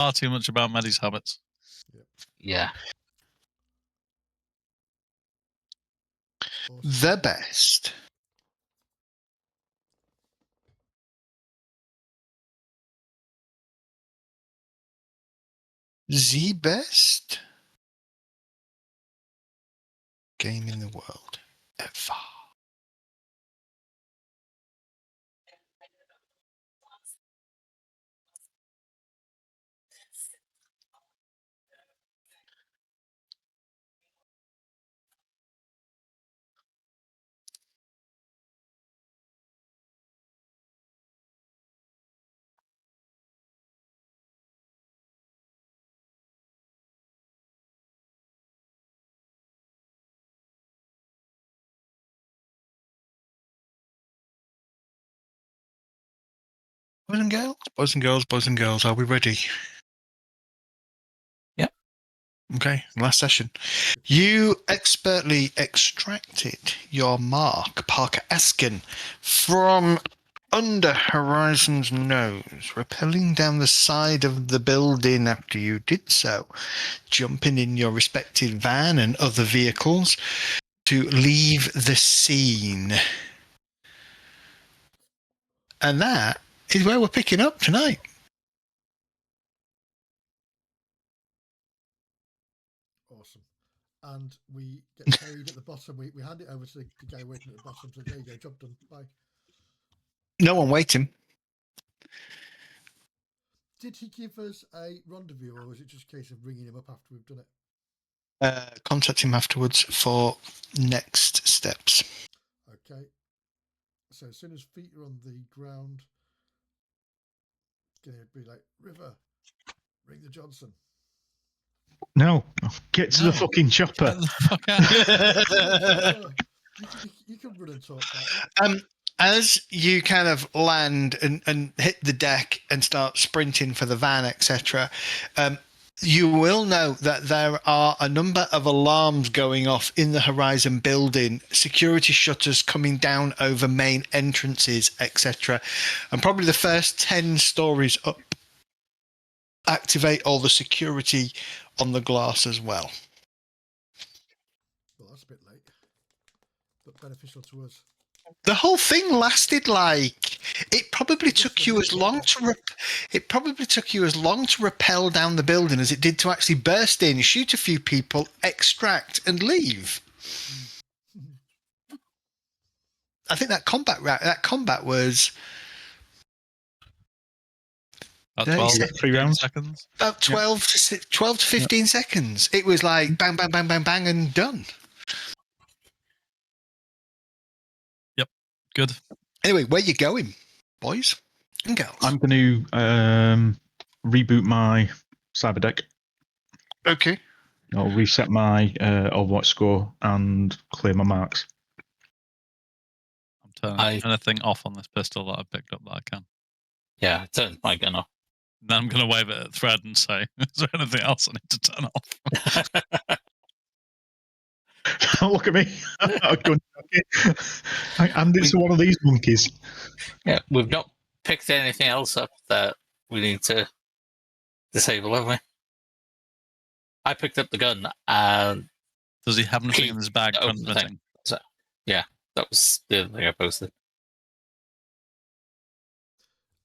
far too much about Maddie's habits. Yeah. Awesome. The best. The best game in the world ever. Boys and girls, are we ready? Yep. Okay, last session. You expertly extracted your mark, Parker Ascon, from under Horizon's nose, rappelling down the side of the building after you did so, jumping in your respective van and other vehicles to leave the scene. And that is where we're picking up tonight. Awesome. And we get carried at the bottom. We hand it over to the guy waiting at the bottom. So there you go, job done. Bye. No one waiting. Did he give us a rendezvous, or was it just a case of ringing him up after we've done it? Contact him afterwards for next steps. Okay. So as soon as feet are on the ground, it's going to be like, River, ring the Johnson. No, get to the fucking chopper. Get the fuck out. You can run and talk. As you kind of land and hit the deck and start sprinting for the van, etc., you will know that there are a number of alarms going off in the Horizon building, security shutters coming down over main entrances, etc. And probably the first 10 stories up activate all the security on the glass as well. Well, that's a bit late, but beneficial to us. The whole thing lasted it probably took you as long to rappel down the building as it did to actually burst in, shoot a few people, extract, and leave. I think that combat was About 12, 3 rounds. seconds. about 12 to 15 seconds. It was like bang, bang, bang, bang, bang, and done. Good. Anyway, where you going, boys and girls? I'm going to reboot my cyber deck. Okay. I'll reset my Overwatch score and clear my marks. I'm turning anything off on this pistol that I picked up that I can. Yeah, I turned my gun off. Then I'm going to wave it at Thread and say, is there anything else I need to turn off? Don't look at me. And it's one of these monkeys. Yeah, we've not picked anything else up that we need to disable, have we? I picked up the gun and... Does he have anything in his bag transmitting? So, yeah, that was the other thing I posted.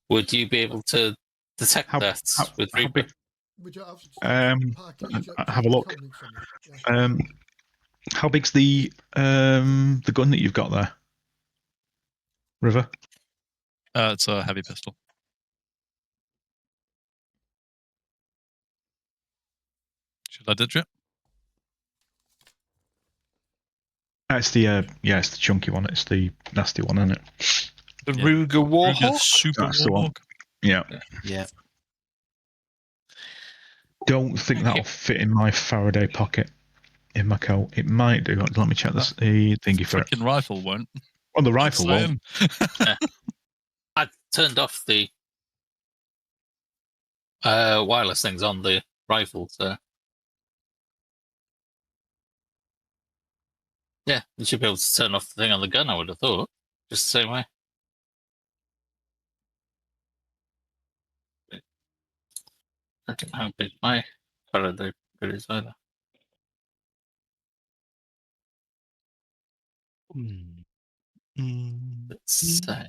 Would you be able to detect that with reboot? Have a look. How big's the gun that you've got there, River? It's a heavy pistol. Should I ditch it? It's the it's the chunky one. It's the nasty one, isn't it? The Ruger Warhawk? Super That's the one. Warhawk. Yeah. Yeah. Don't think that'll fit in my Faraday pocket in my coat. It might do. Let me check this. The thingy for it. Freaking rifle won't. Oh, the rifle won't. Yeah. I turned off the wireless things on the rifle, so yeah, you should be able to turn off the thing on the gun, I would have thought. Just the same way. I don't know how big my Faraday bit is either. Let's say.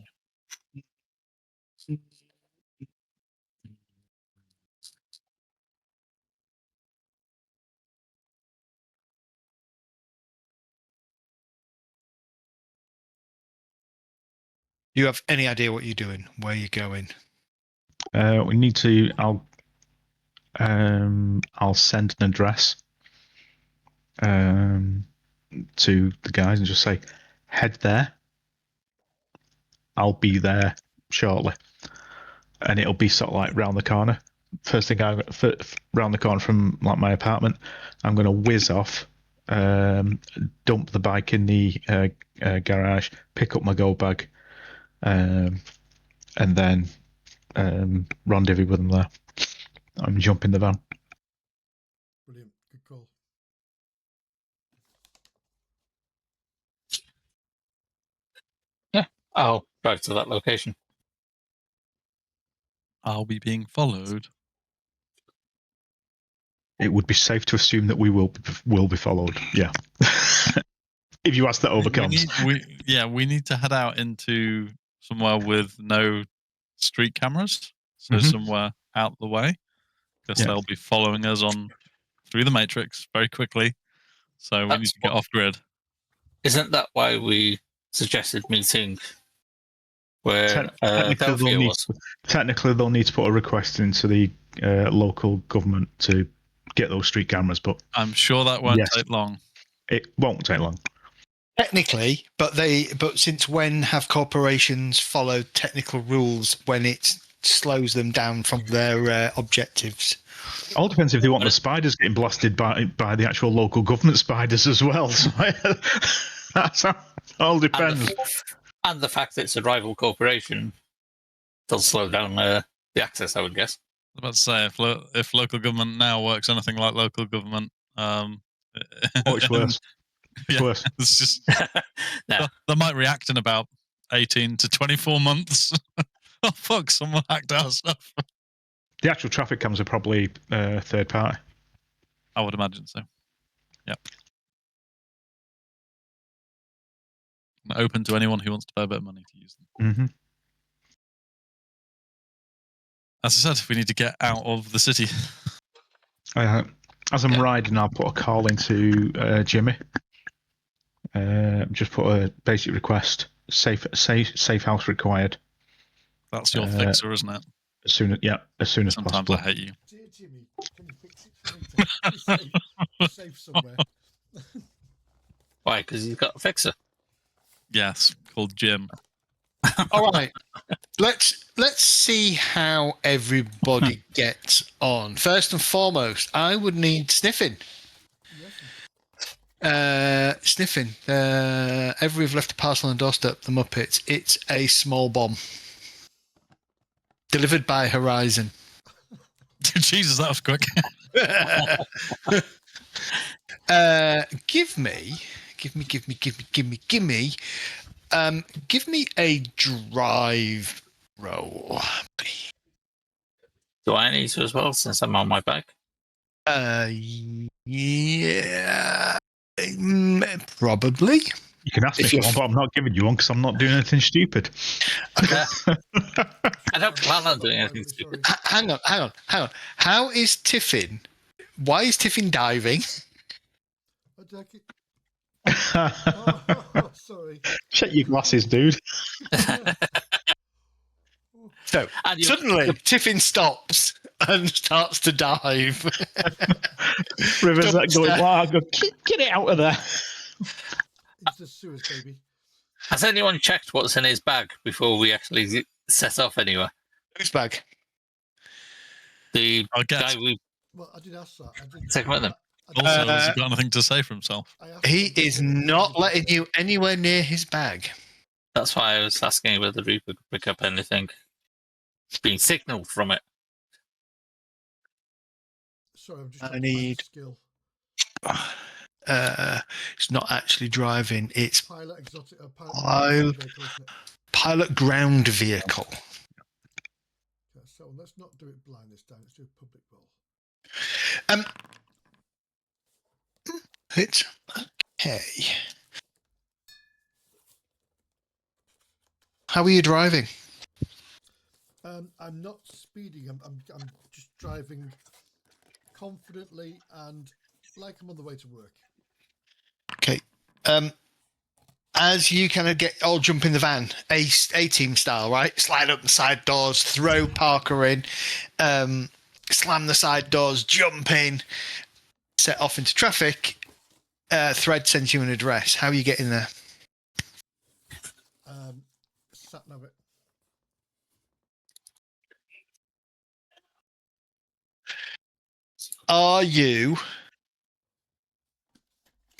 You have any idea what you're doing, where you're going? We need to. I'll send an address to the guys and just say, head there. I'll be there shortly, and it'll be sort of like round the corner. First thing round the corner from like my apartment, I'm going to whiz off, dump the bike in the garage, pick up my go bag, and then rendezvous with them there. I'm jumping the van. Brilliant. Good call. I'll drive to that location. Are we being followed? It would be safe to assume that we will be followed. Yeah. If you ask that overcomes. We need to head out into somewhere with no street cameras, so Mhm. somewhere out the way, because they'll be following us on through the matrix very quickly. So we need to get off grid. Isn't that why we suggested meeting where Belfield was? Technically, they'll need to put a request into the local government to get those street cameras, but I'm sure that won't take long. It won't take long. Technically, but since when have corporations followed technical rules when it slows them down from their objectives? All depends if they want the spiders getting blasted by the actual local government spiders as well. So that's all depends. And the fact that it's a rival corporation does slow down the access, I would guess. I was about to say, if local government now works anything like local government, it's worse. It's worse. It's just they might react in about 18 to 24 months. Oh fuck! Someone hacked our stuff. The actual traffic cams are probably third party. I would imagine so. Yep. And open to anyone who wants to pay a bit of money to use them. Mm-hmm. As I said, we need to get out of the city. As I'm riding, I'll put a call into Jimmy. Just put a basic request: safe house required. That's your fixer, isn't it? As soon as Sometimes possible. I hate you. Dear Jimmy, can you fix it for me? Safe somewhere. Why? Because he's got a fixer. Yes, called Jim. All right, let's see how everybody gets on. First and foremost, I would need sniffing. Sniffing. We've left a parcel on the doorstep. The Muppets. It's a small bomb delivered by Horizon. Jesus, that was quick. Give me a drive roll. Do I need to as well, since I'm on my back? Yeah, probably. You can ask me for one, but I'm not giving you one because I'm not doing anything stupid. I don't plan on doing anything stupid. Hang on. How is Tiffin? Why is Tiffin diving? Oh, sorry. Check your glasses, dude. So suddenly, Tiffin stops and starts to dive. River's that going, wow, get it out of there. It's the sewers, baby. Has anyone checked what's in his bag before we actually set off anywhere? Whose bag? The guy we... Well, I did ask that. I did take him with them. Also, has he got anything to say for himself? He is not letting you anywhere near his bag. That's why I was asking whether we could pick up anything. It's been signalled from it. Sorry, I'm just I need... skill. It's not actually driving. It's pilot exotic. Pilot ground vehicle. So let's not do it blind this time. Let's do a public roll. It's okay. How are you driving? I'm not speeding. I'm just driving confidently and like I'm on the way to work. Okay. As you kind of jump in the van, A-team style, right? Slide up the side doors, throw Parker in, slam the side doors, jump in, set off into traffic. Thread sends you an address. How are you getting there? Sat nav it. Are you? What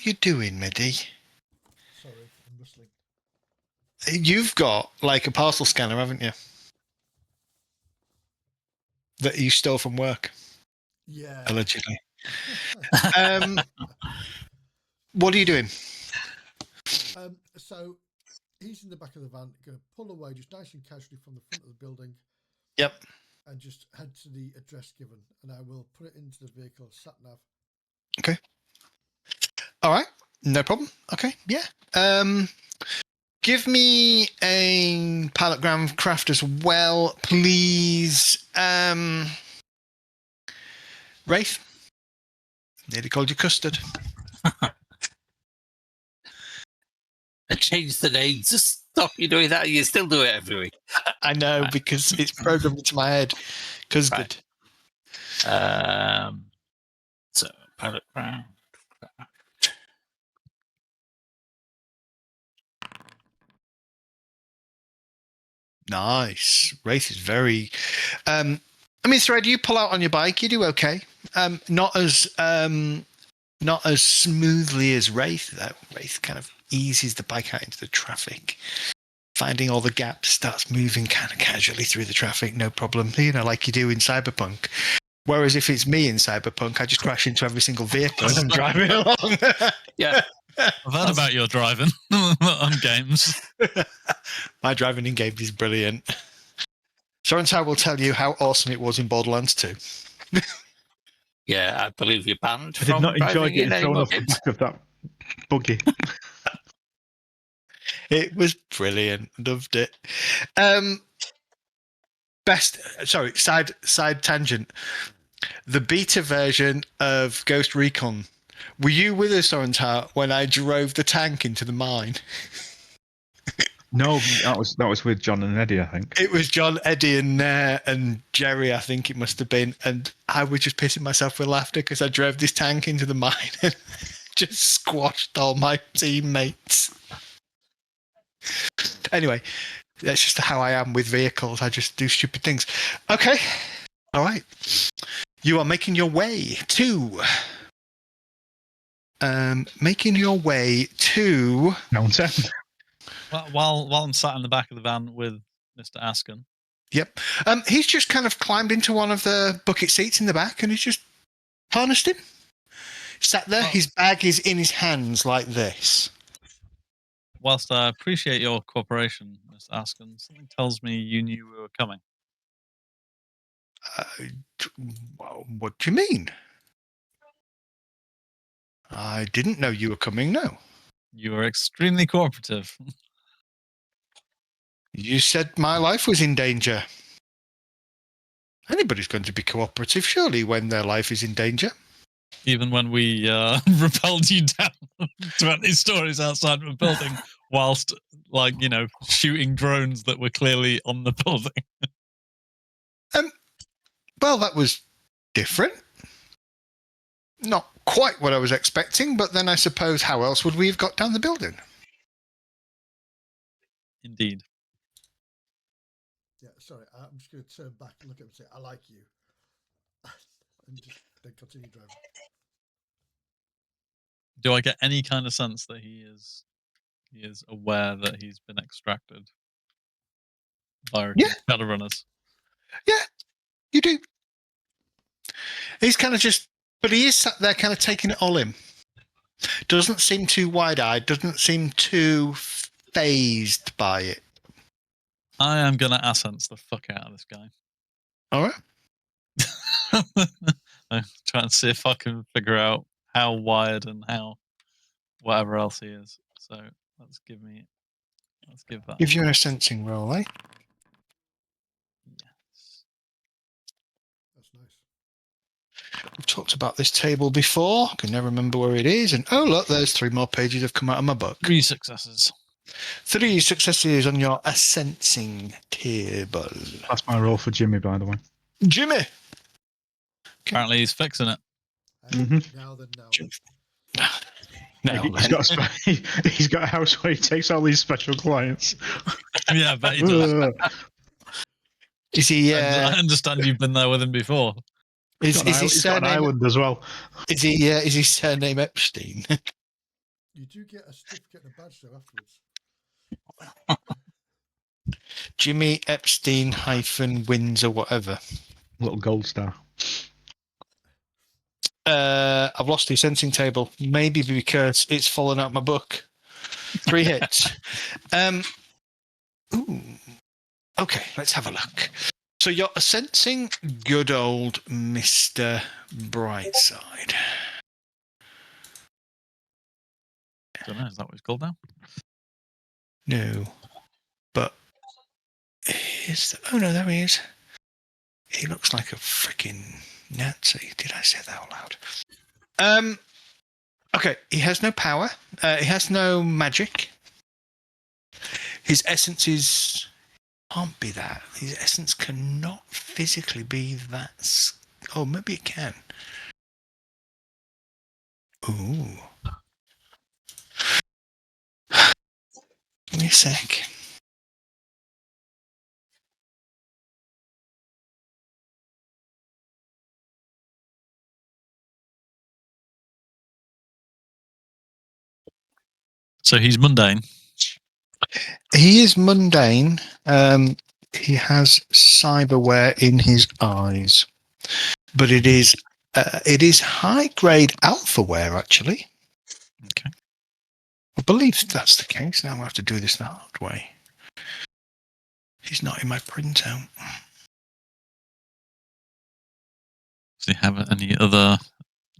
are you doing, Midi? Sorry, I'm whistling. You've got like a parcel scanner, haven't you? That you stole from work, Yeah. allegedly. What are you doing? So he's in the back of the van, going to pull away just nice and casually from the front of the building. Yep. And just head to the address given, and I will put it into the vehicle sat nav. Okay. All right. No problem. Okay. Yeah. Give me a pilotgram craft as well, please. Wraith. Nearly called you custard. I changed the name to stop you doing that. You still do it every week. I know, Right. because it's programmed into my head. Custard. Right. So pilot ground. Nice. Wraith is very. I mean, Thread, you pull out on your bike. You do okay. Not as smoothly as Wraith, though. Wraith kind of eases the bike out into the traffic, finding all the gaps, starts moving kind of casually through the traffic, no problem. You know, like you do in Cyberpunk. Whereas if it's me in Cyberpunk, I just crash into every single vehicle as I'm driving along. Yeah. I've heard about your driving on games. My driving in game is brilliant. Sorentai will tell you how awesome it was in Borderlands 2. Yeah, I believe you're banned I did from not enjoy driving in getting any thrown more off the games. back of that buggy. It was brilliant. Loved it. Side tangent. The beta version of Ghost Recon. Were you with us, Sorentai, when I drove the tank into the mine? No, that was with John and Eddie, I think. It was John, Eddie, and Jerry, I think it must have been. And I was just pissing myself with laughter because I drove this tank into the mine and just squashed all my teammates. Anyway, that's just how I am with vehicles. I just do stupid things. Okay. All right. You are making your way to... Mountain. While I'm sat in the back of the van with Mr. Ascon. Yep. He's just kind of climbed into one of the bucket seats in the back and he's just harnessed him. Sat there, his bag is in his hands like this. Whilst I appreciate your cooperation, Mr. Ascon, something tells me you knew we were coming. What do you mean? I didn't know you were coming, no. You were extremely cooperative. You said my life was in danger. Anybody's going to be cooperative, surely, when their life is in danger. Even when we repelled you down 20 stories outside of a building whilst, shooting drones that were clearly on the building. Well, that was different. Not quite what I was expecting, but then I suppose how else would we have got down the building? Indeed. Yeah, sorry, I'm just going to turn back and look at him and say, I like you. And just then continue driving. Do I get any kind of sense that he is aware that he's been extracted by Shadowrunners? Yeah, you do. He's kind of but he is sat there kind of taking it all in. Doesn't seem too wide-eyed, doesn't seem too phased by it. I am going to assence the fuck out of this guy. All right. I'm trying to see if I can figure out how wired and how whatever else he is. So let's give that. Give you a sensing roll, eh? Yes. That's nice. We've talked about this table before. Can never remember where it is. And oh, look, there's 3 more pages have come out of my book. 3 successes. 3 successes on your sensing table. That's my roll for Jimmy, by the way. Jimmy. Apparently he's fixing it. Hey, now then. No, He's got a house where he takes all these special clients. Yeah, I bet he does. Is he? I understand you've been there with him before. Is his He's got an surname? island as well. Is he? Is his surname Epstein? You do get a certificate and a badge though afterwards. Jimmy Epstein wins or whatever. Little gold star. I've lost his sensing table. Maybe because it's fallen out my book. 3 hits. Ooh. Okay, let's have a look. So you're sensing good old Mr. Brightside. Don't know, is that what he's called now? No. But oh no, there he is. He looks like a freaking Nazi. Did I say that out loud? Okay, he has no power. He has no magic. His essence can't be that. His essence cannot physically be that. Oh, maybe it can. Ooh. Give me a sec. So he's mundane. He is mundane. He has cyberware in his eyes, but it is high grade alphaware actually. Okay. I believe that's the case. Now I have to do this the hard way. He's not in my printout. Does he have any other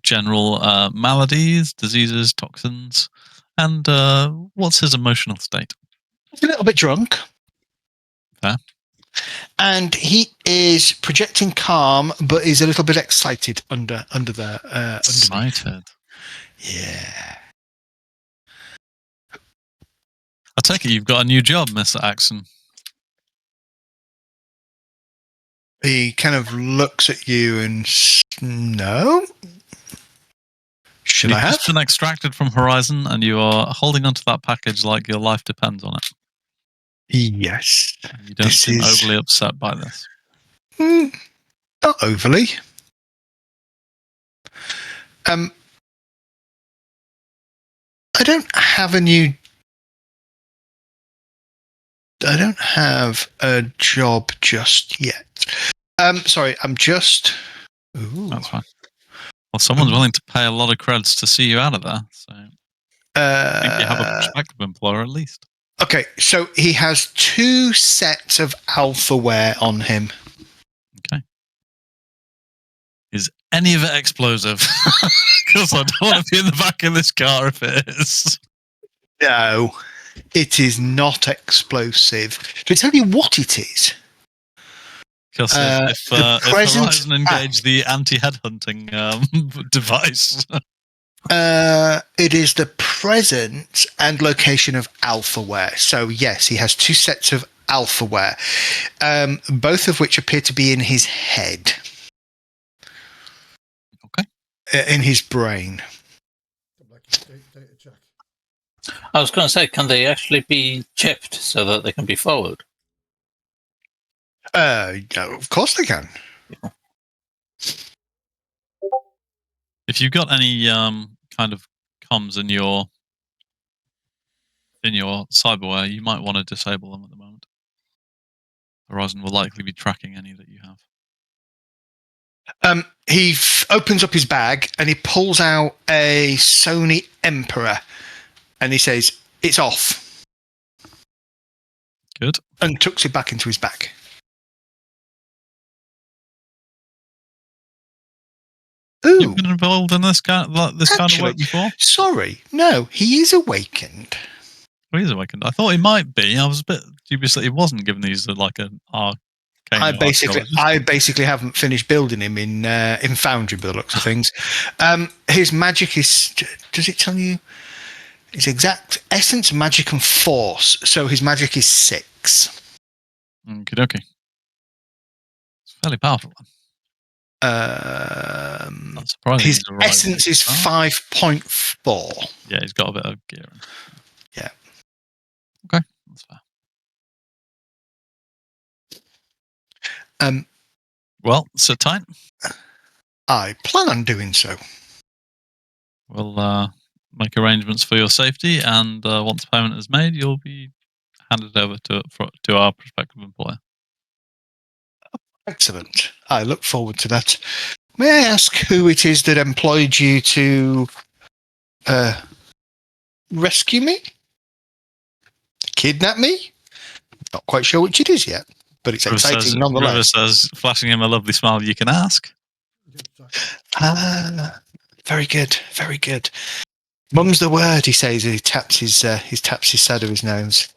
general maladies, diseases, toxins? And what's his emotional state? He's a little bit drunk. Fair. And he is projecting calm, but is a little bit excited under there. Excited. Yeah. I take it you've got a new job, Mr. Axon. He kind of looks at you and no. Should I You've have? just been extracted from Horizon, and you are holding onto that package like your life depends on it. Yes. You don't seem overly upset by this. Not overly. I don't have a job just yet. Sorry, I'm just. Ooh. That's fine. Well, someone's willing to pay a lot of creds to see you out of there, so I think you have a prospective employer at least. Okay, so he has 2 sets of alphaware on him. Okay. Is any of it explosive? Because I don't want to be in the back of this car if it is. No, it is not explosive. To tell you what it is. Because if Horizon engaged the anti-headhunting device. It is the presence and location of alphaware. So yes, he has 2 sets of alphaware, both of which appear to be in his head. Okay. In his brain. Data check. I was going to say, can they actually be chipped so that they can be followed? Of course they can. If you've got any kind of comms in your cyberware, you might want to disable them at the moment. Horizon will likely be tracking any that you have. He opens up his bag and he pulls out a Sony Emperor and he says, "It's off." Good. And tucks it back into his bag. Ooh, You've been involved in this kind of Actually- work before? sorry. No, he is awakened. Well, he's awakened. I thought he might be. I was a bit dubious that he wasn't, given he's like an arcane archaeologist. I basically haven't finished building him in Foundry by the looks of things. His magic is. Does it tell you his exact essence, magic, and force? So his magic is 6. Okie dokie. It's a fairly powerful one. Not surprising. His he's a rising essence is star. 5.4. Yeah, he's got a bit of gear. Yeah. Okay, that's fair. Well, sit tight. I plan on doing so. We'll make arrangements for your safety, and once payment is made, you'll be handed over to our prospective employer. Excellent. I look forward to that. May I ask who it is that employed you to rescue me? Kidnap me? Not quite sure which it is yet, but it's exciting nonetheless. River says, flashing him a lovely smile, you can ask. Very good, very good. Mum's the word, he says as he taps his side of his nose.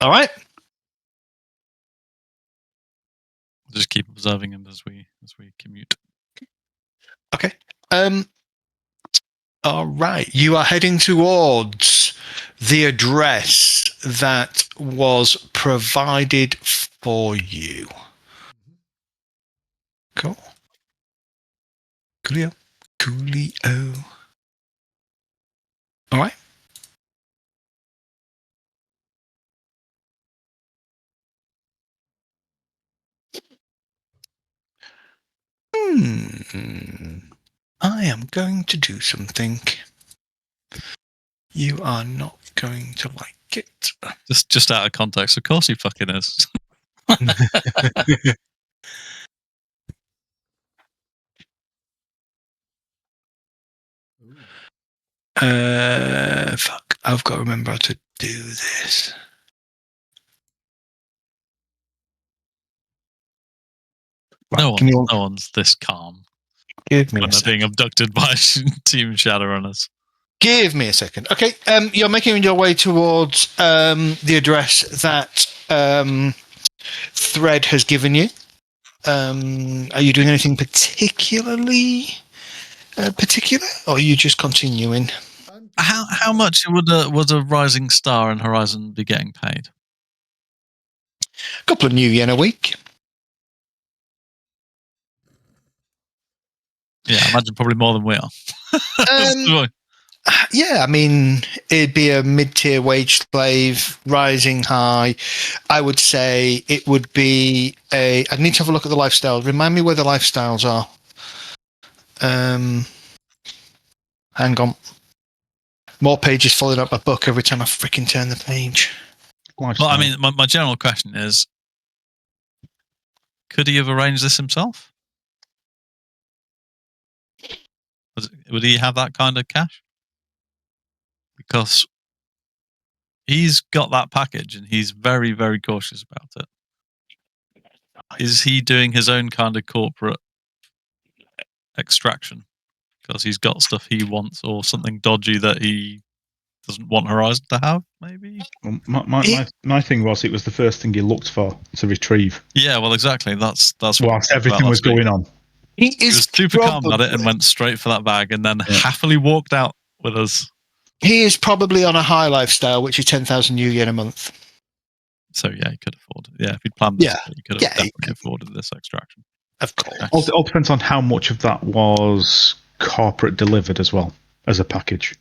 All right. Just keep observing him as we commute. Okay. All right. You are heading towards the address that was provided for you. Cool. Coolio. All right. I am going to do something. You are not going to like it. Just out of context, of course he fucking is. Fuck. I've got to remember how to do this. No one's this calm Give me when a they're second. being abducted by Team Shadowrunners. Give me a second. Okay, you're making your way towards the address that Thread has given you. Are you doing anything particularly particular, or are you just continuing? How much would a rising star in Horizon be getting paid? A couple of new yen a week. Yeah, I imagine probably more than we are. Yeah, I mean, it'd be a mid-tier wage slave, rising high. I would say it would be I'd need to have a look at the lifestyle. Remind me where the lifestyles are. Hang on. More pages falling out my book every time I freaking turn the page. Well, I mean, my general question is, could he have arranged this himself? Would he have that kind of cash? Because he's got that package and he's very, very cautious about it. Is he doing his own kind of corporate extraction because he's got stuff he wants or something dodgy that he doesn't want Horizon to have? Maybe. Well, my thing was it was the first thing he looked for to retrieve. Yeah, well, exactly. That's what whilst everything was going on. He was super calm about it and went straight for that bag, and then happily walked out with us. He is probably on a high lifestyle, which is 10,000 new yen a month. So yeah, he could afford it. Yeah, if he'd planned this, he could have definitely afforded this extraction. Of course. It all depends on how much of that was corporate delivered as well as a package.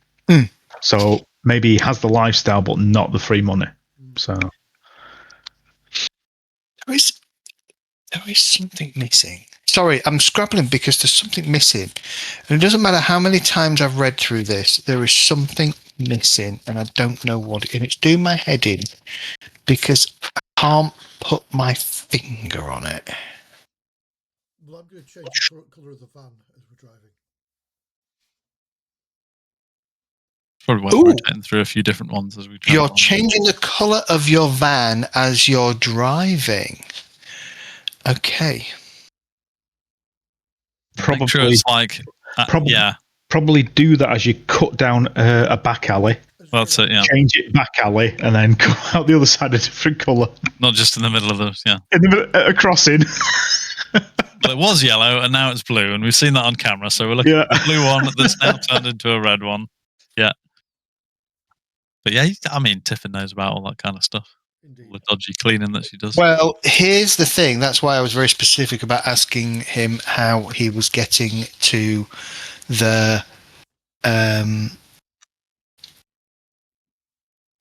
So maybe he has the lifestyle, but not the free money. So there is something missing. Sorry, I'm scrabbling because there's something missing. And it doesn't matter how many times I've read through this, there is something missing, and I don't know what. And it's doing my head in because I can't put my finger on it. Well, I'm going to change the colour of the van as we're driving. Probably worth rotating through a few different ones as we travel. You're changing the colour of your van as you're driving. Okay. Make sure Probably, it's like, probably, yeah, probably do that as you cut down a back alley, that's it. Yeah, change it back alley, and then come out the other side a different colour. not just in the middle of the In the middle, a crossing. Well, it was yellow and now it's blue, and we've seen that on camera. So we're looking at the blue one that's now turned into a red one. Yeah, but yeah, I mean, Tiffin knows about all that kind of stuff. Indeed. All the dodgy cleaning that she does. Well, here's the thing. That's why I was very specific about asking him how he was getting to the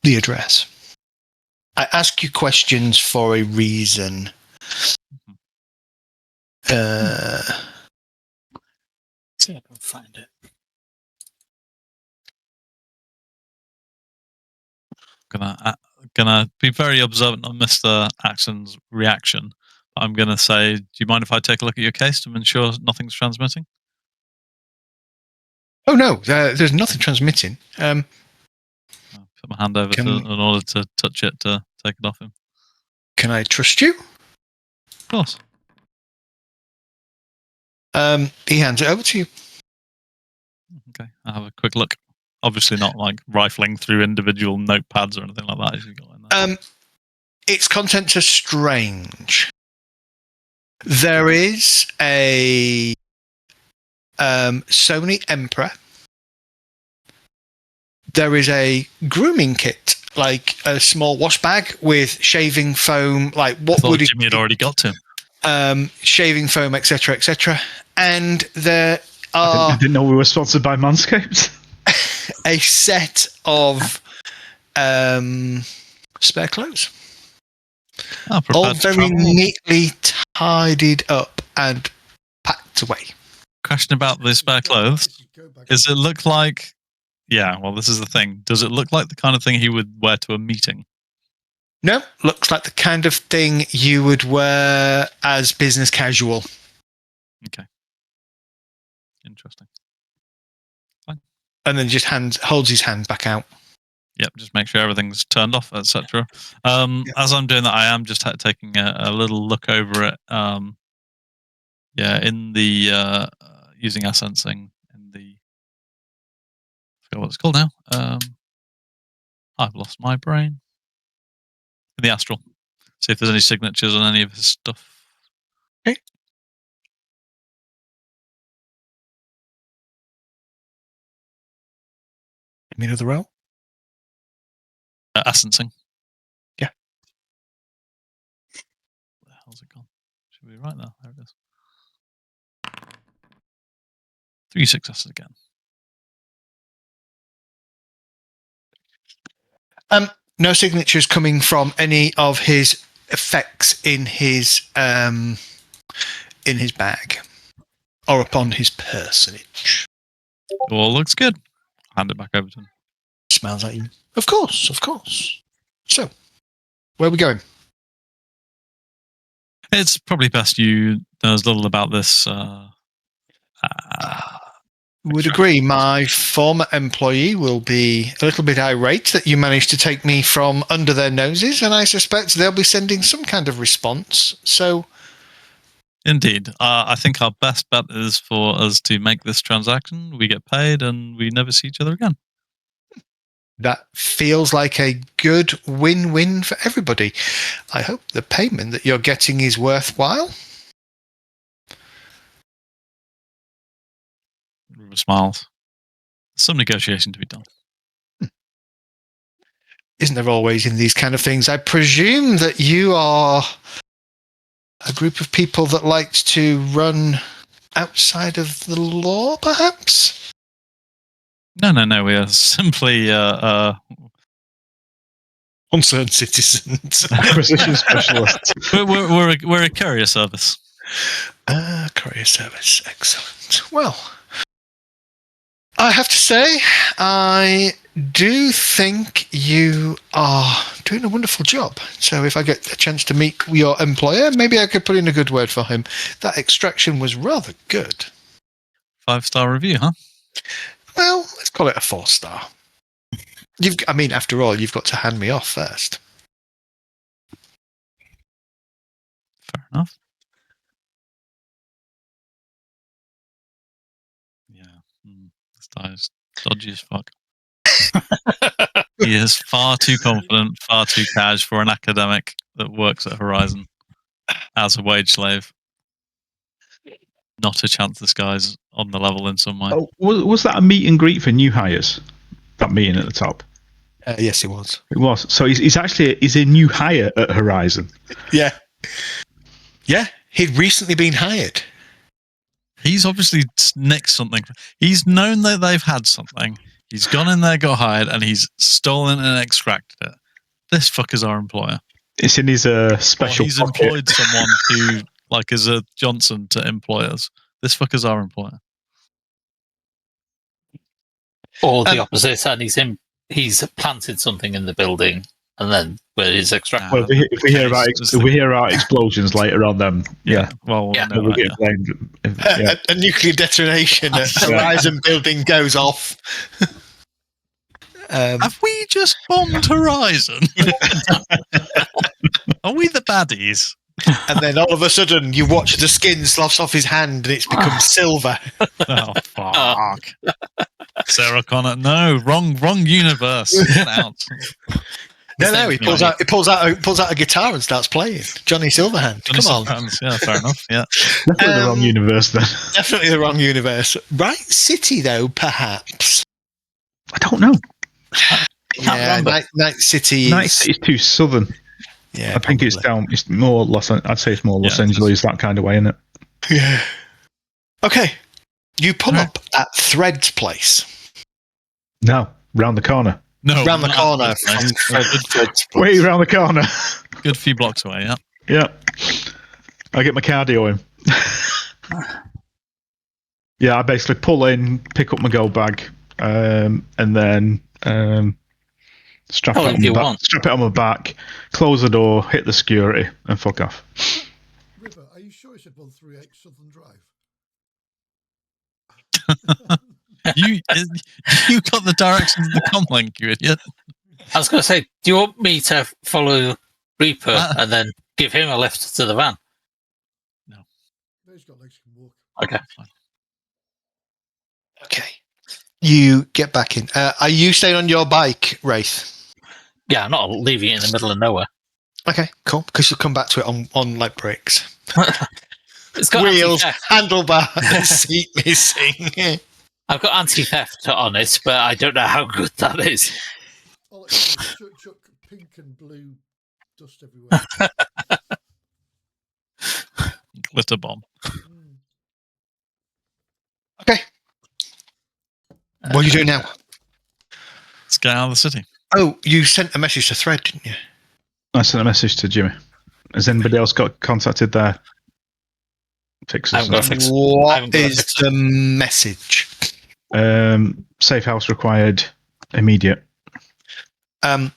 address. I ask you questions for a reason. See if I can find it. Gonna be very observant on Mr. Axon's reaction. I'm gonna say, do you mind if I take a look at your case to ensure nothing's transmitting? Oh no, there's nothing transmitting. I'll put my hand over Can- in order to touch it to take it off him. Can I trust you? Of course. He hands it over to you. Okay, I'll have a quick look. Obviously not like rifling through individual notepads or anything like that as you got in there. Its contents are strange. There is a Sony Emperor. There is a grooming kit, like a small wash bag with shaving foam. Like I what thought would it? Jimmy had already got to. Shaving foam, etc., etc. And there I are didn't know we were sponsored by Manscaped. a set of spare clothes, Oh, all prepared to very travel. neatly tidied up and packed away. Question about the spare clothes. Does it look like... Yeah, well, this is the thing. Does it look like the kind of thing he would wear to a meeting? No, looks like the kind of thing you would wear as business casual. Okay. Interesting. And then just holds his hand back out. Yep, just make sure everything's turned off, etc. As I'm doing that, I am just taking a little look over it. In the using our sensing in the... I forgot what it's called now. I've lost my brain. In the astral. See if there's any signatures on any of his stuff. Okay. Give me another roll. Essencing. Yeah. Where the hell's it gone? Should be right there. There it is. 3 successes again. No signatures coming from any of his effects in his bag or upon his personage. All looks good. Hand it back over to him. Smiles at you. Of course, of course. So, where are we going? It's probably best you know as little about this. Would agree. My former employee will be a little bit irate that you managed to take me from under their noses, and I suspect they'll be sending some kind of response. So, Indeed. I think our best bet is for us to make this transaction. We get paid and we never see each other again. that feels like a good win-win for everybody. I hope the payment that you're getting is worthwhile. River smiles. Some negotiation to be done. Isn't there always in these kind of things? I presume that you are a group of people that likes to run outside of the law, perhaps? No. We are simply Concerned citizens. Acquisition specialist. we're a courier service. Courier service. Excellent. Well, I have to say, I do think you are doing a wonderful job. So if I get a chance to meet your employer, maybe I could put in a good word for him. That extraction was rather good. 5-star review, huh? Well, let's call it a 4-star. After all, you've got to hand me off first. Fair enough. This guy's dodgy as fuck. He is far too confident, far too cash for an academic that works at Horizon as a wage slave. Not a chance this guy's on the level in some way. Oh, was that a meet and greet for new hires? That meeting at the top? Yes, it was. It was. So he's a new hire at Horizon. Yeah. Yeah, he'd recently been hired. He's obviously nicked something. He's known that they've had something. He's gone in there, got hired, and he's stolen and extracted it. This fucker's our employer. It's in his special. He's pocket. employed someone who, like, is a Johnson to employ us. This fucker's our employer. Or the opposite, and he's planted something in the building, and then where he's extracted. Well, if we hear about explosions later on, then yeah. Well, Yeah. no, We'll right, get blamed. Yeah. A nuclear detonation at Horizon building goes off. Have we just bombed Horizon? Are we the baddies? And then all of a sudden, you watch the skin sloughs off his hand, and it's become silver. Oh fuck! Sarah Connor, no, wrong universe. Get out. No, he pulls out a guitar and starts playing. Johnny Silverhand. Come on. Hands. Yeah, fair enough. Yeah. Definitely the wrong universe then. Definitely the wrong universe. Right City, though, perhaps. I don't know. Yeah, Night City. Night City's too southern. Yeah, I think it's down. It's more I'd say it's more Los Angeles, that kind of way, isn't it? Yeah. Okay. You pull up at Thread's place. No, round the corner. No, Round the corner. Way round the corner. Good few blocks away. Yeah. Yeah. I get my cardio in. Yeah, I basically pull in, pick up my gold bag, and then strap it on my back, close the door, hit the security, and fuck off. River, are you sure it's at 138 Southern Drive? You got the directions of the comlink, you idiot. I was going to say, do you want me to follow Reaper and then give him a lift to the van? No, he's got legs, he can walk. Okay. Okay. You get back in. Are you staying on your bike, Wraith? Yeah, I'm not leaving it in the middle of nowhere. Okay, cool. Because you'll come back to it on like bricks. It's got wheels, anti-theft. handlebars, seat missing. I've got anti-theft on it, but I don't know how good that is. Oh, it's chuck pink and blue dust everywhere. Glitter bomb. Okay. What are you doing now? Let's get out of the city. Oh, you sent a message to Thread, didn't you? I sent a message to Jimmy. Has anybody else got contacted their fixers? What is the message? Safe house required, immediate. As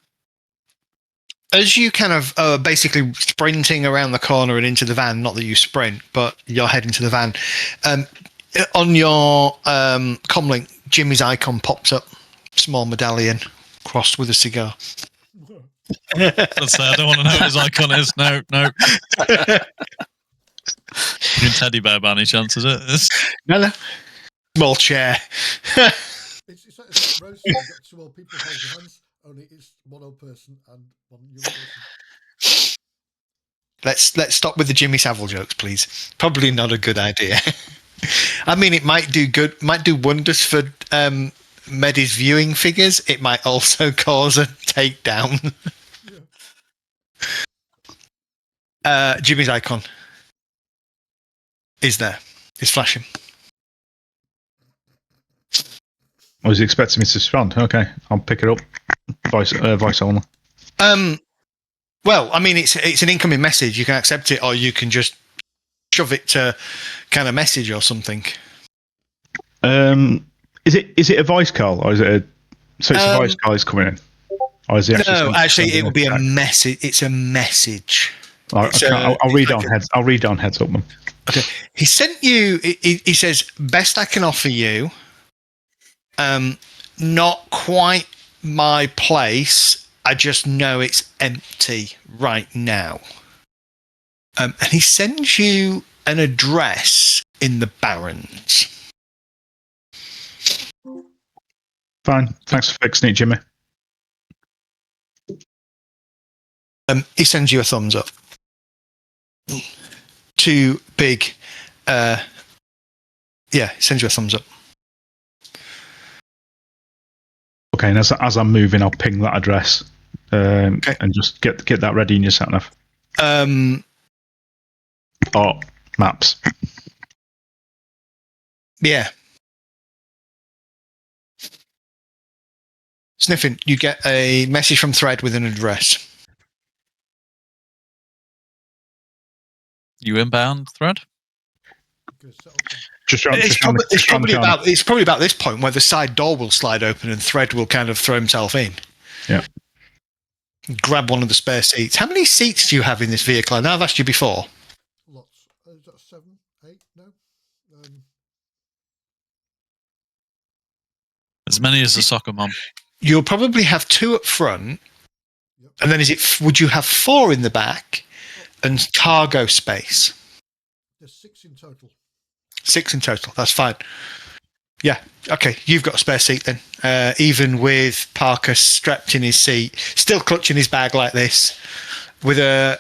you kind of basically sprinting around the corner and into the van, not that you sprint, but you're heading to the van, on your comlink, Jimmy's icon pops up, small medallion, crossed with a cigar. Let's say I don't want to know what his icon is. No. Fucking teddy bear by any chance, is it? No. Small chair. It's like Rose said, got two old people holding hands, only it's one old person and one young person. Let's stop with the Jimmy Savile jokes, please. Probably not a good idea. I mean, it might do wonders for Medi's viewing figures. It might also cause a takedown. Yeah. Jimmy's icon is there. It's flashing. I was expecting me to respond. Okay, I'll pick it up. Voice only. Well, I mean, it's an incoming message. You can accept it, or you can just shove it to kind of message or something. Is it a voice call, or is it so it's a voice call is coming in, or is it? Actually, it will be a message. It's a message. I'll read on heads. I'll read on heads up them. Okay. He sent you. He says, "Best I can offer you. Not quite my place. I just know it's empty right now." And he sends you an address in the Barrens. Fine. Thanks for fixing it, Jimmy. He sends you a thumbs up. Too big. He sends you a thumbs up. Okay, and as I'm moving, I'll ping that address and just get that ready in your sat nav. Or maps. Yeah. Sniffing, you get a message from Thread with an address. You inbound, Thread? It's probably about this point where the side door will slide open and Thread will kind of throw himself in. Yeah. Grab one of the spare seats. How many seats do you have in this vehicle? I know I've asked you before. Lots. Is that 7, 8? No. As many as the soccer mom. You'll probably have 2 up front, and then would you have 4 in the back and cargo space? There's 6 in total. 6 in total. That's fine. Yeah. Okay. You've got a spare seat then. Even with Parker strapped in his seat, still clutching his bag like this, with a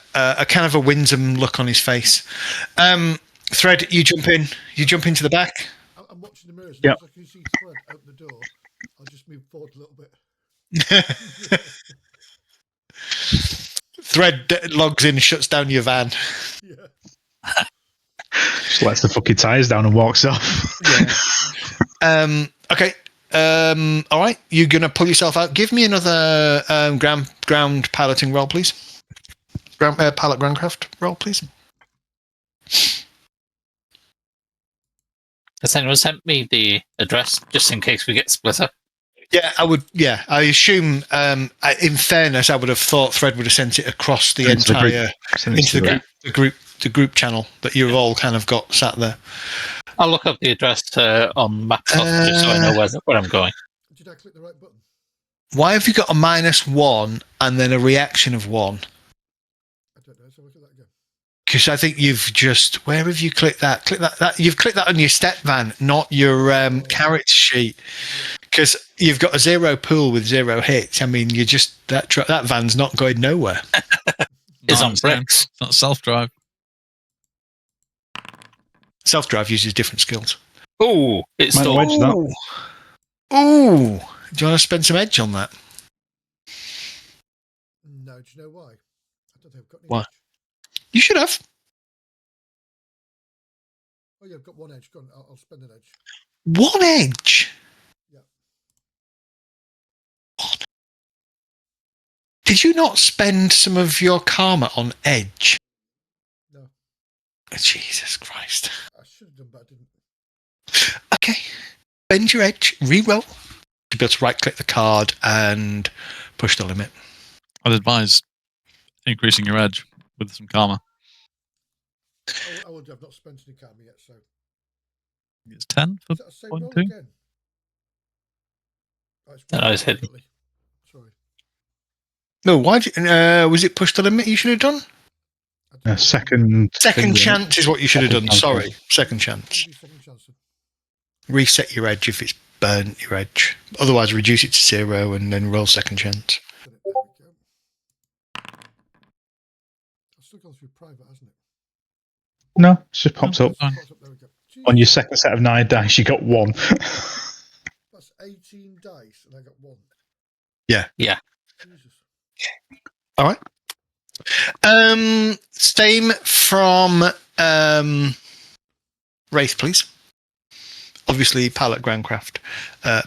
kind of a winsome look on his face. Thread, you jump in. You jump into the back. I'm watching the mirrors. Yep. As I can see Thread open the door, I'll just move forward a little bit. Thread logs in, shuts down your van. Yeah. Just lets the fucking tyres down and walks off. Yeah. Okay. All right. You're going to pull yourself out. Give me another ground piloting roll, please. Pilot groundcraft roll, please. Has anyone sent me the address just in case we get split up? Yeah, I would. Yeah, I assume. In fairness, I would have thought Thread would have sent it across the entire into the group channel that you've all kind of got sat there. I'll look up the address on Mapsoft just so I know where I'm going. Did I click the right button? Why have you got a -1 and then a reaction of 1? I don't know. So look at that again. Because I think you've just. Where have you clicked that? Click that. You've clicked that on your step van, not your carrot sheet. Because you've got a 0 pool with 0 hits. I mean, you just that van's not going nowhere. It's on bricks. It's not self-drive. Self-drive uses different skills. Oh, it's Might still. wedge that. Ooh, do you want to spend some edge on that? No, do you know why? I don't think I've got any Why? edge. You should have. Oh yeah, I've got 1 edge. Go on, I'll spend an edge. 1 edge. Yeah. What? Did you not spend some of your karma on edge? No. Jesus Christ. I should have done, but I didn't. Okay. Bend your edge, re-roll. To be able to right-click the card and push the limit. I'd advise increasing your edge with some karma. I would have not spent any karma yet, so. It's 10 for Is that the same point roll 2. again? Oh, it's No, it's hidden. definitely. Sorry. No, why? Was it push the limit you should have done? I don't know. Second Chance is what you should have done. Second chance. Sorry. Second chance. Maybe second chance. Reset your edge if it's burnt your edge. Otherwise, reduce it to 0 and then roll second chance. There we go. It's still gone through private, hasn't it? No, it just pops up. Fine. Pops up, there we go. On your Jesus, second set of 9 dice, you got 1. that's 18 dice, and I got 1. Yeah. Yeah. Jesus. All right. Same from Wraith, please. Obviously, pilot groundcraft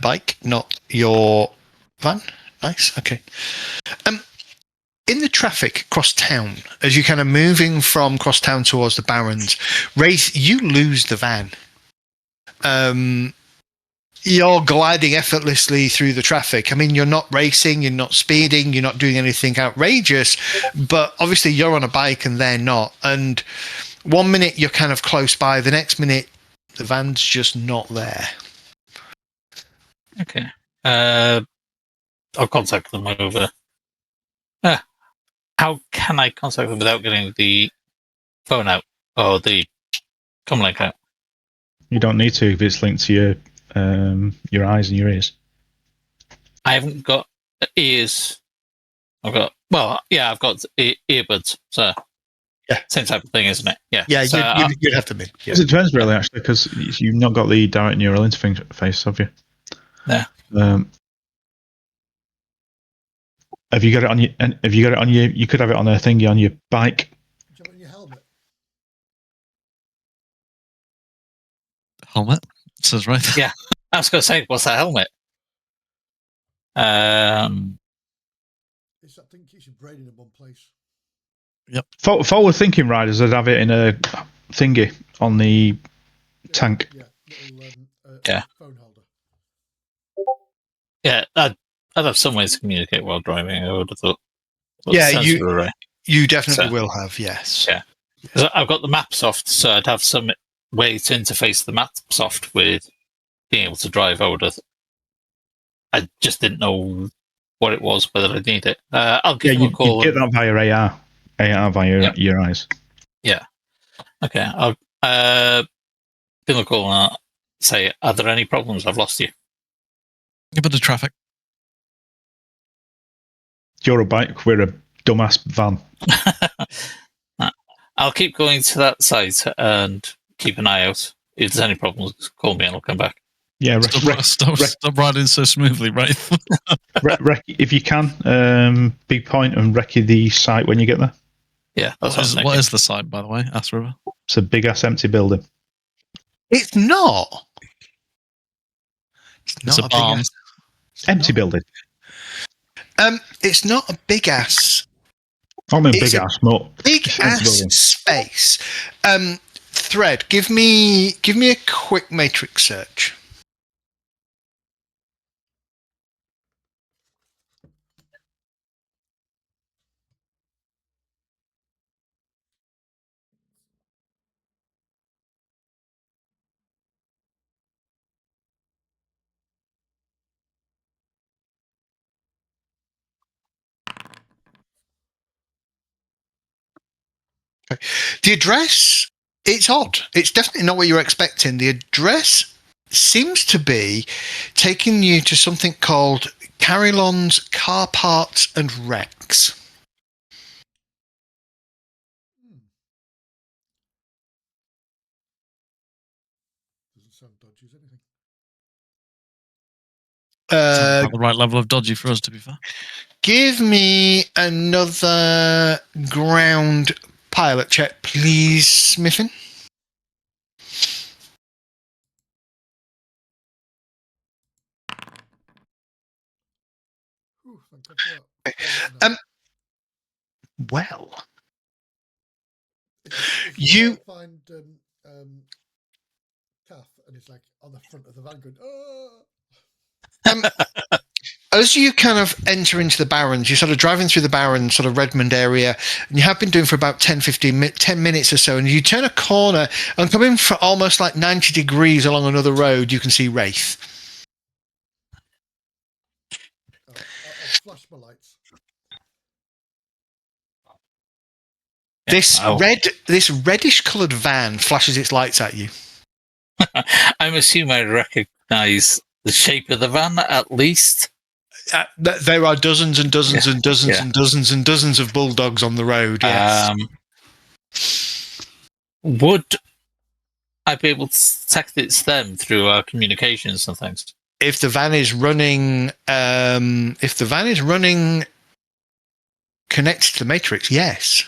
bike, not your van. Nice. Okay. In the traffic cross town, as you're kind of moving from cross town towards the Barrens, Wraith, you lose the van. You're gliding effortlessly through the traffic. I mean, you're not racing, you're not speeding, you're not doing anything outrageous, but obviously you're on a bike and they're not. And 1 minute you're kind of close by, the next minute the van's just not there. Okay. I'll contact them over. How can I contact them without getting the phone out or the comlink out? You don't need to if it's linked to your eyes and your ears. I haven't got ears. I've got earbuds. So Yeah. same type of thing, isn't it? Yeah. Yeah, So you'd have to be. Yeah. It depends really, actually, because you've not got the direct neural interface, have you? Yeah. Have you got it on your? Have you got it on your? You could have it on a thingy on your bike. Do you have it in your helmet? Helmet? It says right. Yeah. I was going to say, what's that helmet? It's that thing keeps your brain in one place. Yep. Forward thinking riders would have it in a thingy on the tank. Yeah, little Yeah. phone holder. Yeah, I'd have some ways to communicate while driving, I would have thought. Yeah, sensor array. you definitely So- will have, yes. Yeah. 'Cause I've got the Mapsoft, so I'd have some way to interface the Mapsoft with being able to drive. I just didn't know what it was, whether I'd need it. I'll give them a You call. get that via AR via Yep. your eyes. Okay, I'll give them a call and I'll say, are there any problems? I've lost you. A bit of traffic. You're a bike, we're a dumbass van. I'll keep going to that site and keep an eye out. If there's any problems, call me and I'll come back. Yeah, Stop riding so smoothly, right? if you can, big point and recce the site when you get there. Yeah, that's what I was What thinking. is the site, by the way? Ass River. It's a big ass empty building. It's not. It's a barn. Empty building. It's not a big ass. I mean, It's big a ass, but big empty ass building. space. Thread, give me a quick matrix search. The address, it's odd. It's definitely not what you're expecting. The address seems to be taking you to something called Carillon's Car Parts and Wrecks. Doesn't sound dodgy as anything. Not the right level of dodgy for us, to be fair. Give me another ground pilot check, please, Smithin. Whew, thank God for that. Well, If you- find Kath and it's like on the front of the van going, as you kind of enter into the Barrens, you're sort of driving through the Barrens, sort of Redmond area, and you have been doing for about 10 minutes or so, and you turn a corner and come in for almost like 90 degrees along another road, you can see Wraith. I'll flash my lights. This reddish coloured van flashes its lights at you. I'm assuming I recognise the shape of the van at least. There are dozens and dozens and dozens Yeah. and dozens and dozens of bulldogs on the road. Yes. Would I be able to detect it's them through our communications and things? If the van is running, connected to the Matrix, yes.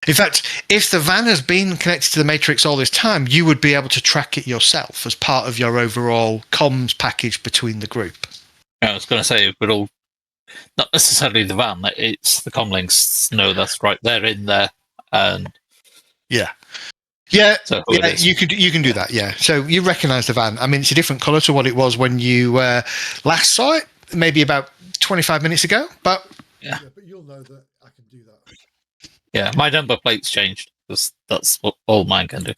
In fact, if the van has been connected to the Matrix all this time, you would be able to track it yourself as part of your overall comms package between the group. I was going to say, but all not necessarily the van. It's the comlinks. No, that's right. They're in there, and Yeah, so who it yeah. is. You can do that. Yeah. So you recognise the van. I mean, it's a different colour to what it was when you last saw it, maybe about 25 minutes ago. But Yeah, but you'll know that I can do that. Yeah, my number plate's changed because that's what all mine can do.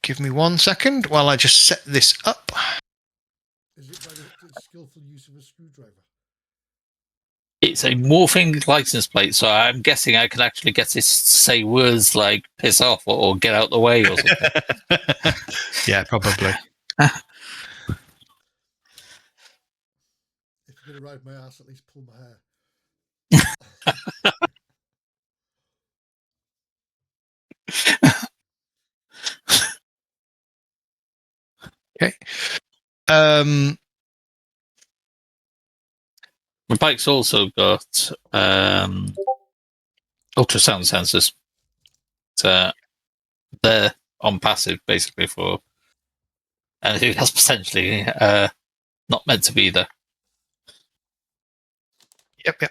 give me 1 second while I just set this up. Is it by the skillful use of a screwdriver? It's a morphing license plate, so I'm guessing I can actually get it to say words like "piss off" or "get out the way" or something. Yeah, probably. to ride my ass, at least pull my hair. Okay. My bike's also got ultrasound sensors. So they're on passive, basically, for anything that's potentially not meant to be there. Yep.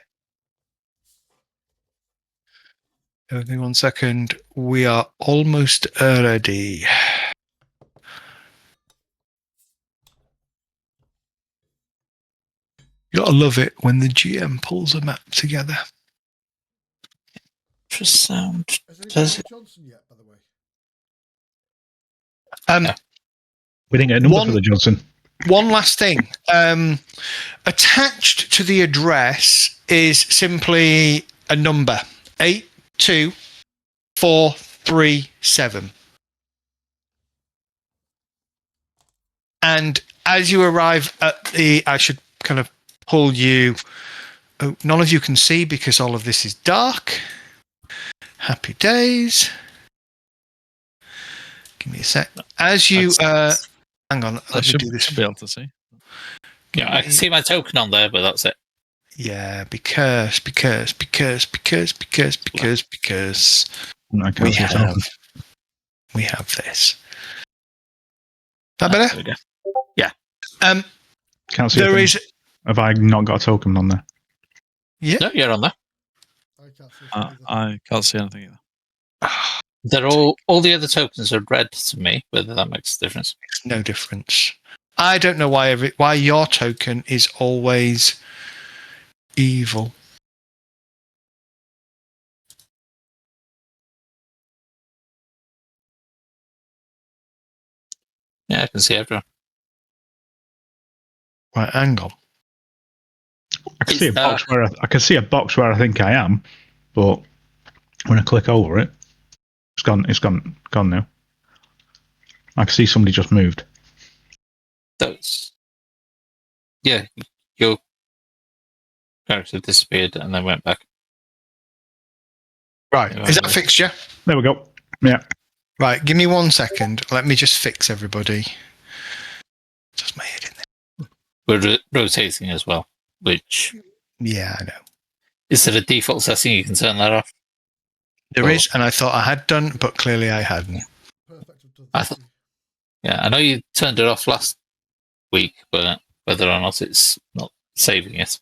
Give me 1 second. We are almost ready. You gotta love it when the GM pulls a map together. Ultrasound. Has anybody Does got it? Johnson yet, by the way? No. We didn't get a number for the Johnson. One last thing. Attached to the address is simply a number 82437. And as you arrive at the, I should kind of pull you. Oh, none of you can see because all of this is dark. Happy days. Give me a sec. As you, hang on, let me do this. Be able to see. Yeah, I can see my token on there, but that's it. Yeah, because I can't we have this. That better? There we go. Yeah. Can't see. There is. Have I not got a token on there? Yeah. No, you're on there. I can't see it either. I can't see anything either. They're all the other tokens are red to me, whether that makes a difference. Makes no difference. I don't know why your token is always evil. Yeah, I can see everyone. Right, hang on. I can see a box where I can see a box where I think I am, but when I click over it, it's gone. It's gone now. I can see somebody just moved. That's your character disappeared and then went back. Right, is that fixed, yeah? There we go. Yeah. Right, give me 1 second. Let me just fix everybody. Just my head in there. We're rotating as well, which Yeah, I know. is it a default setting? You can turn that off. There is, and I thought I had done, but clearly I hadn't. Perfect. I've done I thank thought- you. Yeah, I know you turned it off last week, but whether or not it's not saving it.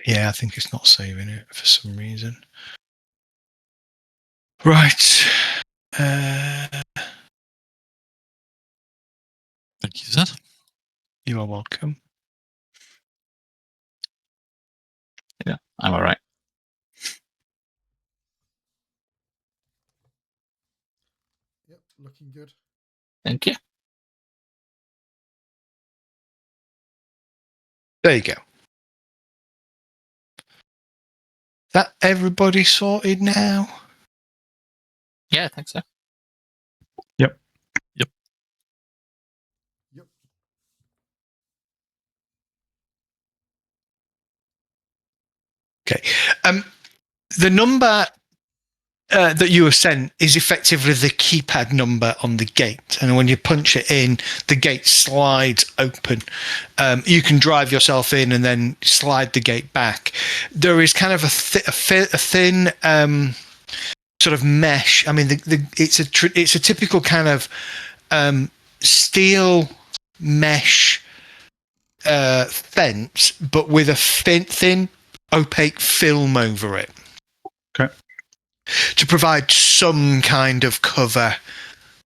Yeah, I think it's not saving it for some reason. Right. Thank you, sir. You are welcome. Yeah, I'm all right. Yep, looking good. Thank you. There you go. That everybody sorted now? Yeah, I think so. Yep. Okay. The number that you were sent is effectively the keypad number on the gate. And when you punch it in, the gate slides open. You can drive yourself in and then slide the gate back. There is kind of a thin sort of mesh. I mean, it's a typical kind of steel mesh fence, but with a thin opaque film over it. Okay. To provide some kind of cover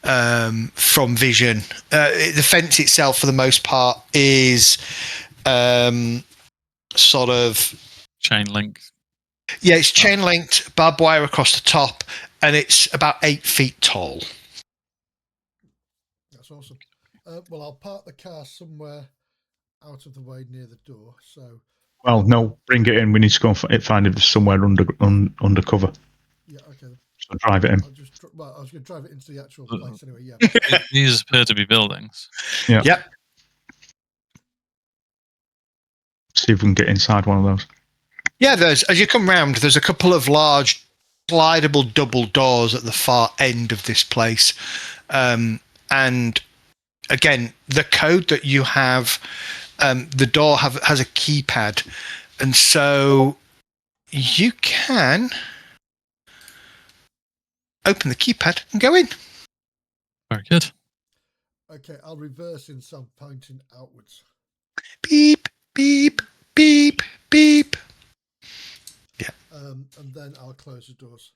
from vision. The fence itself, for the most part, is sort of Chain link. Yeah, it's chain linked, barbed wire across the top, and it's about 8 feet tall. That's awesome. Well, I'll park the car somewhere out of the way near the door. So. Well, no, bring it in. We need to go and find it somewhere undercover. Yeah. Okay. So drive it in. I was going to drive it into the actual place anyway. Yeah. These appear to be buildings. Yeah. Yep. See see if we can get inside one of those. Yeah, as you come round, there's a couple of large slidable double doors at the far end of this place. And again, the code that you have, the door has a keypad. And so you can open the keypad and go in. Very good. Okay, I'll reverse in some pointing outwards. Beep, beep, beep, beep. And then I'll close the doors.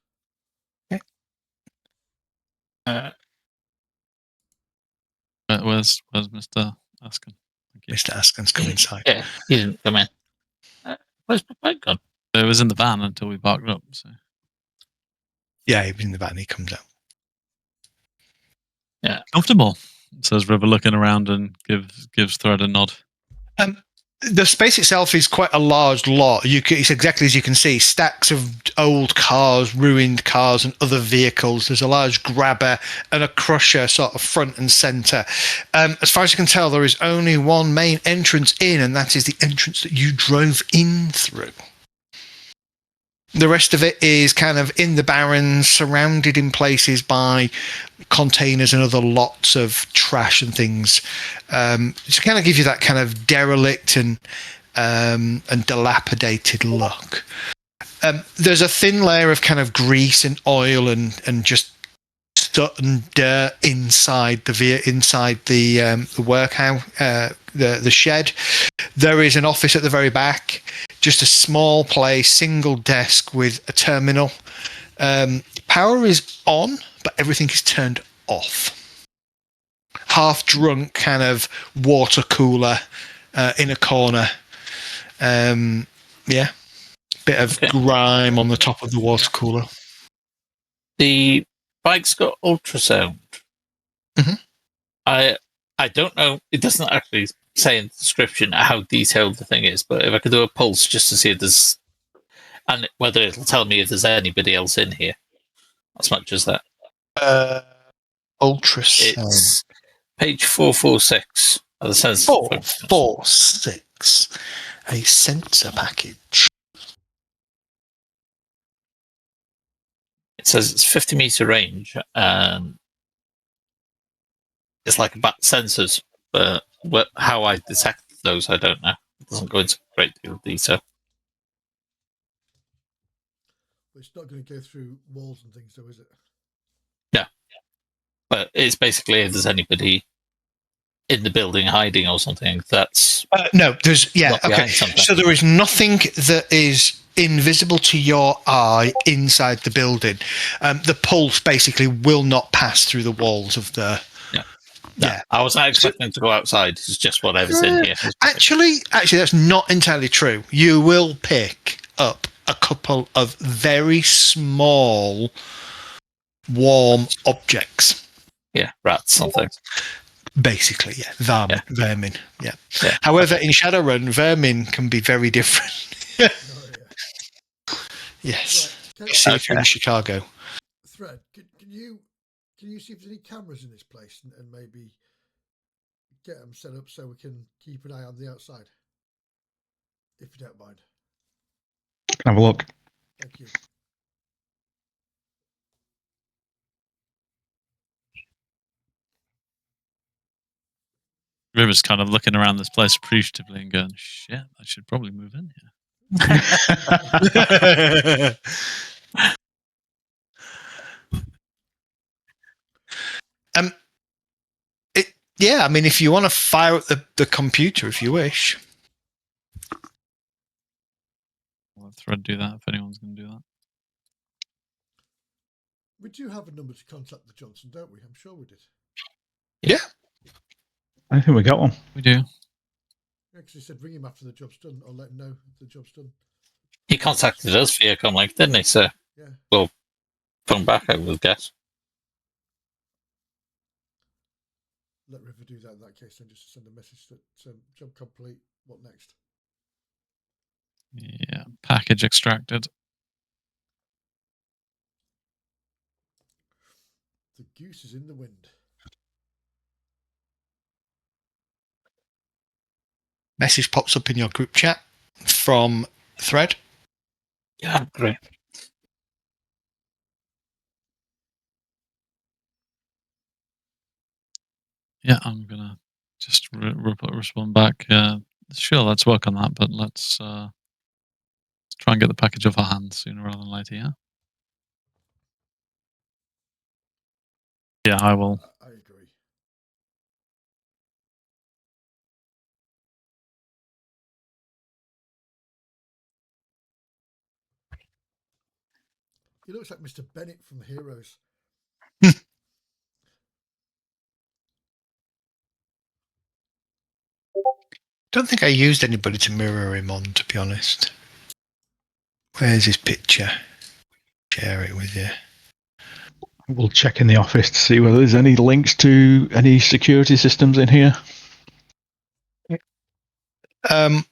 Where's Mr. Ascon? Thank you. Mr. Ascon's come inside. Yeah, he didn't come in. Where's my bike gone? It was in the van until we parked up. So Yeah, he was in the van. He comes out. Yeah, comfortable. Says River, looking around and gives Thread a nod. The space itself is quite a large lot. It's exactly as you can see, stacks of old cars, ruined cars, and other vehicles. There's a large grabber and a crusher sort of front and centre. As far as you can tell, there is only one main entrance in, and that is the entrance that you drove in through. The rest of it is kind of in the Barrens, surrounded in places by containers and other lots of trash and things. To kind of give you that kind of derelict and dilapidated look. There's a thin layer of kind of grease and oil and just soot and dirt inside the workhouse, the shed. There is an office at the very back, just a small place, single desk with a terminal. Power is on, but everything is turned off. Half drunk kind of water cooler in a corner. Yeah, bit of grime on the top of the water cooler. the bike's got ultrasound. Mhm. I don't know. It doesn't actually say in the description how detailed the thing is, but if I could do a pulse just to see if there's, and whether it'll tell me if there's anybody else in here, as much as that. Ultrasound. It's page 446 of the sensor. 446. A sensor package. It says it's 50-meter range, and it's like about sensors, but how I detect those, I don't know. It doesn't go into a great deal of detail. It's not going to go through walls and things, though, is it? Yeah. But it's basically if there's anybody in the building hiding or something, that's... No, there's... Yeah, not okay. behind something. So there is nothing that is invisible to your eye inside the building. The pulse basically will not pass through the walls of the... No, Yeah. I wasn't expecting to go outside. It's just whatever's in here. Actually, that's not entirely true. You will pick up a couple of very small, warm objects. Yeah, rats, something. Basically, yeah. Vermin, yeah. Yeah. However, in Shadowrun, vermin can be very different. Oh, yeah. Yes. Right. See if you're in Chicago. Thread, can you see if there's any cameras in this place and maybe get them set up so we can keep an eye on the outside, if you don't mind. Have a look. Thank you. River's kind of looking around this place appreciatively and going, "Shit, I should probably move in here." Yeah, I mean, if you want to fire up the computer, if you wish. I'll let Thread do that if anyone's going to do that. We do have a number to contact the Johnson, don't we? I'm sure we did. Yeah. I think we got one. We do. Actually said ring him after the job's done, or let him know if the job's done. He contacted us via Comlink, didn't he? So Yeah. we'll phone back, I would guess. Let River do that in that case, and just send a message that job complete. What next? Yeah. Package extracted. The goose is in the wind. Message pops up in your group chat. from Thread. Yeah, great. Yeah, I'm gonna just respond back. Sure, let's work on that, but let's try and get the package off our hands sooner rather than later. Yeah. Yeah, I will. I agree. He looks like Mr. Bennett from Heroes. Don't think I used anybody to mirror him on, to be honest. Where's his picture? Share it with you. We'll check in the office to see whether there's any links to any security systems in here. The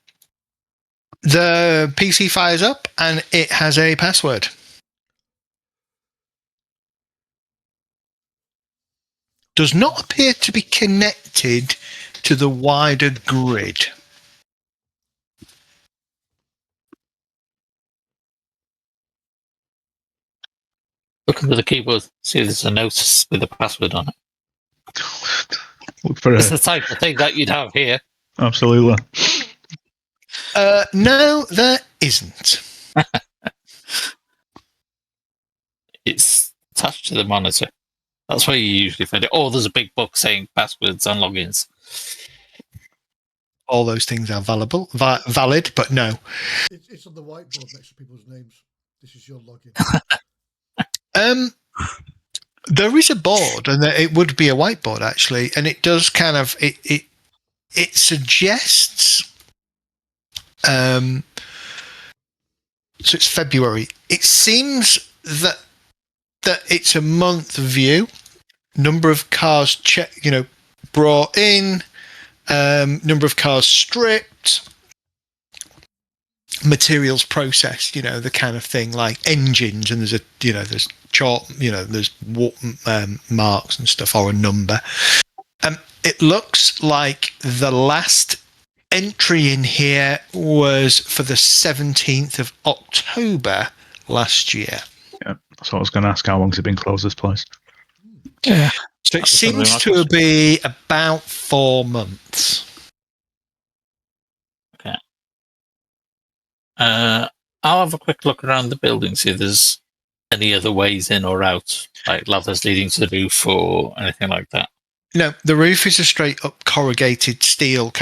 PC fires up and it has a password. Does not appear to be connected to the wider grid. Look under the keyboard. See, there's a notice with a password on it. Look for It's the type of thing that you'd have here. Absolutely. No, there isn't. It's attached to the monitor. That's where you usually find it. Oh, there's a big book saying passwords and logins. All those things are valid, but no. It's on the whiteboard next to people's names. This is your login. There is a board, and it would be a whiteboard actually, and it does kind of it suggests. So it's February. It seems that it's a month view. Number of cars brought in. Number of cars stripped. Materials processed, the kind of thing like engines, and there's there's chart, there's marks and stuff, or a number. It looks like the last entry in here was for the 17th of October last year. Yeah, that's what I was going to ask. How long's it been closed, this place? Yeah. So it seems to be about 4 months. Okay. I'll have a quick look around the building, see if there's any other ways in or out, like ladders leading to the roof or anything like that. No, the roof is a straight up corrugated steelish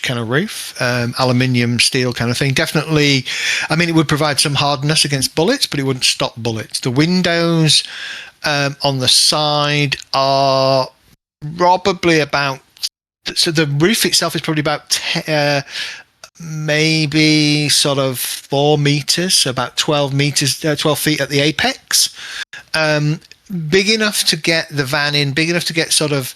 kind of roof, aluminium steel kind of thing. Definitely, I mean, it would provide some hardness against bullets, but it wouldn't stop bullets. The windows on the side are probably so the roof itself is probably about maybe sort of 4 meters, so about 12 feet at the apex. Big enough to get the van in, big enough to get sort of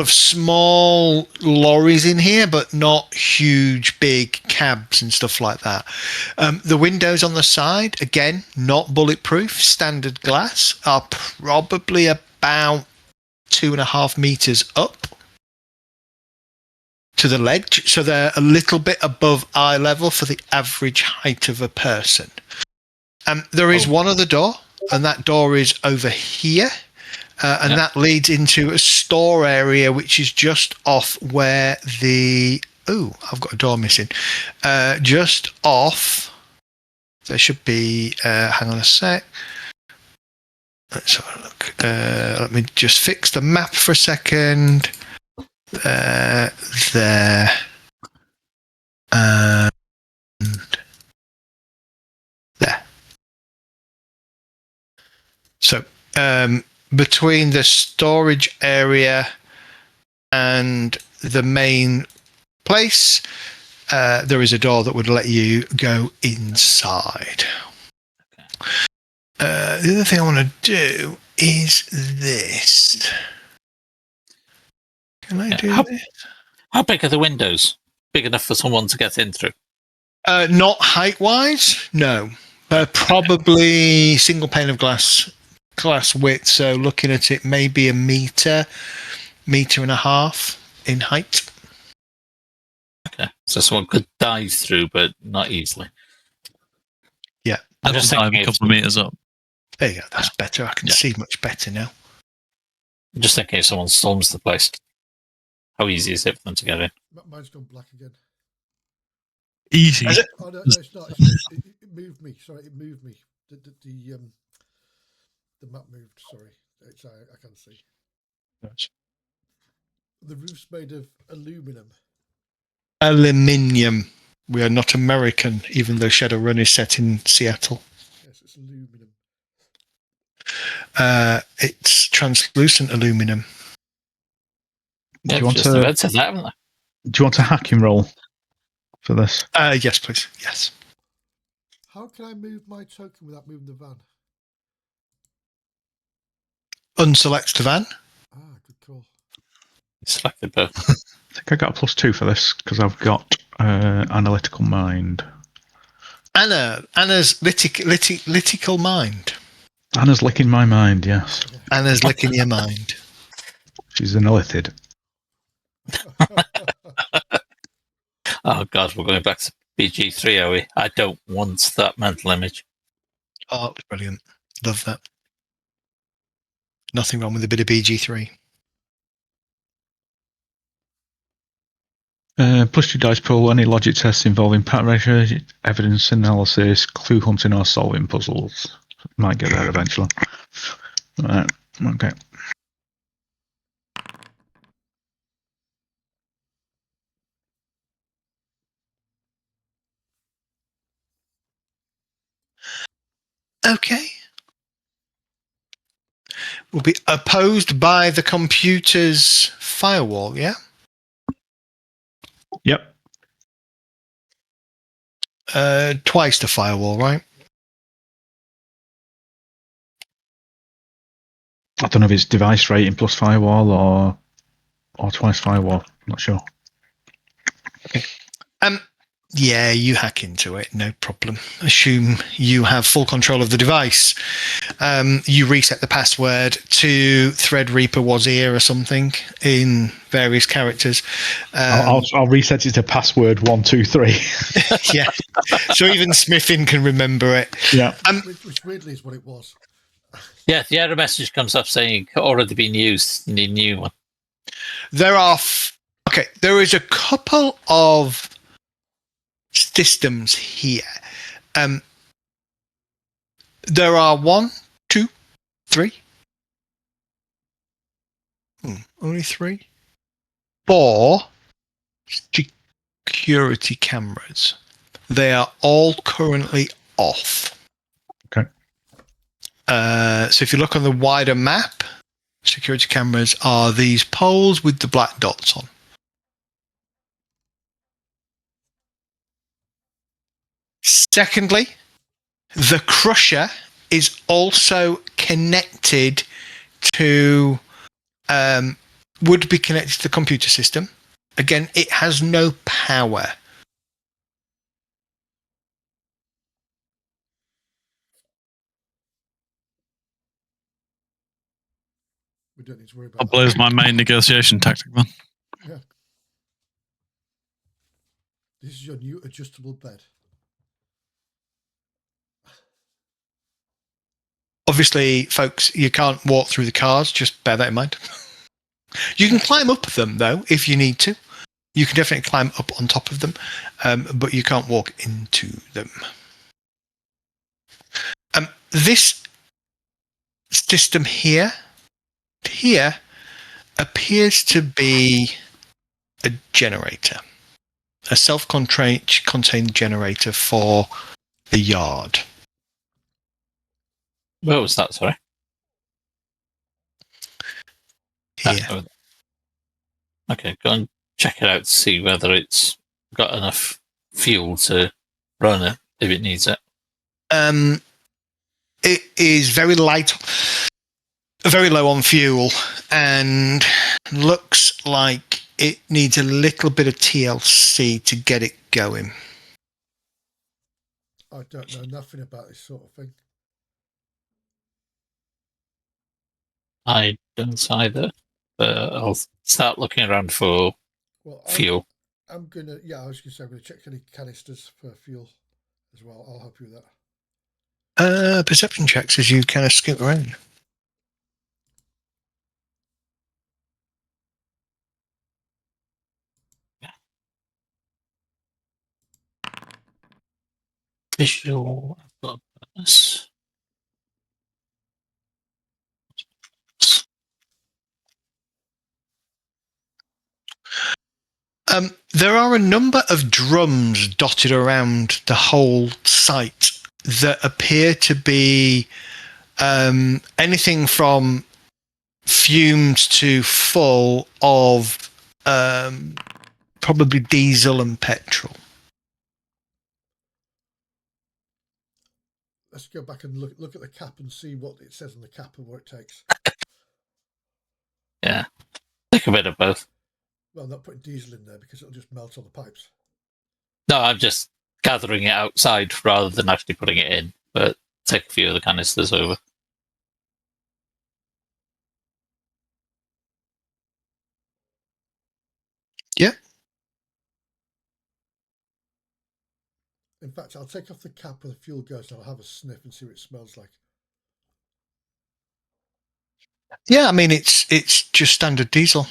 small lorries in here, but not huge big cabs and stuff like that. The windows on the side, again, not bulletproof, standard glass, are probably about 2.5 meters up to the ledge, so they're a little bit above eye level for the average height of a person. There is one other door, and that door is over here, and that leads into a store area which is just off where I've got a door missing. Just off, there should be, hang on a sec. Let's have a look. Let me just fix the map for a second. There. And there. So, between the storage area and the main place, there is a door that would let you go inside. The other thing I want to do is this. Can I do this? How big are the windows? Big enough for someone to get in through? Not height-wise, no. Probably single pane of glass width, so looking at it maybe a meter and a half in height. So someone could dive through, but not easily. Yeah. I'm just Dive thinking a couple of meters up. There you go. That's better. I can see much better now. I'm just thinking if someone storms the place, how easy is it for them to get in? Mine's gone black again. Easy. Oh no, it's not. It moved me. Sorry, it moved me. The map moved. Sorry, I can't see. The roof's made of aluminum. Aluminium. We are not American, even though Shadowrun is set in Seattle. Yes, it's aluminum. It's translucent aluminum. Yeah, Do you want just to? invented that, haven't they? Do you want a hacking roll for this? Yes, please. Yes. How can I move my token without moving the van? Unselect the van. Ah, good call. Selected both. I think I got a +2 for this because I've got analytical mind. Anna's litical mind. Anna's licking my mind. Yes, Anna's licking your mind. she's analytid. Oh God, we're going back to BG3, are we? I don't want that mental image. Oh, it was brilliant. Love that. Nothing wrong with a bit of BG3. +2 dice pool. Any logic tests involving pattern recognition, evidence analysis, clue hunting, or solving puzzles. Might get there eventually. Right. Okay. Okay. Will be opposed by the computer's firewall, yeah? Yep. Twice the firewall, right? I don't know if it's device rating plus firewall or twice firewall. I'm not sure. Yeah, you hack into it, no problem. Assume you have full control of the device. You reset the password to Threadreaper was here or something in various characters. I'll reset it to password 123. Yeah, so even Smithin can remember it. Yeah. Which weirdly is what it was. Yeah, the error message comes up saying already been used. You need a new one. There are there is a couple of systems here. There are 1, 2, 3. Only 3? 4 security cameras. They are all currently off. Okay. So if you look on the wider map, security cameras are these poles with the black dots on. Secondly, the crusher is also connected to, would be connected to the computer system. Again, it has no power. We don't need to worry about That blows my main negotiation tactic, man. Yeah. This is your new adjustable bed. Obviously, folks, you can't walk through the cars. Just bear that in mind. You can climb up them, though, if you need to. You can definitely climb up on top of them, but you can't walk into them. This system here appears to be a generator, a self-contained generator for the yard. Where was that? Sorry. Here. Okay, go and check it out to see whether it's got enough fuel to run it if it needs it. It is very light, very low on fuel, and looks like it needs a little bit of TLC to get it going. I don't know nothing about this sort of thing. I don't either, but I'll start looking around for fuel. I'm gonna. Yeah, I was gonna say I'm gonna check any canisters for fuel as well. I'll help you with that. Perception checks as you kind of scoot around. Visual. I've got this. There are a number of drums dotted around the whole site that appear to be anything from fumes to full of probably diesel and petrol. Let's go back and look at the cap and see what it says on the cap and what it takes. Yeah. Take a bit of both. Well, not putting diesel in there because it'll just melt all the pipes. No, I'm just gathering it outside rather than actually putting it in. But take a few of the canisters over. Yeah. In fact, I'll take off the cap where the fuel goes and I'll have a sniff and see what it smells like. Yeah, I mean it's just standard diesel.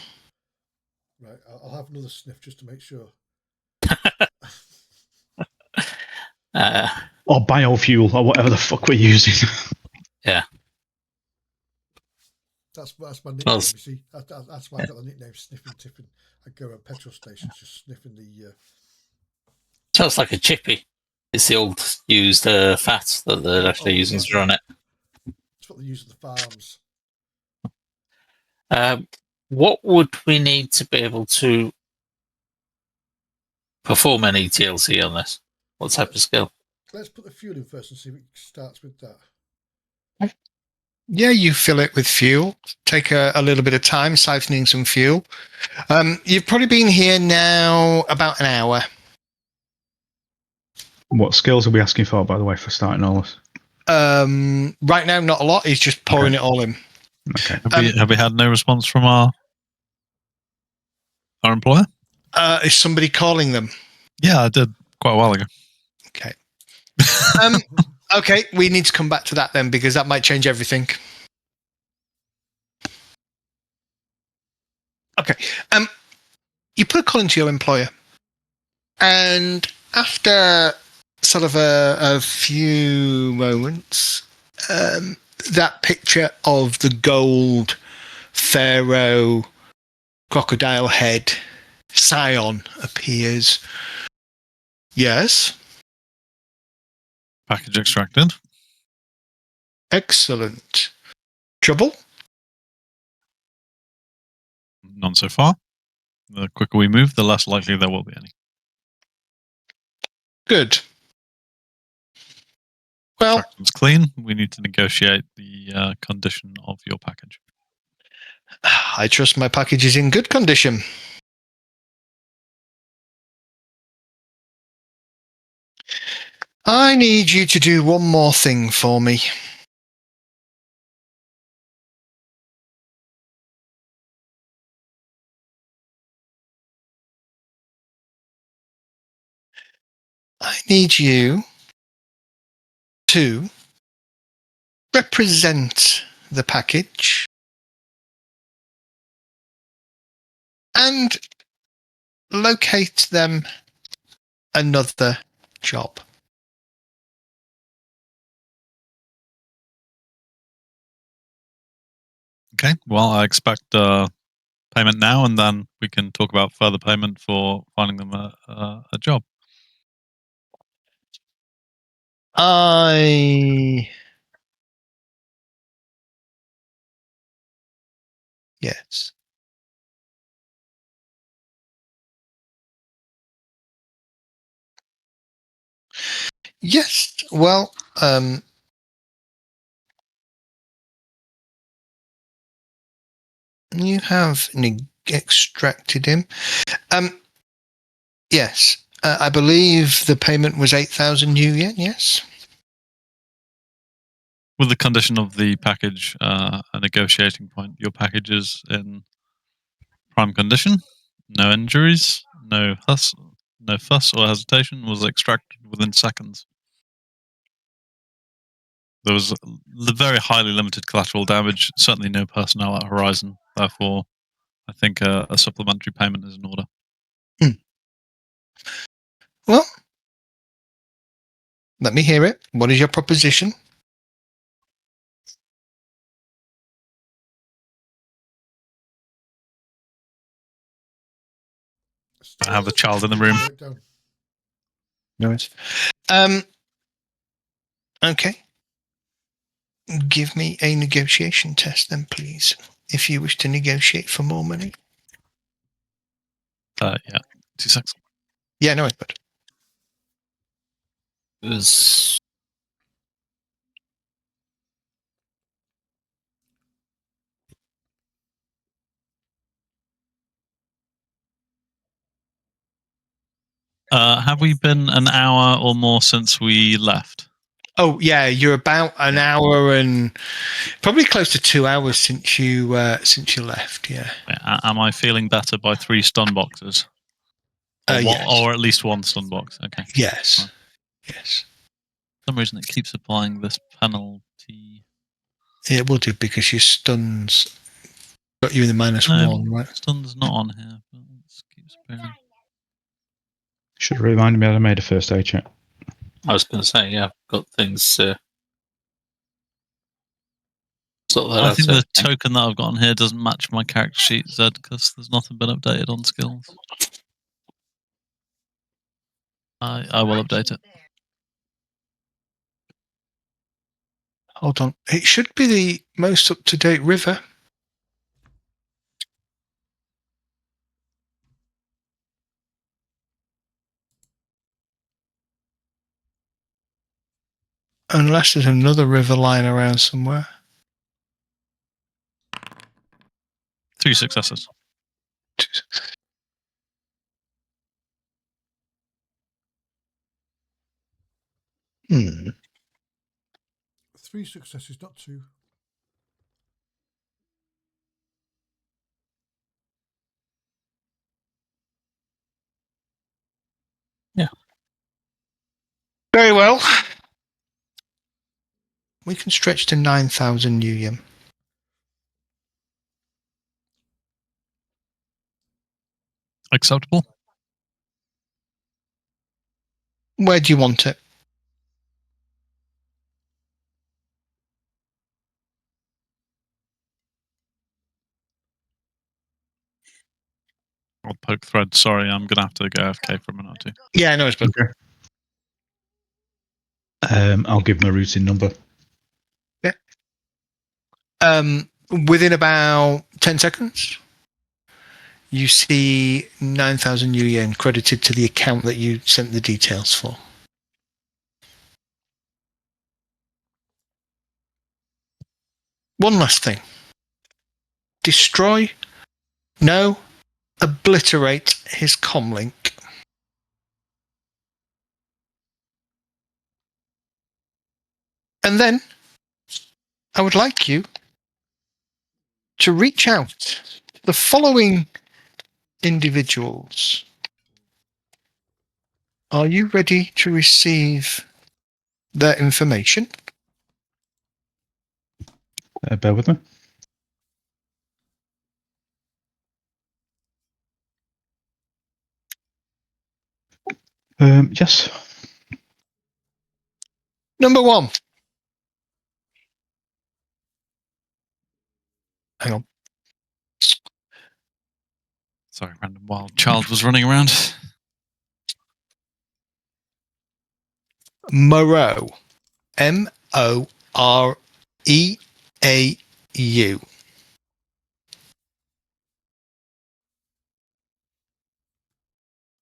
Right, I'll have another sniff just to make sure. Or biofuel, or whatever the fuck we're using. Yeah. That's my nickname. You see, that's why I got the nickname Sniffing Tiffin. I go around petrol stations just sniffing the. Sounds like a chippy. It's the old used fat that they're actually using to run it. It's what they use at the farms. What would we need to be able to perform any TLC on this? What type of skill? Let's put the fuel in first and see if it starts with that. Yeah, you fill it with fuel. Take a little bit of time siphoning some fuel. You've probably been here now about an hour. What skills are we asking for, by the way, for starting all this? Right now, not a lot. He's just pouring it all in. Okay. Have we had no response from our employer? Is somebody calling them? Yeah, I did quite a while ago. Okay. Okay, we need to come back to that then because that might change everything. Okay. You put a call into your employer, and after sort of a few moments, that picture of the gold pharaoh crocodile head scion appears. Yes. Package extracted. Excellent. Trouble? None so far. The quicker we move, the less likely there will be any. Good. Well, Extraction's clean. We need to negotiate the condition of your package. I trust my package is in good condition. I need you to do one more thing for me. I need you to represent the package and locate them another job. Okay. Well, I expect payment now, and then we can talk about further payment for finding them a job. Yes. Yes. Well, you have extracted him. Yes. I believe the payment was 8,000 new yen, yes? With the condition of the package, a negotiating point, your package is in prime condition, no injuries, no fuss or hesitation, was extracted within seconds. There was very highly limited collateral damage, certainly no personnel at Horizon. Therefore, I think a supplementary payment is in order. Well, let me hear it. What is your proposition? I have a child in the room. Nice. Okay. Give me a negotiation test then, please, if you wish to negotiate for more money. Yeah, 2 seconds. Yeah, no, but It was Have we been an hour or more since we left? oh yeah, you're about an hour and probably close to 2 hours since you left. Yeah. Am I feeling better by 3 stun boxes? Or, Yes. or at least 1 stun box? Okay. Yes. Fine. Yes. For some reason, it keeps applying this penalty. It will do because your stuns got you in the -1, right? Stun's not on here. But let's keep spinning. Should have reminded me that I made a first aid check. I was going to say, yeah, got things. Sort that I out. think the token that I've got on here doesn't match my character sheet, Zed, because there's nothing been updated on skills. I will update it. Hold on. It should be the most up-to-date river. Unless there's another river lying around somewhere. 3 successes. Hmm. 3 successes, not 2. Yeah. Very well. We can stretch to 9,000 new yen. Acceptable? Where do you want it? I'll poke thread. Sorry, I'm going to have to go AFK for a minute or 2. Yeah, no, it's better. Okay. I'll give my routing number. Yeah. Within about 10 seconds, you see 9,000 new yen credited to the account that you sent the details for. One last thing. Destroy? No. Obliterate his comlink. And then I would like you to reach out to the following individuals. Are you ready to receive their information? Bear with me. Yes. Number 1. Hang on. Sorry, random wild child was running around. Moreau. Moreau.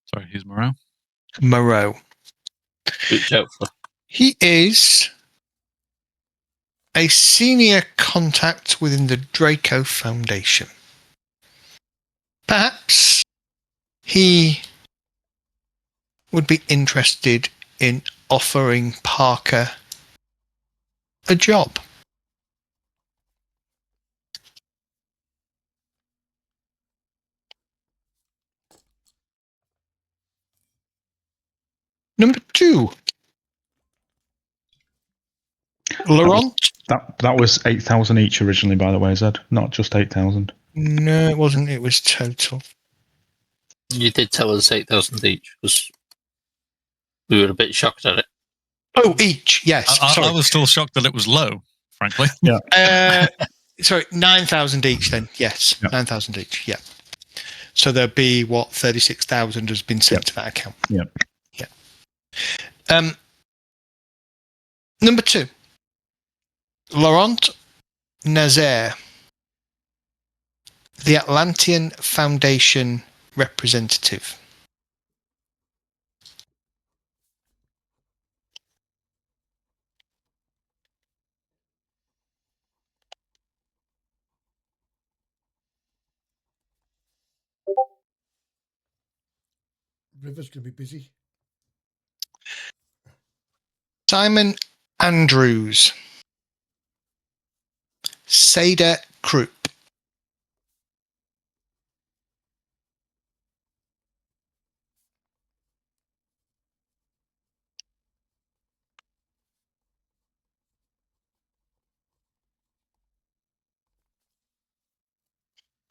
Sorry, who's Moreau? Moreau. reach out for. He is a senior contact within the Draco Foundation. Perhaps he would be interested in offering Parker a job. Number 2. Laurent? That was 8,000 each originally, by the way, Zed. Not just 8,000. No, it wasn't. It was total. You did tell us 8,000 each, because we were a bit shocked at it. Oh, each. Yes. Sorry. I was still shocked that it was low, frankly. Yeah. Sorry, 9,000 each then. Yes, Yeah. 9,000 each. Yeah. So there'll be 36,000 has been sent to that account. Yeah. Yeah. Number 2. Laurent Nazaire, the Atlantean Foundation representative. River's going to be busy. Simon Andrews, Seda Krupp.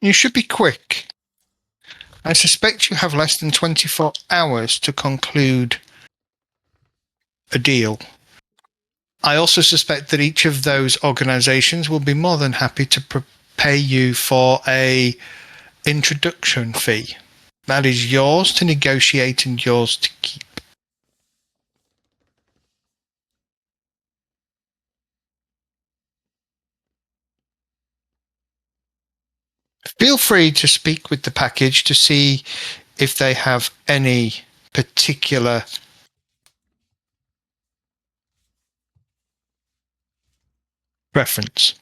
You should be quick. I suspect you have less than 24 hours to conclude a deal. I also suspect that each of those organizations will be more than happy to pay you for a introduction fee. That is yours to negotiate and yours to keep. Feel free to speak with the package to see if they have any particular reference.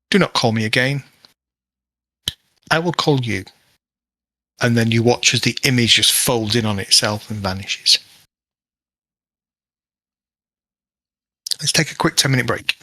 Do not call me again. I will call you. And then you watch as the image just folds in on itself and vanishes. Let's take a quick 10-minute break.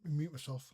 Mute myself.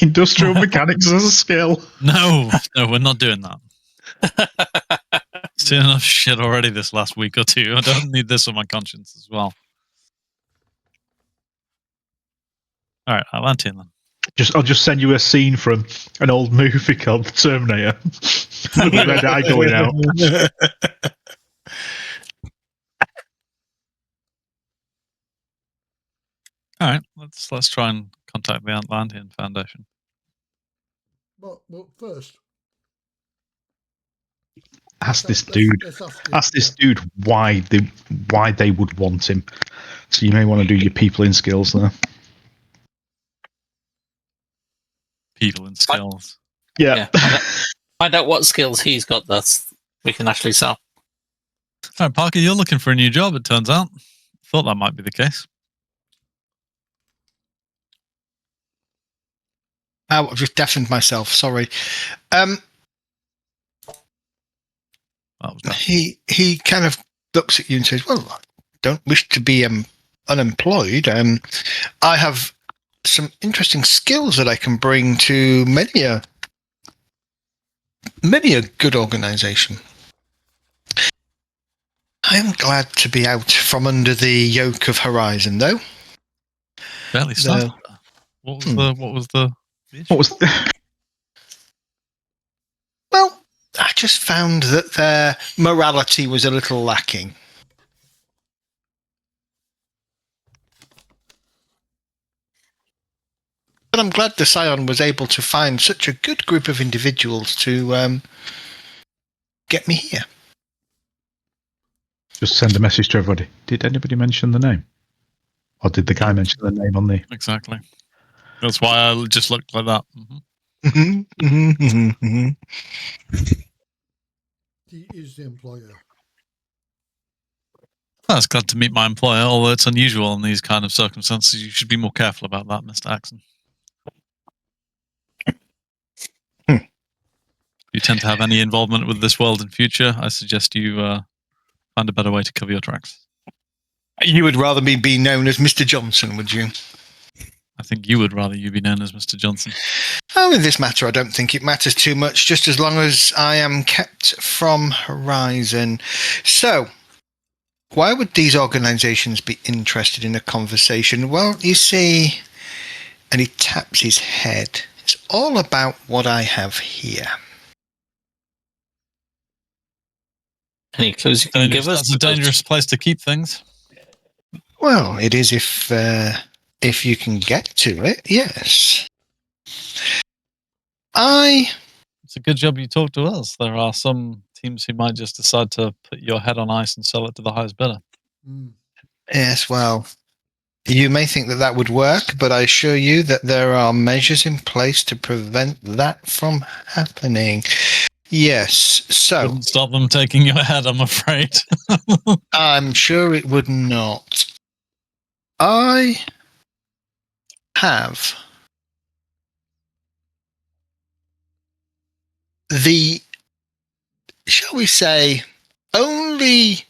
Industrial mechanics as a skill. No, we're not doing that. Seen enough shit already this last week or two. I don't need this on my conscience as well. All right, Atlantean then. I'll just send you a scene from an old movie called Terminator. With the red eye going out. All right, let's try and contact the Atlantean Foundation. Well, first, Ask this dude why they would want him. So you may want to do your people in skills there. People and skills. Yeah. Find out what skills he's got that we can actually sell. All right, Parker, you're looking for a new job, it turns out. Thought that might be the case. I've just deafened myself. Sorry. He kind of looks at you and says, "Well, I don't wish to be unemployed. I have some interesting skills that I can bring to many a good organisation. I am glad to be out from under the yoke of Horizon, though." Barely started. What was the Well, I just found that their morality was a little lacking. But I'm glad the Scion was able to find such a good group of individuals to get me here. Just send a message to everybody. Did anybody mention the name? Or did the guy mention the name on the... Exactly. That's why I just looked like that. He is the employer. I was glad to meet my employer, although it's unusual in these kind of circumstances. You should be more careful about that, Mr. Axon. If you tend to have any involvement with this world in future, I suggest you find a better way to cover your tracks. You would rather me be known as Mr. Johnson, would you? I think you would rather you be known as Mr. Johnson. Oh, in this matter, I don't think it matters too much, just as long as I am kept from Horizon. So, why would these organisations be interested in a conversation? Well, you see, and he taps his head, it's all about what I have here. Any clues you can give us? That's a dangerous place to keep things. Well, it is if you can get to it, yes. It's a good job you talked to us. There are some teams who might just decide to put your head on ice and sell it to the highest bidder. Yes, well, you may think that would work, but I assure you that there are measures in place to prevent that from happening. Yes, so... Wouldn't stop them taking your head, I'm afraid. I'm sure it would not. I have the, shall we say, only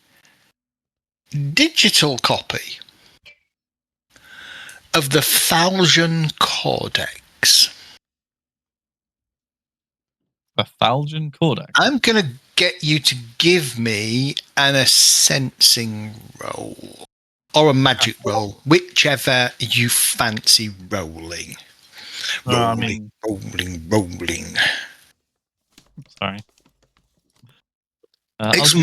digital copy of the Foundry Codex. A Foundry Codex? I'm going to get you to give me a sensing roll. Or a magic roll, whichever you fancy rolling. Rolling. Sorry. It's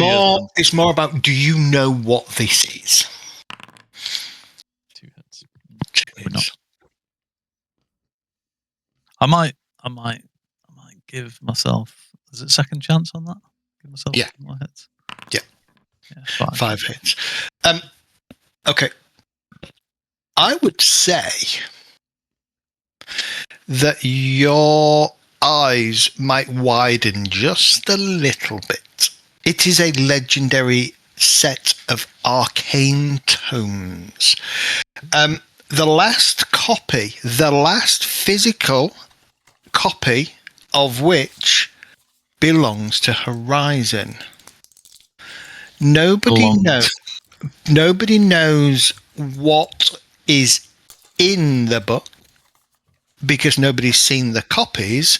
more about, do you know what this is? 2 hits. Maybe not. I might give myself, is it second chance on that? Give myself some more hits. Yeah. 5 hits. Okay. I would say that your eyes might widen just a little bit. It is a legendary set of arcane tomes. The last physical copy of which belongs to Horizon. Nobody knows what is in the book, because nobody's seen the copies,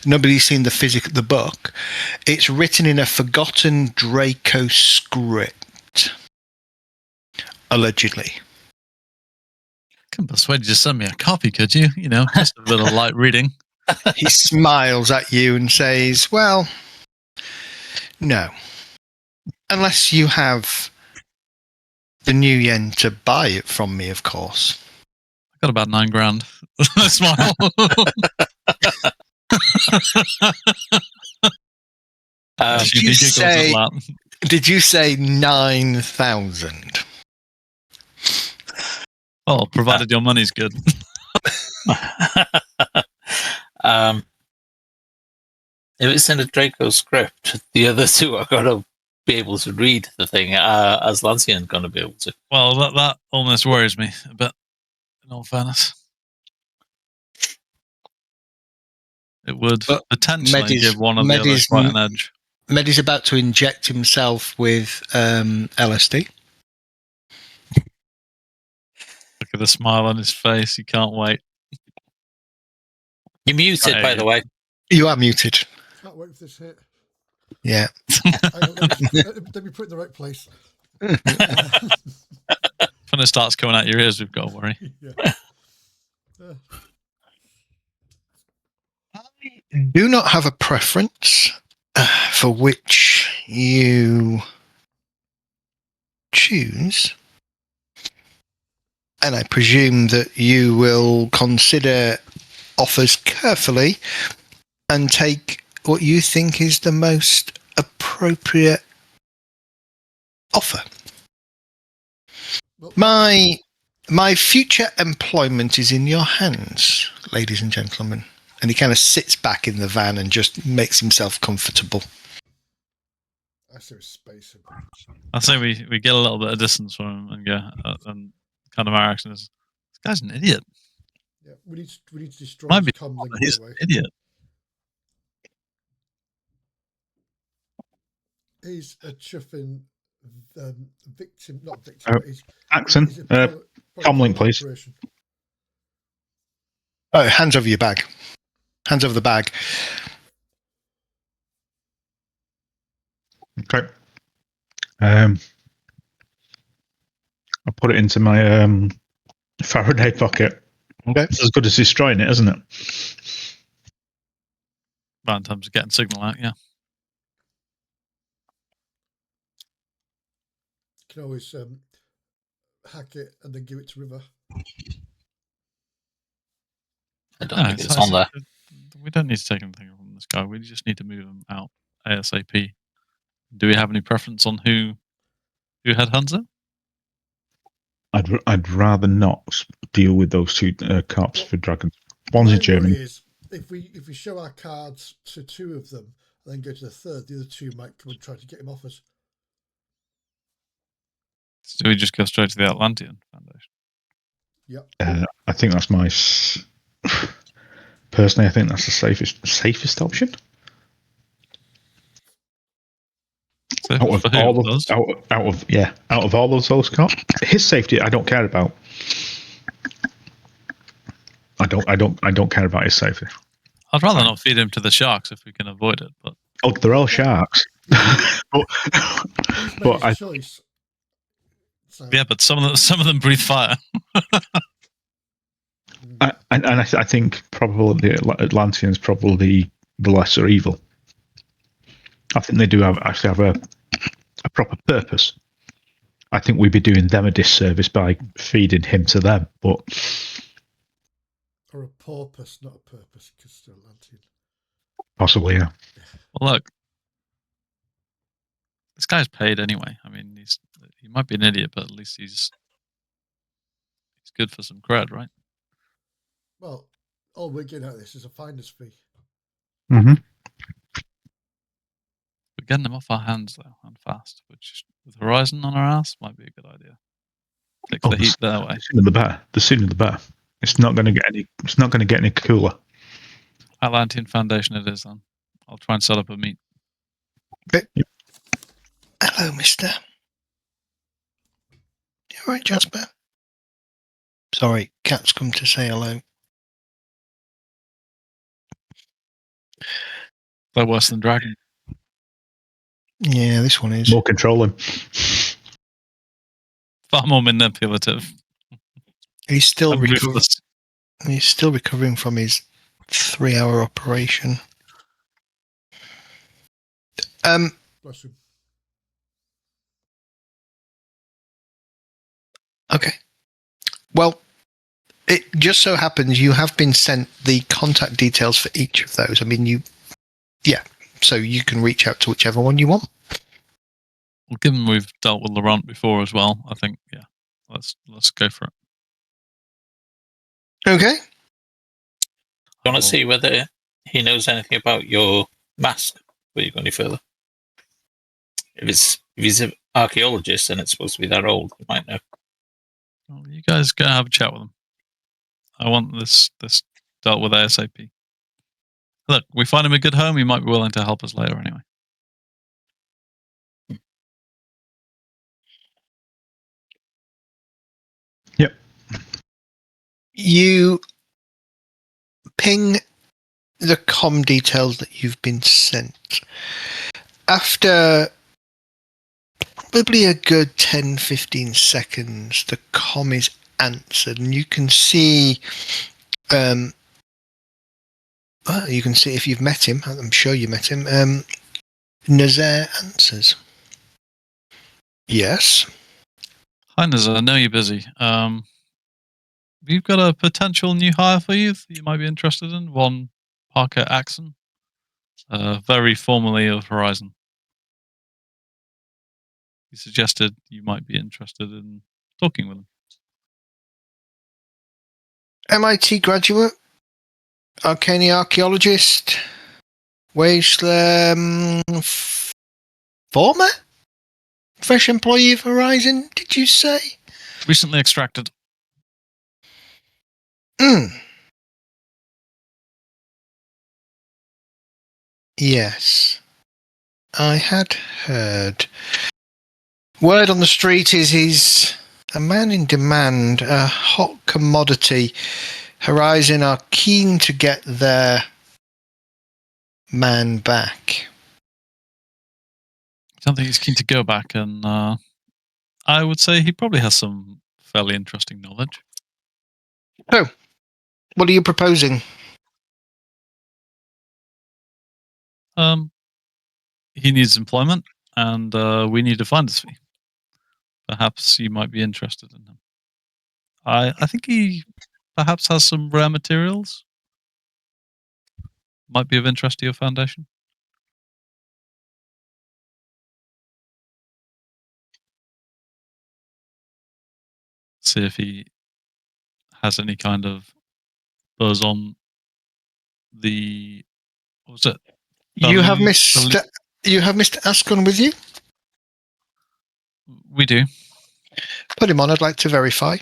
nobody's seen the book. It's written in a forgotten Draco script, allegedly. Can persuade you to send me a copy, could you? You know, just a little light reading. He smiles at you and says, well, no. Unless you have the new yen to buy it from me, of course. I got about $9,000. Smile. Did you say 9,000? Oh, provided your money's good. If it's in a Draco script, the other two are going to be able to read the thing, as Lancian's going to be able to. Well, that almost worries me a bit, in all fairness. It would potentially give one or the other quite an edge. Medi's about to inject himself with LSD. Look at the smile on his face. He can't wait. You're muted, by the way. You are muted. Can't wait for this hit. Yeah. Let me put it in the right place. When it starts coming out your ears, we've got to worry. Yeah. I do not have a preference for which you choose. And I presume that you will consider offers carefully and take what you think is the most appropriate offer. My future employment is in your hands, ladies and gentlemen. And he kind of sits back in the van and just makes himself comfortable. I say space. I say we get a little bit of distance from him and go, and kind of our action is, this guy's an idiot. Yeah, we need to destroy Might his be, comm link. he's an idiot. He's a chuffing victim, not victim. Axon, comlink, please. Oh, hands over your bag. Hands over the bag. Okay. I put it into my Faraday pocket. Okay. It's as good as destroying it, isn't it? Right, in terms of getting signal out, yeah. You can always hack it and then give it to River. I don't think it's on there. We don't need to take anything from this guy. We just need to move him out ASAP. Do we have any preference on who headhunts it? I'd rather not deal with those two cops for dragons. One's in Germany. Is if we show our cards to two of them and then go to the third, the other two might come and try to get him off us. So we just go straight to the Atlantean Foundation? Yep. I think that's my... Personally, I think that's the safest option. So out of all of those cops, his safety I don't care about. I don't care about his safety. I'd rather not feed him to the sharks if we can avoid it. But they're all sharks. but choice. So. Yeah, but some of them breathe fire. I think probably the Atlanteans probably the lesser evil. I think they do actually have a proper purpose. I think we'd be doing them a disservice by feeding him to them, but or a porpoise, not a purpose, because still Atlantean. Possibly, yeah. Well, look, this guy's paid anyway. I mean, he might be an idiot, but at least he's good for some cred, right? Well, all we're getting out of this is a finder's fee. Mm-hmm. We're getting them off our hands, though, and fast, which, with Horizon on our ass, might be a good idea. Takes the heat their way. The sooner the better. The sooner the better. It's not going to get any. It's not going to get any cooler. Atlantean Foundation it is, then. I'll try and set up a meet. Okay. Yep. Hello, mister. You all right, Jasper? Sorry, Cat's come to say hello. They're worse than dragon. Yeah, this one is. More controlling. Far more manipulative. He's still And recovering. ruthless. He's still recovering from his 3-hour operation. Bless him. Okay. Well, it just so happens you have been sent the contact details for each of those. I mean, so you can reach out to whichever one you want. Well, given we've dealt with Laurent before as well, I think, let's go for it. Okay. You want to see whether he knows anything about your mask before you go any further? If he's an archaeologist and it's supposed to be that old, you might know. Well, you guys go have a chat with them. I want this dealt with ASAP. Look, we find him a good home, he might be willing to help us later anyway. Yep. You ping the comm details that you've been sent. After probably a good 10-15 seconds, the comm is answered, and you can see you can see if you've met him. I'm sure you met him. Nazaire answers. Yes. Hi, Nazar. I know you're busy. We've got a potential new hire for you that you might be interested in. One Parker Ascon, very formerly of Horizon. He suggested you might be interested in talking with him. MIT graduate, Arcane archaeologist, former fresh employee of Horizon, did you say? Recently extracted. Yes, I had heard. Word on the street is he's a man in demand, a hot commodity. Horizon are keen to get their man back. I don't think he's keen to go back, and I would say he probably has some fairly interesting knowledge. So, what are you proposing? He needs employment, and we need a finder's fee. Perhaps you might be interested in him. I think he perhaps has some rare materials. Might be of interest to your foundation. See if he has any kind of buzz on the. What was it? You have Mr. Ascon with you? We do. Put him on. I'd like to verify.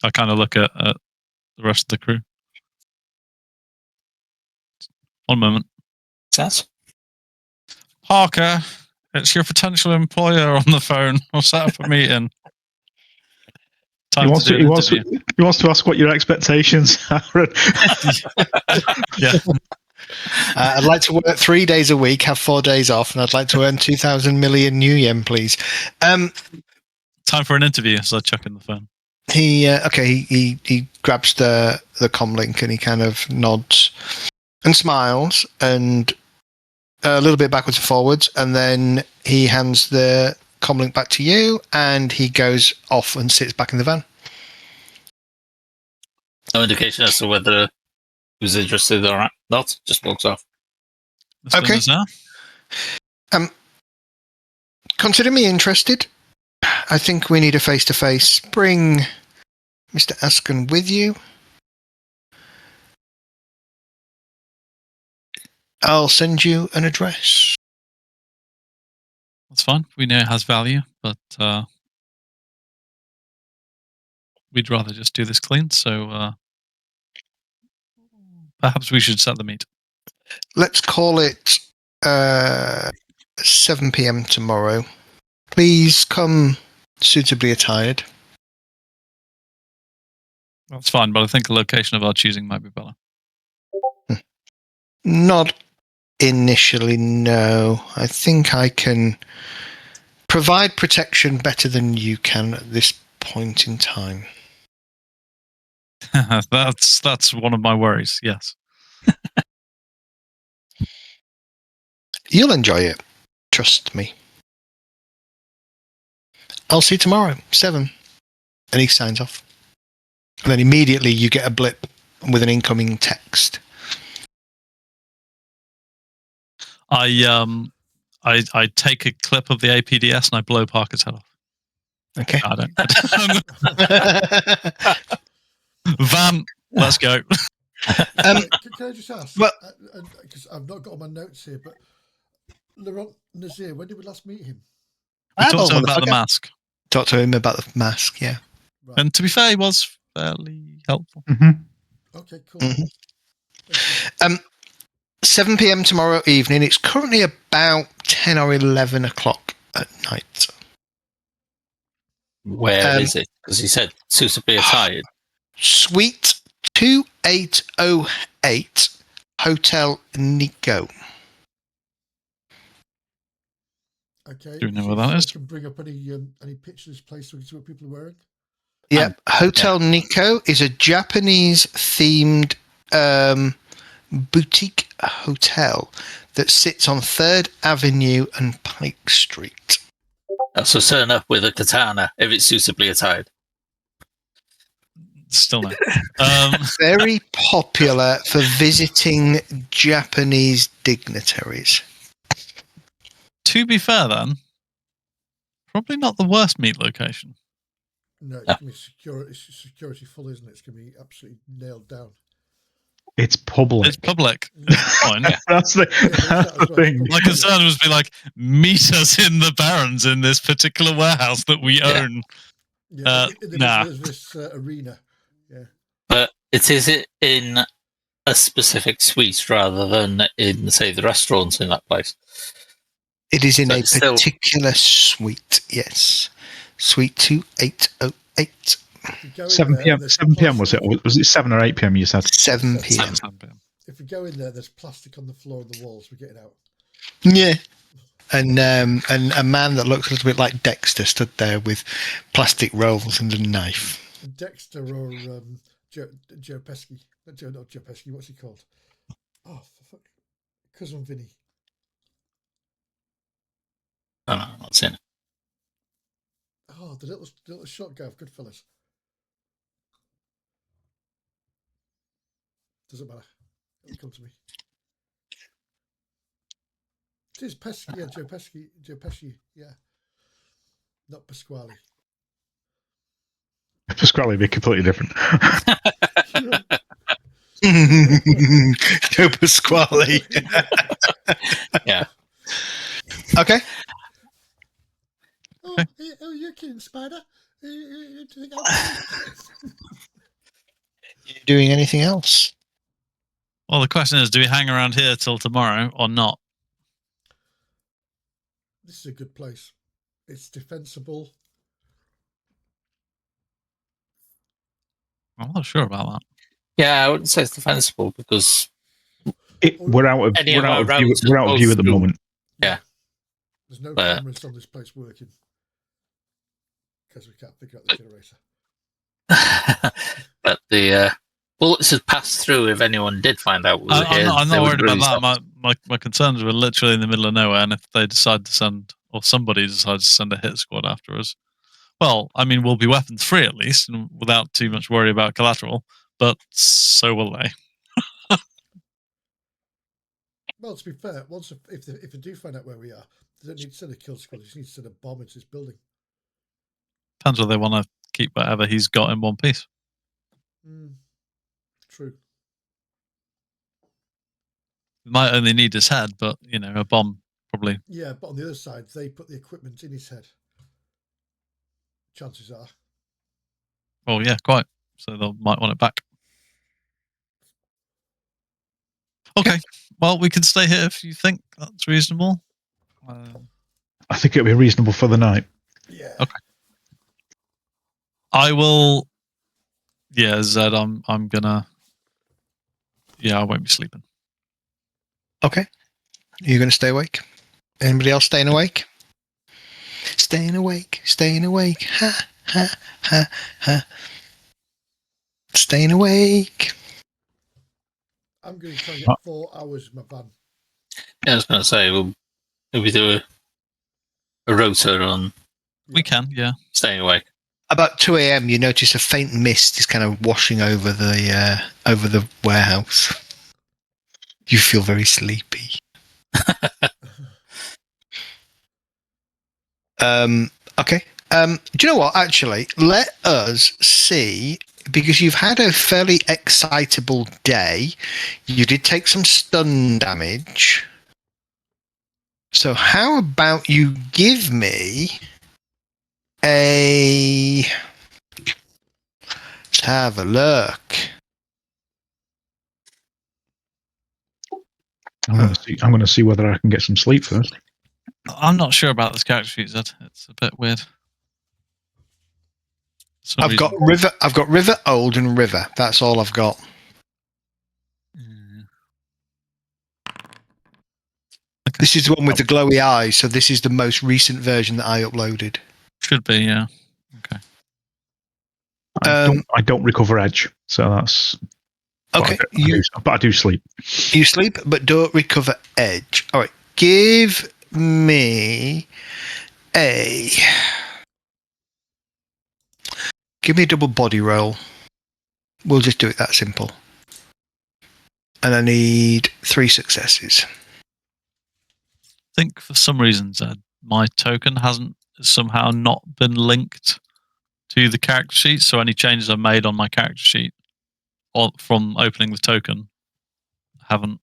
I kind of look at the rest of the crew. One moment. Sense? Parker, it's your potential employer on the phone. We'll set up a meeting. He wants to ask what your expectations are. Yeah. I'd like to work 3 days a week, have 4 days off, and I'd like to earn 2,000 million new yen, please. Time for an interview, so I chuck in the phone. He grabs the comm link and he kind of nods and smiles and a little bit backwards and forwards, and then he hands the comm link back to you and he goes off and sits back in the van. No indication as to whether he was interested or not. Just walks off. Okay. Consider me interested. I think we need a face-to-face. Bring Mr. Ascon with you. I'll send you an address. That's fine. We know it has value, but we'd rather just do this clean, so perhaps we should set the meet. Let's call it 7 p.m. tomorrow. Please come suitably attired. That's fine, but I think a location of our choosing might be better. Not initially, no. I think I can provide protection better than you can at this point in time. That's one of my worries. Yes. You'll enjoy it. Trust me. I'll see you tomorrow, 7. And he signs off. And then immediately you get a blip with an incoming text. I take a clip of the APDS and I blow Parker's head off. Okay. I don't. Van, let's go. Can I just ask? Well- Because I've not got all my notes here, but Laurent Nazir, when did we last meet him? We talked to him about the mask. Talked to him about the mask, yeah. Right. And to be fair, he was fairly helpful. Okay, cool. Mhm. Thank you. 7 p.m. tomorrow evening. It's currently about 10 or 11 o'clock at night. Where is it? Because he said suitably attired. Suite 2808, Hotel Nico. Okay. Do you know so where that I is? can bring up any pictures of this place so we can see what people are wearing. Yep. Hotel Nico is a Japanese-themed boutique hotel that sits on 3rd Avenue and Pike Street. So turn up with a katana if it's suitably attired. Still no. Very popular for visiting Japanese dignitaries. To be fair, then, probably not the worst meet location. No, it's going to be security full, isn't it? It's going to be absolutely nailed down. It's public. It's public. It's fine. That's the thing. My concern was be like, meet us in the Barrens in this particular warehouse that we own. Yeah, in the nah. middle of this arena. Yeah. But it is in a specific suite rather than in, say, the restaurants in that place. It is in So a it's still- particular suite, yes. Suite 2808. 7 p.m. 7 p.m. was it? Or was it 7 or 8 p.m. You said? 7 p.m. If we go in there, there's plastic on the floor and the walls. We're getting out. Yeah. And a man that looks a little bit like Dexter stood there with plastic rolls and a knife. Dexter or Joe Pesky. Not Joe Pesky. What's he called? Oh, for fuck. Cousin Vinny. Oh, no, not seen it. Oh, the little short guy of Goodfellas. Doesn't matter. It'll come to me. It is Pesky, yeah, Joe Pesci, yeah. Not Pasquale. Pasquale would be completely different. Joe Pasquale. Yeah. Okay. Oh, you're kidding, Spider. You think You doing anything else? Well, the question is, do we hang around here till tomorrow or not? This is a good place. It's defensible. I'm not sure about that. Yeah, I wouldn't say it's defensible because We're out of Any we're of out our of view, routes we're out of goes view at the through- moment. Yeah. There's no But- cameras on this place working because we can't figure out the generator. but the bullets had passed through if anyone did find out we were here. I'm they not would worried about release that. us. My concerns were literally in the middle of nowhere, and if they decide to send, or somebody decides to send a hit squad after us, well, I mean, we'll be weapons free at least, and without too much worry about collateral. But so will they. Well, to be fair, if they do find out where we are, they don't need to send a kill squad. They just need to send a bomb into this building. Depends whether they want to keep whatever he's got in one piece. True. They might only need his head, but a bomb probably. Yeah, but on the other side, they put the equipment in his head. Chances are. Oh yeah, quite. So they might want it back. Okay. Well, we can stay here if you think that's reasonable. I think it'll be reasonable for the night. Yeah. Okay. I will Yeah, Zed, I'm gonna. Yeah, I won't be sleeping. Okay. You're going to stay awake? Anybody else staying awake? Staying awake, staying awake. Ha, ha, ha, ha. Staying awake. I'm going to try and get 4 hours in my van. Yeah, I was going to say, we'll maybe do a rotor on We can, yeah. staying awake. About 2 a.m., you notice a faint mist is kind of washing over the warehouse. You feel very sleepy. Okay. Do you know what? Actually, let us see, because you've had a fairly excitable day. You did take some stun damage. So how about you give me a... Let's have a look. I'm going to see whether I can get some sleep first. I'm not sure about this character sheet, Zed. It's a bit weird. I've got river, old, and river. That's all I've got. Okay. This is the one with the glowy eyes, so this is the most recent version that I uploaded. Should be, yeah. Okay. I don't recover edge, so that's okay. But I do sleep. You sleep, but don't recover edge. All right. Give me a double body roll. We'll just do it that simple. And I need 3 successes. I think for some reason, Zed, my token hasn't somehow not been linked to the character sheet, so any changes I've made on my character sheet or from opening the token haven't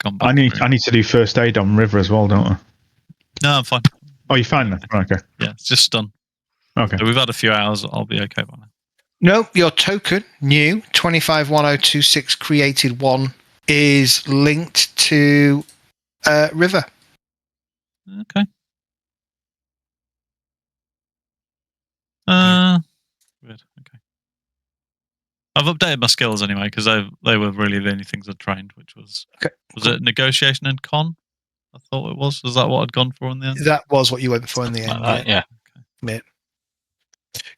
come back. I need to do first aid on River as well, don't I? No, I'm fine. Oh, you're fine then? Okay. Yeah, it's just done. Okay. So we've had a few hours. I'll be okay by now. No, your token, new, 251026 created 1, is linked to River. Okay. Weird. Okay. I've updated my skills anyway because they were really the only things I trained, which was it negotiation and con? I thought it was. Is that what I'd gone for in the end? That was what you went for in the end. Yeah. Okay.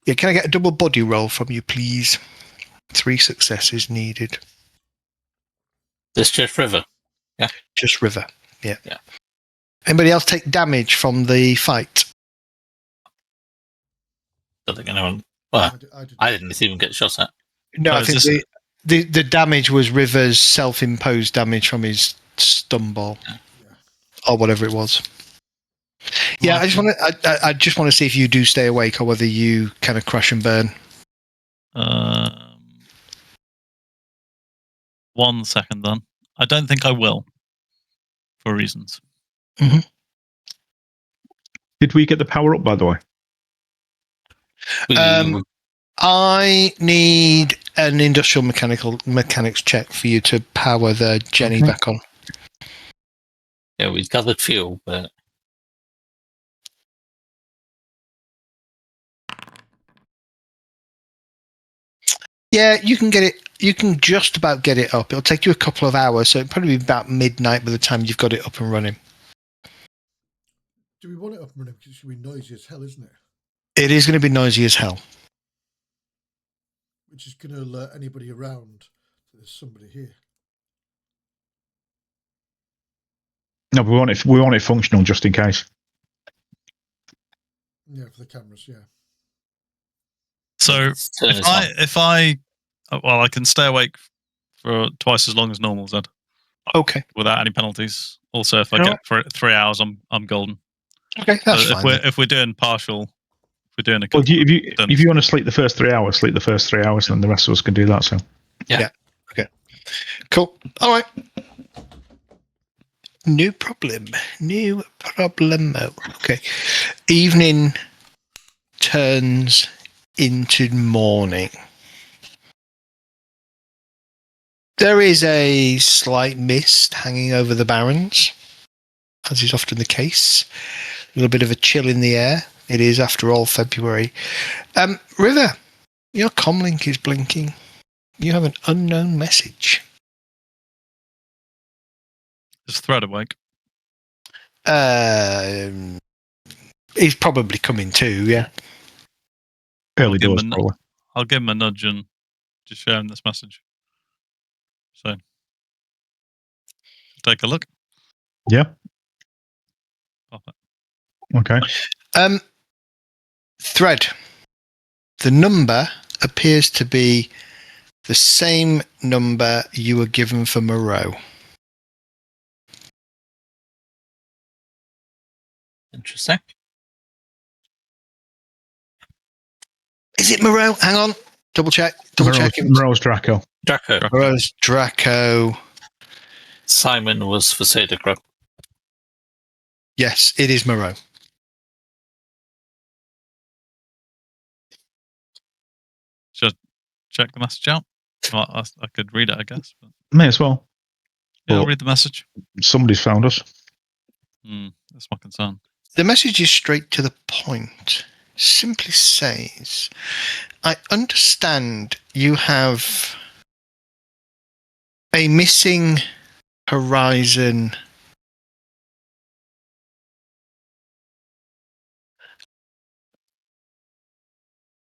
Yeah. Can I get a double body roll from you, please? 3 successes needed. This just river. Yeah. Just river. Yeah. Yeah. Anybody else take damage from the fight? Don't think anyone. Well, I didn't even get shot at. No, I think the damage was River's self-imposed damage from his stun ball, or whatever it was. Yeah, I just want to see if you do stay awake or whether you kind of crash and burn. 1 second, then. I don't think I will, for reasons. Mm-hmm. Did we get the power up, by the way? I need an industrial mechanics check for you to power the Jenny back on. Yeah, we've gathered fuel, but yeah, you can get it. You can just about get it up. It'll take you a couple of hours, so it'll probably be about midnight by the time you've got it up and running. Do we want it up and running? Because it's going to be noisy as hell, isn't it? It is going to be noisy as hell. Which is going to alert anybody around that there's somebody here. No, we want it functional just in case. Yeah, for the cameras, yeah. So if I I can stay awake for twice as long as normal, Zed. Okay. Without any penalties. Also, if I get 3 hours, I'm golden. Okay, that's fine. If we're doing partial, if we're doing a. Well, if you want to sleep the first 3 hours, sleep the first 3 hours, then the rest of us can do that. So. Yeah. Okay. Cool. All right. No problem. No problemo. Okay. Evening turns into morning. There is a slight mist hanging over the Barrens, as is often the case. A little bit of a chill in the air. It is, after all, February. River, Your comlink is blinking. You have an unknown message. Is Thread awake? He's probably coming too, yeah. Early doors, probably. I'll give him a nudge and just share him this message. So, take a look. Yeah. Pop it. Okay. Thread. The number appears to be the same number you were given for Moreau. Interesting. Is it Moreau? Hang on. Double check. Double check. Moreau's Draco. Draco. Moreau's Draco. Simon was for Sadegro. Yes, it is Moreau. Should I check the message out? Well, I could read it, I guess. But May as well. yeah, I'll But read the message. somebody's found us. That's my concern. The message is straight to the point. Simply says, I understand you have a missing Horizon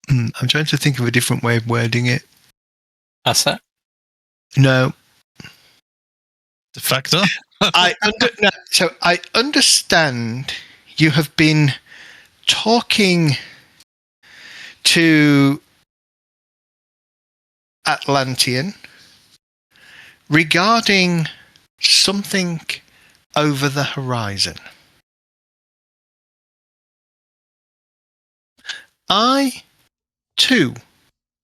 I'm trying to think of a different way of wording it. Asset? No. Defector? So I understand you have been talking to Atlantean regarding something over the horizon. I, too,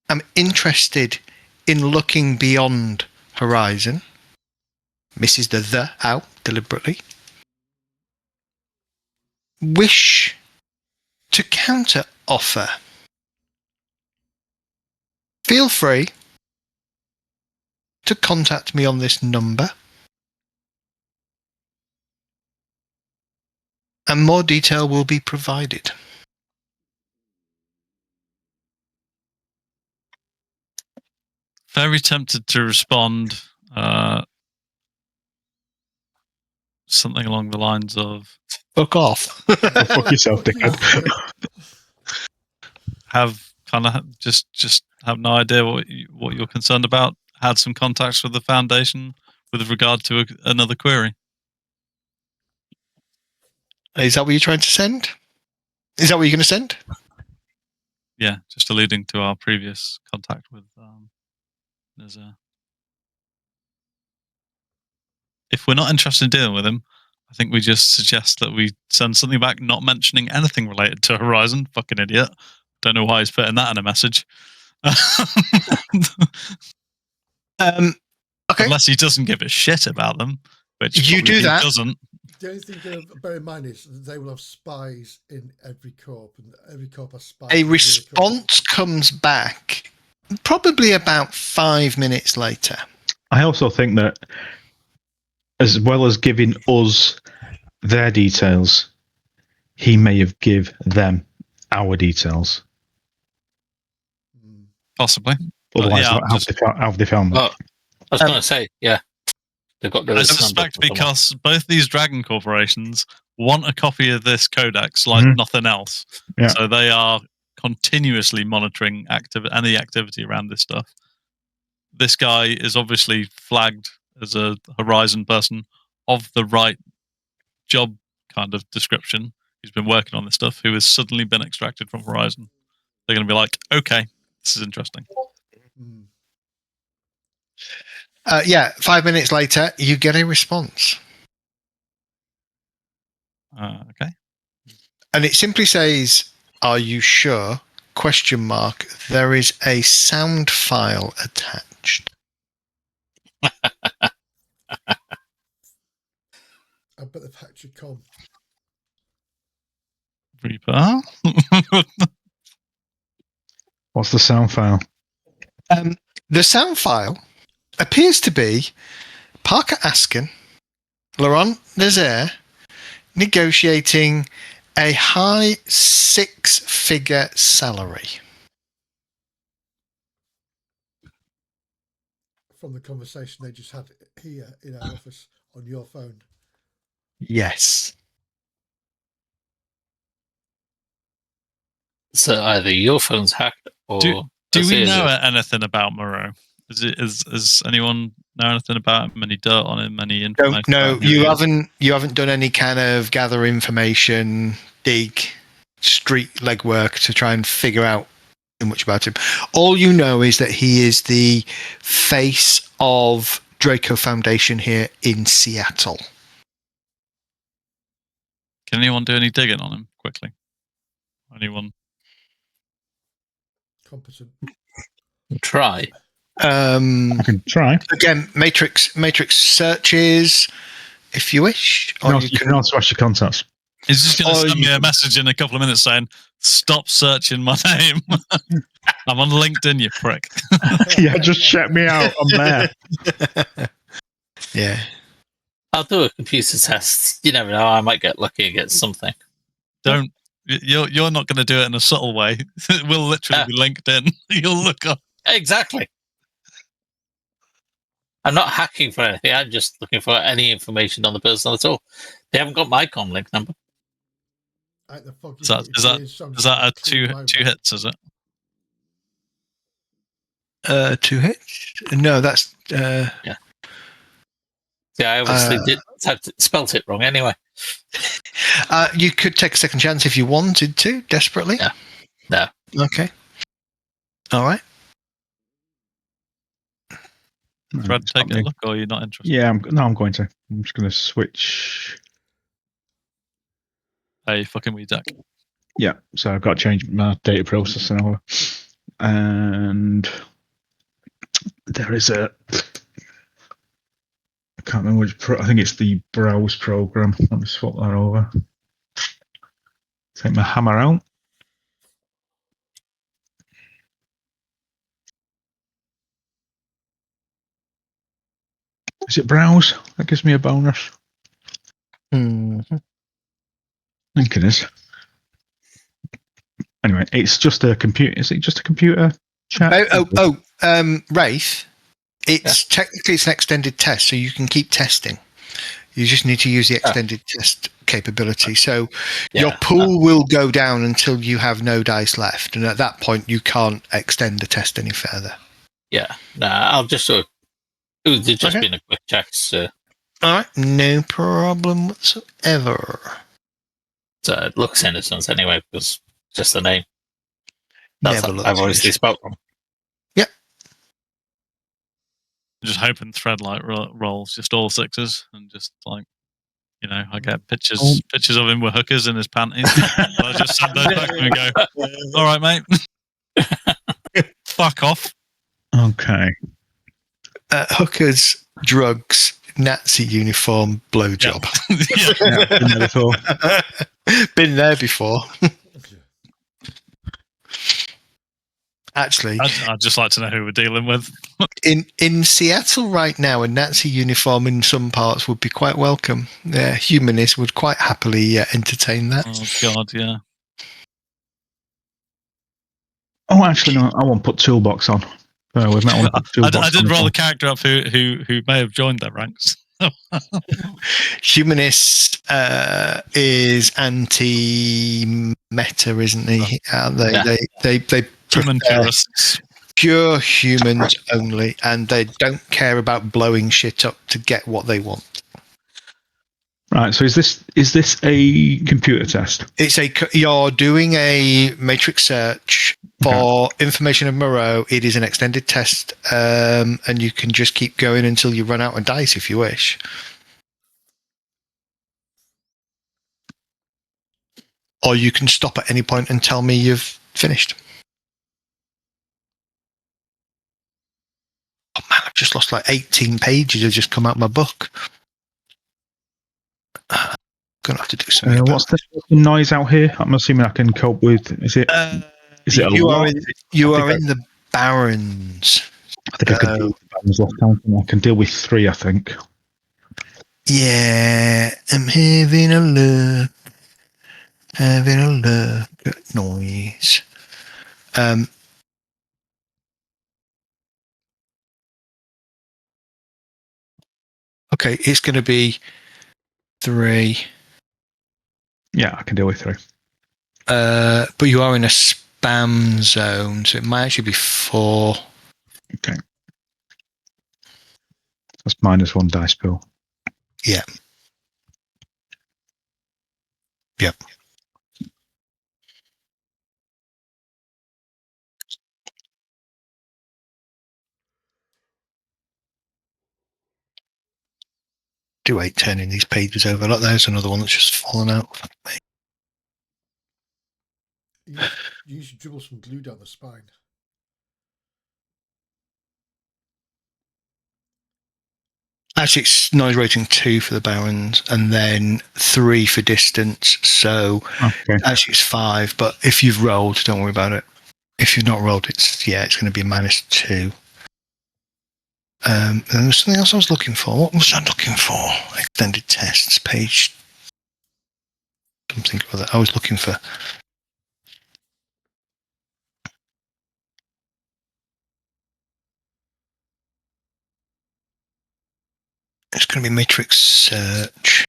am interested in looking beyond horizon. Misses the out deliberately. Wish to counter offer. Feel free to contact me on this number. And more detail will be provided. Very tempted to respond something along the lines of Fuck off. Go fuck yourself, dickhead. just have no idea what you're concerned about. Had some contacts with the Foundation with regard to another query. Is that what you're trying to send? Is that what you're going to send? Yeah, just alluding to our previous contact with Nazir. If we're not interested in dealing with him, I think we just suggest that we send something back not mentioning anything related to Horizon. Fucking idiot. Don't know why he's putting that in a message. Okay. Unless he doesn't give a shit about them, which you do that. He doesn't. The only thing to bear in mind is that they will have spies in every corp, and every corp has spies. A response comes back probably about 5 minutes later. I also think that as well as giving us their details, he may have give them our details. Possibly. Otherwise, yeah, how have they found that? I was going to say, yeah. They've got I suspect because both these dragon corporations want a copy of this codex like nothing else. Yeah. So they are continuously monitoring any activity around this stuff. This guy is obviously flagged as a Horizon person of the right job kind of description. He's been working on this stuff, who has suddenly been extracted from Horizon. They're going to be like, okay, this is interesting. 5 minutes later, you get a response. Okay. And it simply says, "Are you sure?" ? There is a sound file attached. I bet they've hacked your com. Reaper. What's the sound file? The sound file appears to be Parker Ascon, Laurent Nazir, negotiating a high 6-figure salary. from the conversation they just had here in our office on your phone? Yes. So either your phone's hacked or Do we know Azira's. anything about Moreau? Is anyone know anything about him? Any dirt on him? Any information? No, about who he is? you haven't done any kind of gather information, dig, street legwork to try and figure out too much about him. All you know is that he is the face of Draco Foundation here in Seattle. Can anyone do any digging on him quickly? Anyone? Competent. Try. I can try. Again, matrix searches, if you wish, or You can also ask your contacts. He's just going to Or send me you a message in a couple of minutes saying, "Stop searching my name. I'm on LinkedIn, you prick." Yeah, just check me out. I'm there. Yeah. I'll do a computer test. You never know. I might get lucky and get something. Don't. You're not going to do it in a subtle way. It will literally be LinkedIn. You'll look up. Exactly. I'm not hacking for anything. I'm just looking for any information on the person at all. They haven't got my comlink number. Ain't the fuck Is that a two hits? Is it? 2 hits? No, that's Yeah, I obviously spelt it wrong anyway. you could take a second chance if you wanted to, desperately. Yeah. No. Okay. All right. Fred, take a look, or you're not interested? Yeah, I'm going to. I'm just going to switch. Hey, fucking wee duck. Yeah, so I've got to change my data processing over. And there is I can't remember which. I think it's the browse program. Let me swap that over. Take my hammer out. Is it browse? That gives me a bonus. Mm-hmm. I think it is. Anyway, it's just a computer. Is it just a computer chat? Wraith. It's technically it's an extended test, so you can keep testing. You just need to use the extended test capability. So your pool will go down until you have no dice left, and at that point you can't extend the test any further. Yeah. Nah, I'll just do it. It would just been a quick check. So. All right, no problem whatsoever. So it looks innocent anyway, because just the name. Never looks I've obviously spelled wrong. Yep. Just hoping Thread rolls just all sixes and just like, I get pictures of him with hookers in his panties. I just send those back to him and go, "All right, mate, fuck off." Okay. Hookers, drugs, Nazi uniform, blowjob. Yeah. Been there before. Been there before. Actually, I'd just like to know who we're dealing with. in Seattle right now, a Nazi uniform in some parts would be quite welcome. Humanists would quite happily entertain that. Oh God, yeah. Oh, actually, no. I won't put toolbox on. We've met on I did roll a character up who may have joined their ranks. Humanist is anti-meta, isn't he? They Human purists. Pure humans only, and they don't care about blowing shit up to get what they want. Right. So is this a computer test? You're doing a matrix search for information of Moreau. It is an extended test, and you can just keep going until you run out of dice if you wish. Or you can stop at any point and tell me you've finished. Oh man, I've just lost like 18 pages. Have just come out of my book. Gonna have to do something. What's the noise out here? I'm assuming I can cope with. Is it a lot? You are in the Barrens. I think I can deal with the Barrens last time. I can deal with 3, I think. Yeah, I'm having a look at noise. Okay, it's going to be 3. Yeah, I can deal with 3. But you are in a spam zone, so it might actually be 4. Okay. That's -1 dice pool. Yeah. Yep. Do 8 turning these pages over. Look, there's another one that's just fallen out. You should dribble some glue down the spine. Actually, it's noise rating 2 for the Barrens, and then 3 for distance. So Okay. actually, it's 5. But if you've rolled, don't worry about it. If you've not rolled, it's going to be -2. And there was something else I was looking for. What was I looking for? Extended tests, page. Something or other. I was looking for. It's going to be matrix search.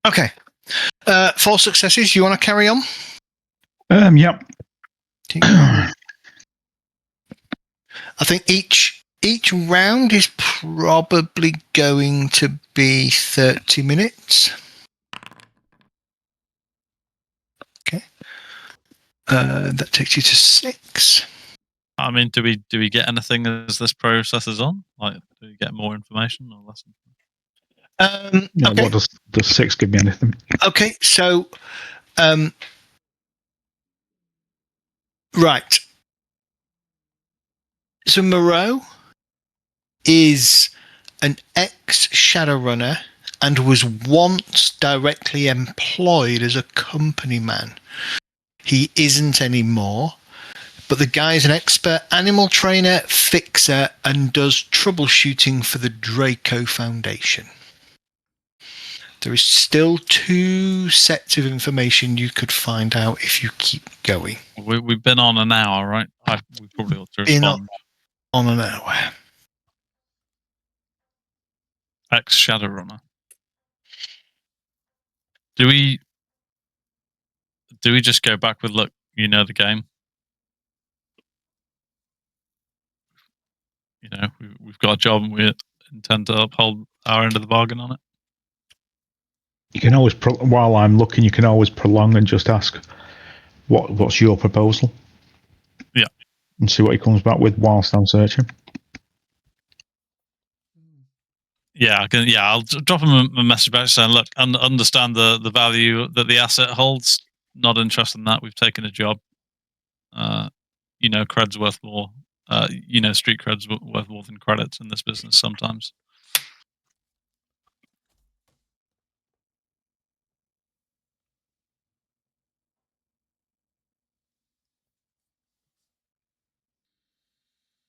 Okay. 4 successes. You want to carry on? Yep. I think each round is probably going to be 30 minutes. Okay. That takes you to 6. I mean, do we get anything as this process is on? Like, do we get more information or less? Yeah, Okay. what does 6 give me anything? Okay, so right. So Moreau is an ex-Shadowrunner and was once directly employed as a company man. He isn't anymore, but the guy is an expert animal trainer, fixer, and does troubleshooting for the Draco Foundation. There is still 2 sets of information you could find out if you keep going. We've been on an hour, right? We probably ought to respond. On an hour. Ex-Shadowrunner. Do we just go back with, look, you know the game? You know, we've got a job and we intend to uphold our end of the bargain on it. You can always, while I'm looking, you can always prolong and just ask, what's your proposal? Yeah. And see what he comes back with whilst I'm searching. Yeah, I'll drop him a message back saying, look, understand the value that the asset holds. Not interested in that. We've taken a job. Cred's worth more. Street cred's worth more than credits in this business sometimes.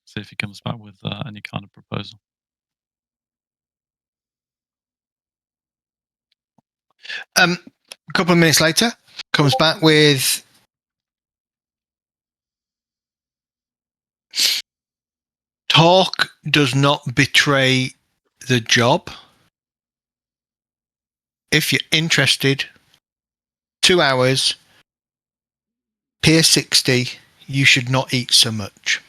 See if he comes back with any kind of proposal. A couple of minutes later, comes back with talk does not betray the job. If you're interested, 2 hours, Pier 60, you should not eat so much.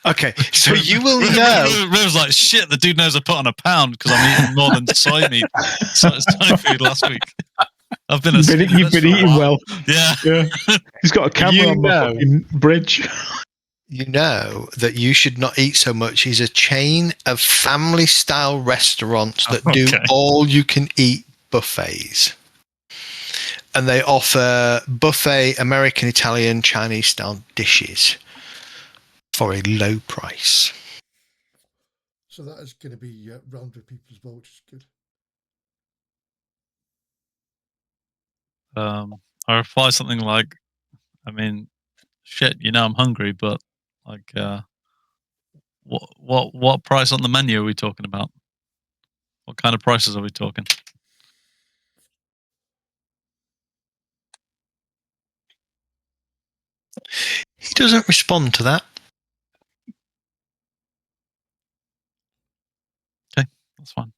Okay, so you will know. Riv's like, shit, the dude knows I put on a pound because I'm eating more than side meat. Side food last week. You've been eating well. Yeah. He's got a camera on the fucking bridge. You know that you should not eat so much. He's a chain of family-style restaurants that do all-you-can-eat buffets. and they offer buffet American, Italian, Chinese style dishes for a low price. So that is going to be round with people as well, which is good. I reply something like, I mean, shit, I'm hungry, but like, what price on the menu are we talking about? What kind of prices are we talking? He doesn't respond to that. Okay, that's fine.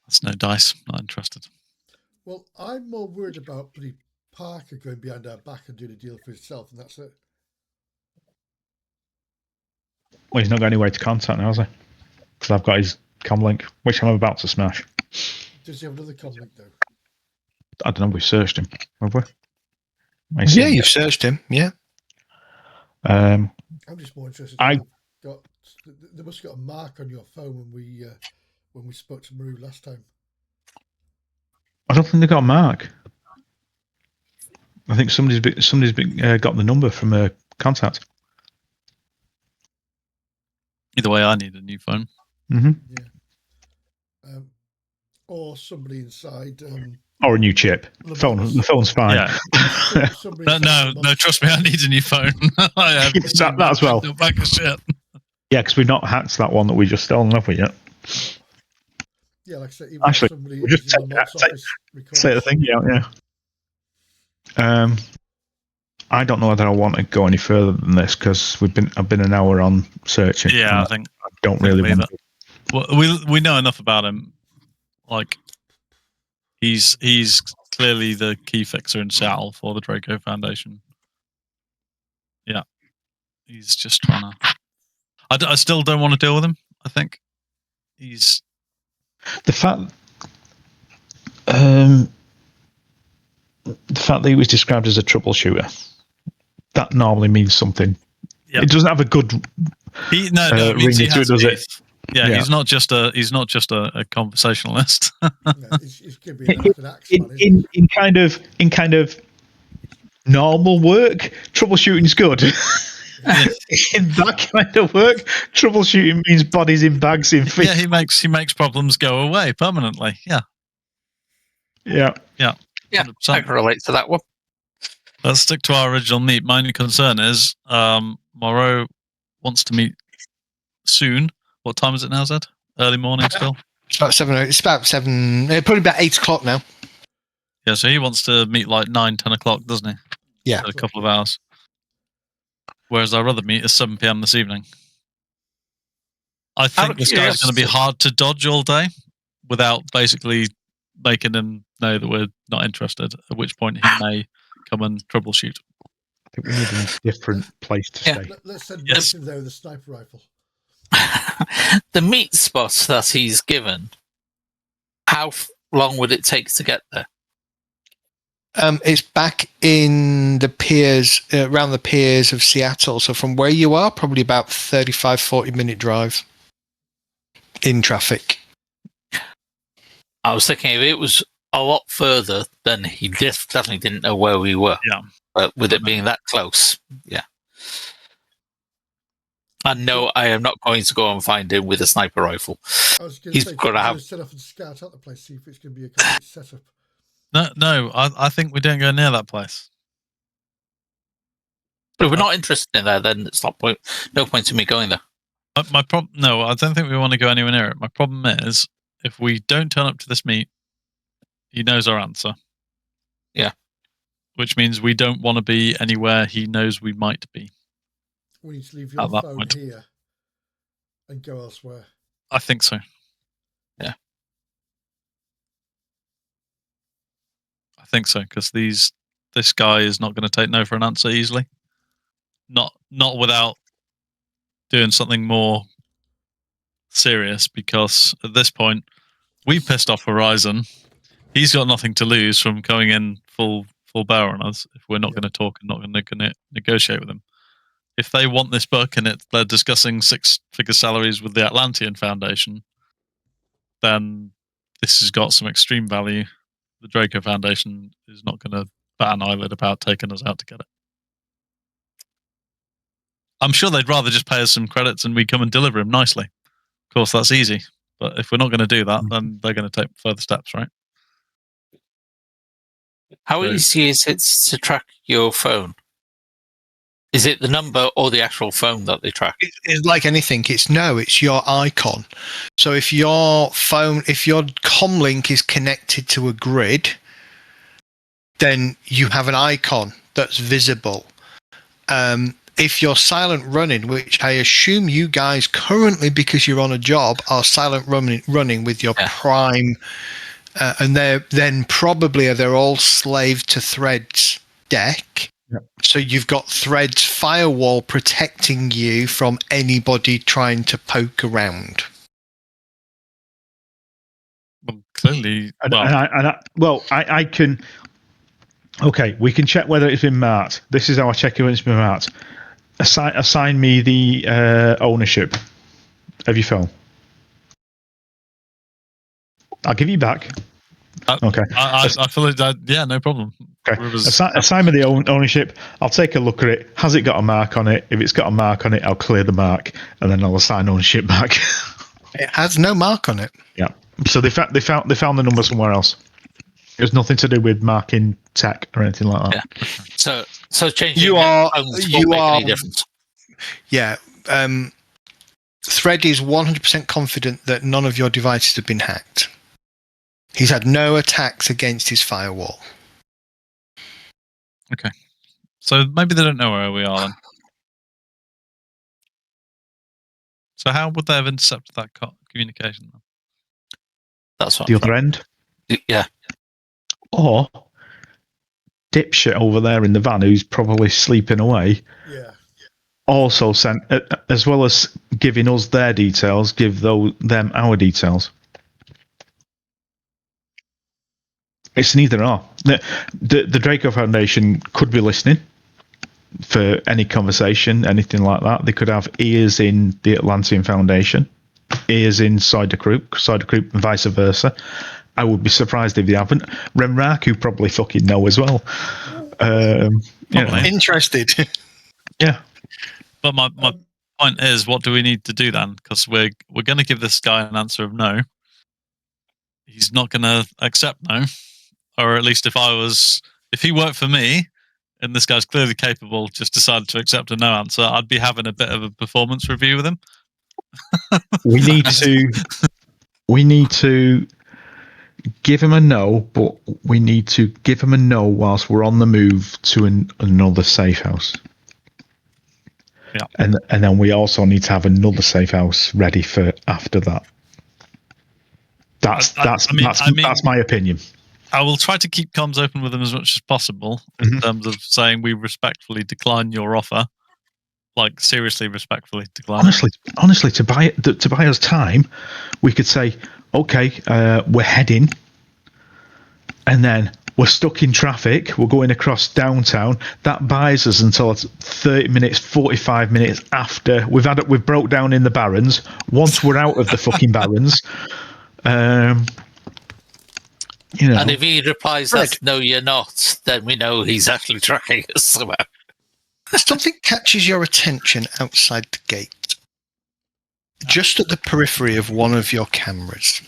That's no dice. Not interested. Well, I'm more worried about bloody Parker going behind our back and doing a deal for himself, and that's it. Well, he's not got any way to contact now, has he? Because I've got his comlink, which I'm about to smash. Does he have another comlink though? I don't know. We've searched him, have we? Yeah, you've searched him. Yeah. I'm just more interested. There must have got a mark on your phone when we spoke to Maru last time. I don't think they got a mark. I think somebody's got the number from a contact. Either way, I need a new phone. Mm-hmm. Yeah. Or somebody inside. Or a new chip. The phone's fine. Yeah. No. Trust me, I need a new phone. I have that as well. Bag of shit. Yeah, because we've not hacked that one that we just stolen, have we yet? Yeah, like I said, even actually, somebody we'll just say the thing. Yeah. I don't know whether I want to go any further than this because I've been an hour on searching. Yeah, I think I don't really want to. Well, we know enough about him. Like, he's clearly the key fixer in Seattle for the Draco Foundation. Yeah, he's just trying to. I still don't want to deal with him. I think he's the fact that he was described as a troubleshooter. That normally means something. Yep. It doesn't have a good ring to it, does it? Yeah, yeah, he's not just a conversationalist. He's going to be an axeman, in kind of normal work, troubleshooting is good. In that kind of work, troubleshooting means bodies in bags in feet. Yeah, he makes problems go away permanently. Yeah. Yeah, I can relate to that one. Let's stick to our original meet. My only concern is Moreau wants to meet soon. What time is it now, Zed? Early morning still? It's about 7. It's about 7. Probably about 8 o'clock now. Yeah, so he wants to meet like 9, 10 o'clock, doesn't he? Yeah. So a couple of hours. Whereas our other meet is 7 p.m. this evening. I think this guy's going to be hard to dodge all day without basically making him know that we're not interested, at which point he may come and troubleshoot. I think we need a different place to stay. Let's send him there with a sniper rifle. The meat spot that he's given, how long would it take to get there? It's back in the piers, around the piers of Seattle. So from where you are, probably about 35, 40-minute drive in traffic. I was thinking if it was a lot further, then he definitely didn't know where we were. Yeah. But with it being that close, yeah. And no, I am not going to go and find him with a sniper rifle. He's got to have set off and scout out the place, see if it's going to be a complete setup. No, I think we don't go near that place. But if we're not interested in that, then it's no point in me going there. My problem, no, I don't think we want to go anywhere near it. My problem is if we don't turn up to this meet, he knows our answer. Yeah. Which means we don't want to be anywhere he knows we might be. We need to leave your phone here and go elsewhere. I think so. Yeah. I think so, because this guy is not going to take no for an answer easily. Not without doing something more serious, because at this point we pissed off Horizon. He's got nothing to lose from coming in full bear on us if we're not going to talk and not going to negotiate with him. If they want this book and they're discussing 6-figure salaries with the Atlantean Foundation, then this has got some extreme value, the Draco Foundation is not going to bat an eyelid about taking us out to get it. I'm sure they'd rather just pay us some credits and we come and deliver them nicely. Of course, that's easy. But if we're not going to do that, then they're going to take further steps, right? How easy is it to track your phone? Is it the number or the actual phone that they track? It's like anything. It's your icon. So if your comlink is connected to a grid, then you have an icon that's visible. If you're silent running, which I assume you guys currently, because you're on a job, are silent running with your prime, and they're all slave to Thread's deck. Yep. So you've got Thread's firewall protecting you from anybody trying to poke around. Well, clearly, I can. Okay, we can check whether it's been marked. This is how I check it when it's been marked. Assign me the ownership of your phone. I'll give you back. Okay. I feel like that. Yeah, no problem. Okay. Assign me the ownership. I'll take a look at it. Has it got a mark on it? If it's got a mark on it, I'll clear the mark, and then I'll assign ownership back. It has no mark on it. Yeah. So they found the number somewhere else. There's nothing to do with marking tech or anything like that. Yeah. So changing you are any difference. Yeah. Thread is 100% confident that none of your devices have been hacked. He's had no attacks against his firewall. Okay. So maybe they don't know where we are then. So how would they have intercepted that communication? That's what the other end? Yeah. Or dipshit over there in the van who's probably sleeping away. Yeah. Also sent, as well as giving us their details, give them our details. It's neither or. The Draco Foundation could be listening for any conversation, anything like that. They could have ears in the Atlantean Foundation, ears in Cider Group, and vice versa. I would be surprised if they haven't. Renraku probably fucking know as well. Interested. Yeah. But my point is, what do we need to do then? Because we're going to give this guy an answer of no. He's not going to accept no. Or at least if he worked for me, and this guy's clearly capable, just decided to accept a no answer, I'd be having a bit of a performance review with him. We need to give him a no, but we need to give him a no whilst we're on the move to another safe house. Yeah. And then we also need to have another safe house ready for after that. That's my opinion. I will try to keep comms open with them as much as possible in terms of saying we respectfully decline your offer. Like, seriously respectfully decline. Honestly, to buy us time, we could say, okay, we're heading, and then we're stuck in traffic. We're going across downtown. That buys us until 30 minutes, 45 minutes after we've broke down in the Barrens. Once we're out of the fucking Barrens, And if he replies that no, you're not, then we know he's actually tracking us somewhere. Something catches your attention outside the gate, just at the periphery of one of your cameras.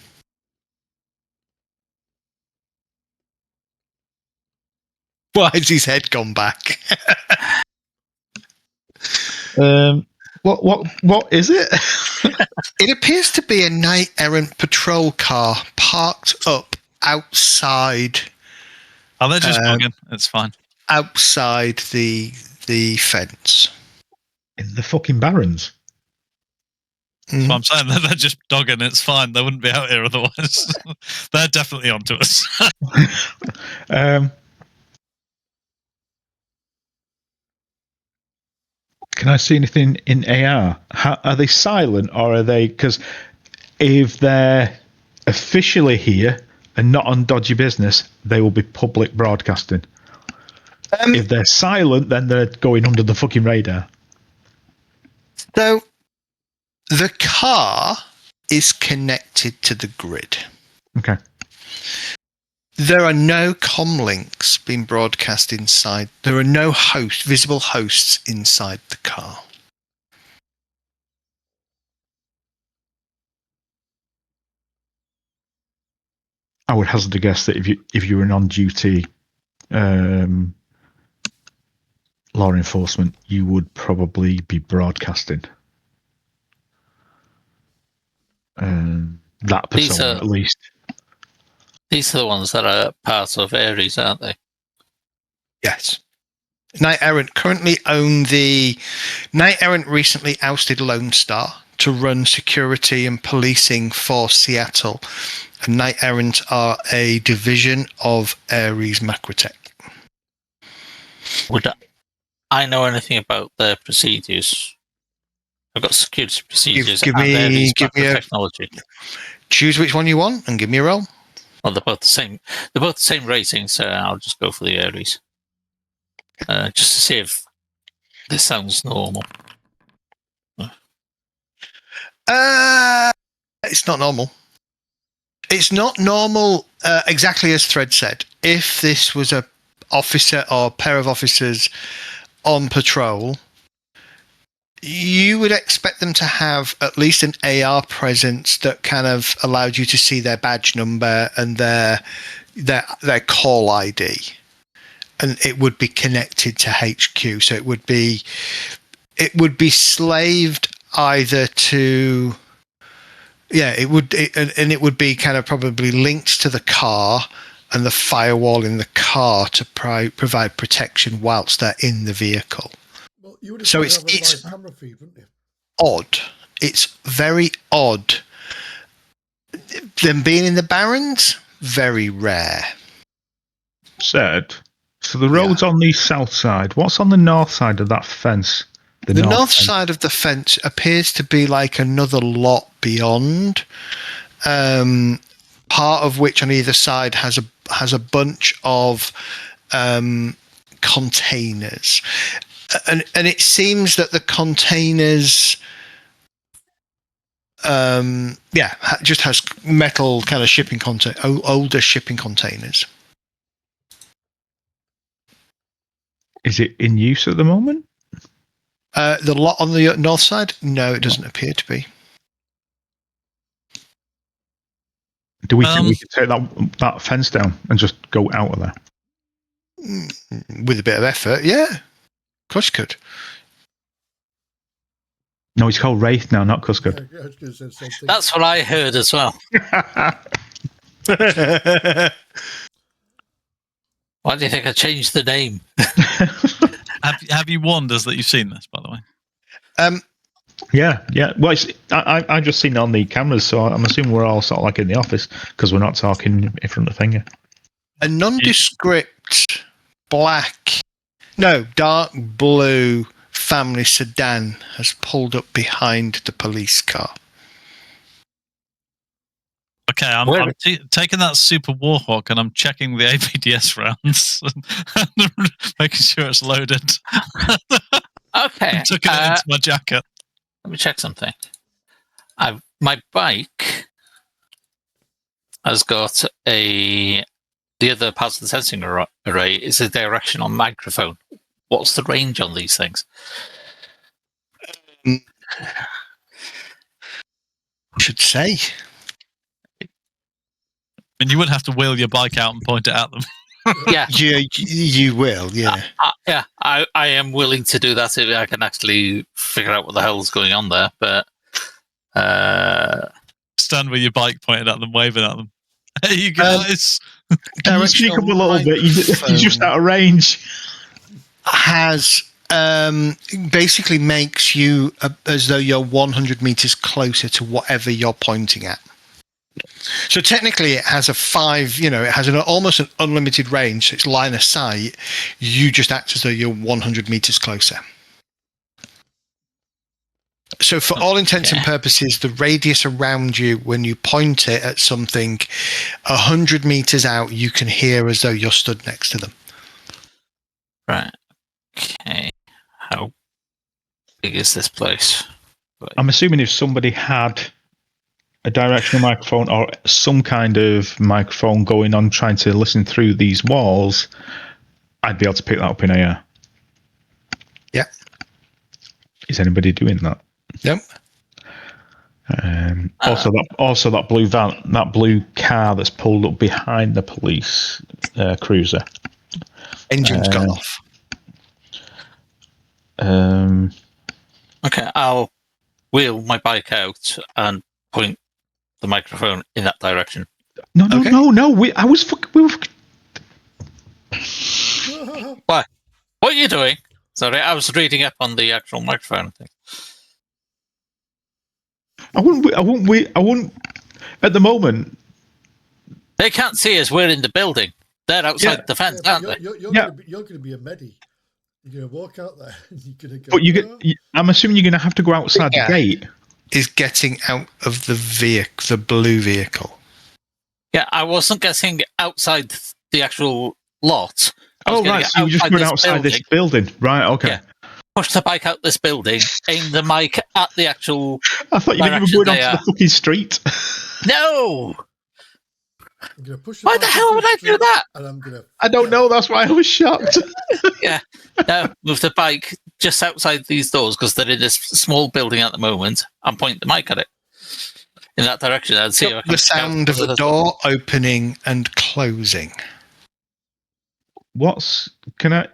Why has his head gone back? What is it? It appears to be a night errant patrol car parked up outside. Oh, they're just bugging. It's fine. Outside the fence. In the fucking Barrens. That's what I'm saying. They're just dogging. It's fine. They wouldn't be out here otherwise. They're definitely onto us. Can I see anything in AR? Are they silent, or are they? Because if they're officially here and not on dodgy business, they will be public broadcasting. If they're silent, then they're going under the fucking radar. So the car is connected to the grid. Okay. There are no comm links being broadcast inside. There are no visible hosts inside the car. I would hazard a guess that if you were an on-duty law enforcement, you would probably be broadcasting that persona at least. These are the ones that are part of Ares, aren't they? Yes. Knight Errant currently own the... Knight Errant recently ousted Lone Star to run security and policing for Seattle. And Knight Errant are a division of Ares Macrotech. Would I know anything about their procedures? I've got security procedures Give and me technology. Choose which one you want and give me a roll. Well, they're both the same. They're both the same rating, so I'll just go for the Ares. Just to see if this sounds normal. It's not normal. It's not normal, exactly as Thread said. If this was a officer or pair of officers on patrol, you would expect them to have at least an AR presence that kind of allowed you to see their badge number and their call ID, and it would be connected to HQ. So it would be slaved either to, it would be kind of probably linked to the car and the firewall in the car to provide protection whilst they're in the vehicle. Well, you would have So have a it's live camera feed, wouldn't you? odd. It's very odd. Them being in the Barrens, very rare. Said. So the road's on the south side. What's on the north side of that fence? The north side of the fence appears to be like another lot beyond. Part of which on either side has a bunch of containers. And it seems that the containers, just has metal kind of shipping older shipping containers. Is it in use at the moment? The lot on the north side? No, it doesn't appear to be. Do we think we could take that fence down and just go out of there? With a bit of effort, yeah. Of course you could. No, it's called Wraith now, not Cuscard. Yeah, I was going to say the same thing. That's what I heard as well. Why do you think I changed the name? Have you warned us that you've seen this, by the way? Yeah. Well, I just seen it on the cameras, so I'm assuming we're all sort of like in the office because we're not talking in front of the finger. A nondescript dark blue family sedan has pulled up behind the police car. Okay, I'm taking that Super Warhawk and I'm checking the APDS rounds and making sure it's loaded. Okay. Tucking it into my jacket. Let me check something. My bike has got the other part of the sensing array is a directional microphone. What's the range on these things? I should say. And you would have to wheel your bike out and point it at them. Yeah, you will. Yeah, I am willing to do that if I can actually figure out what the hell's going on there. But stand with your bike pointed at them, waving at them. Hey, you guys! Can you speak up a little bit? You're just out of range. Has basically makes you as though you're 100 meters closer to whatever you're pointing at. So technically it has it has almost an unlimited range. So it's line of sight. You just act as though you're 100 meters closer. So for all intents and purposes, the radius around you, when you point it at something 100 meters out, you can hear as though you're stood next to them. Right. Okay. How big is this place? I'm assuming if somebody had a directional microphone or some kind of microphone going on trying to listen through these walls, I'd be able to pick that up in AR. Yeah. Is anybody doing that? Yep. Also that blue van, that blue car that's pulled up behind the police cruiser. Engine's gone off. Okay, I'll wheel my bike out and point the microphone in that direction. No. We were. Why? What are you doing? Sorry, I was reading up on the actual microphone thing. I wouldn't. At the moment, they can't see us. We're in the building. They're outside the fence, aren't they? You're going to be a medi. You're going to walk out there and you're going to go. But I'm assuming you're going to have to go outside the gate. Is getting out of the vehicle, the blue vehicle. Yeah, I wasn't getting outside the actual lot. Oh, right. So you just went outside this building. Right, okay. Yeah. Push the bike out this building, aim the mic at the actual. I thought you were going onto the fucking street. No! I'm gonna push why the hell would I do that? And I don't know, that's why I was shocked. Yeah. No, move the bike just outside these doors because they're in this small building at the moment and point the mic at it in that direction and see the sound of the door opening and closing. Can I,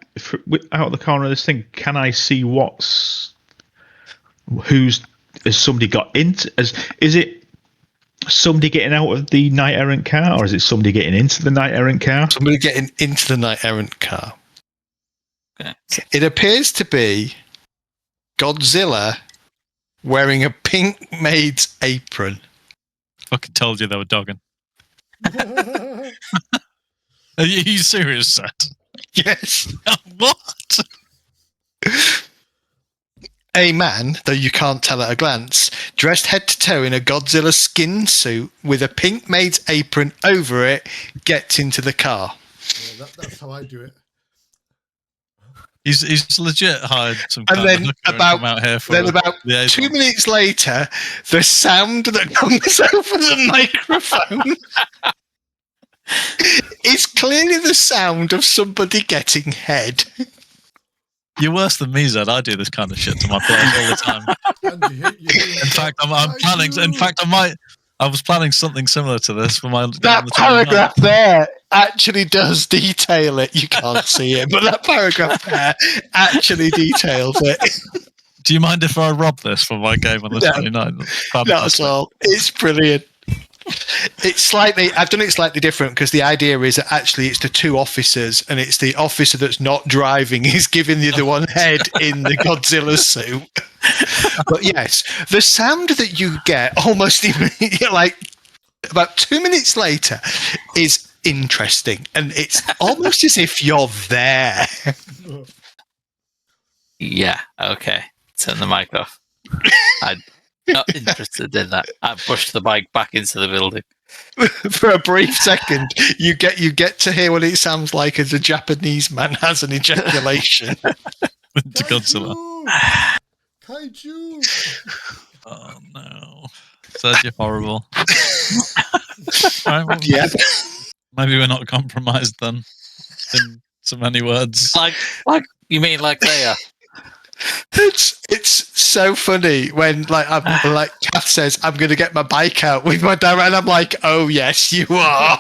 out of the corner of this thing, can I see has somebody got into, is it somebody getting out of the knight errant car or is it somebody getting into the knight errant car? Somebody getting into the knight errant car. Okay. It appears to be Godzilla wearing a pink maid's apron. Fucking told you they were dogging. Are you serious, Seth? Yes. What? A man, though you can't tell at a glance, dressed head to toe in a Godzilla skin suit with a pink maid's apron over it, gets into the car. Yeah, that's how I do it. He's legit hired some kind and then of about 2 minutes later, the sound that comes over the microphone is clearly the sound of somebody getting head. You're worse than me, Zed. I do this kind of shit to my players all the time. In fact, I'm planning. In fact, I was planning something similar to this for my. That paragraph there actually does detail it. You can't see it, but that paragraph there actually details it. Do you mind if I rob this for my game on the 29th? Not at all. It's brilliant. I've done it slightly different because the idea is that actually it's the two officers and it's the officer that's not driving is giving the other one head in the Godzilla suit. But yes, the sound that you get almost immediately, like about 2 minutes later, is interesting, and it's almost as if you're there. Yeah. Okay. Turn the mic off. I'm not interested in that. I pushed the bike back into the building. For a brief second, you get to hear what it sounds like as a Japanese man has an ejaculation. To Godzilla. Kaiju! Oh no. Said you're horrible. Right, well, Yeah. Maybe we're not compromised then. In so many words. Like you mean like they are? It's so funny when like Kath says, I'm going to get my bike out with my dad, and I'm like, oh yes, you are.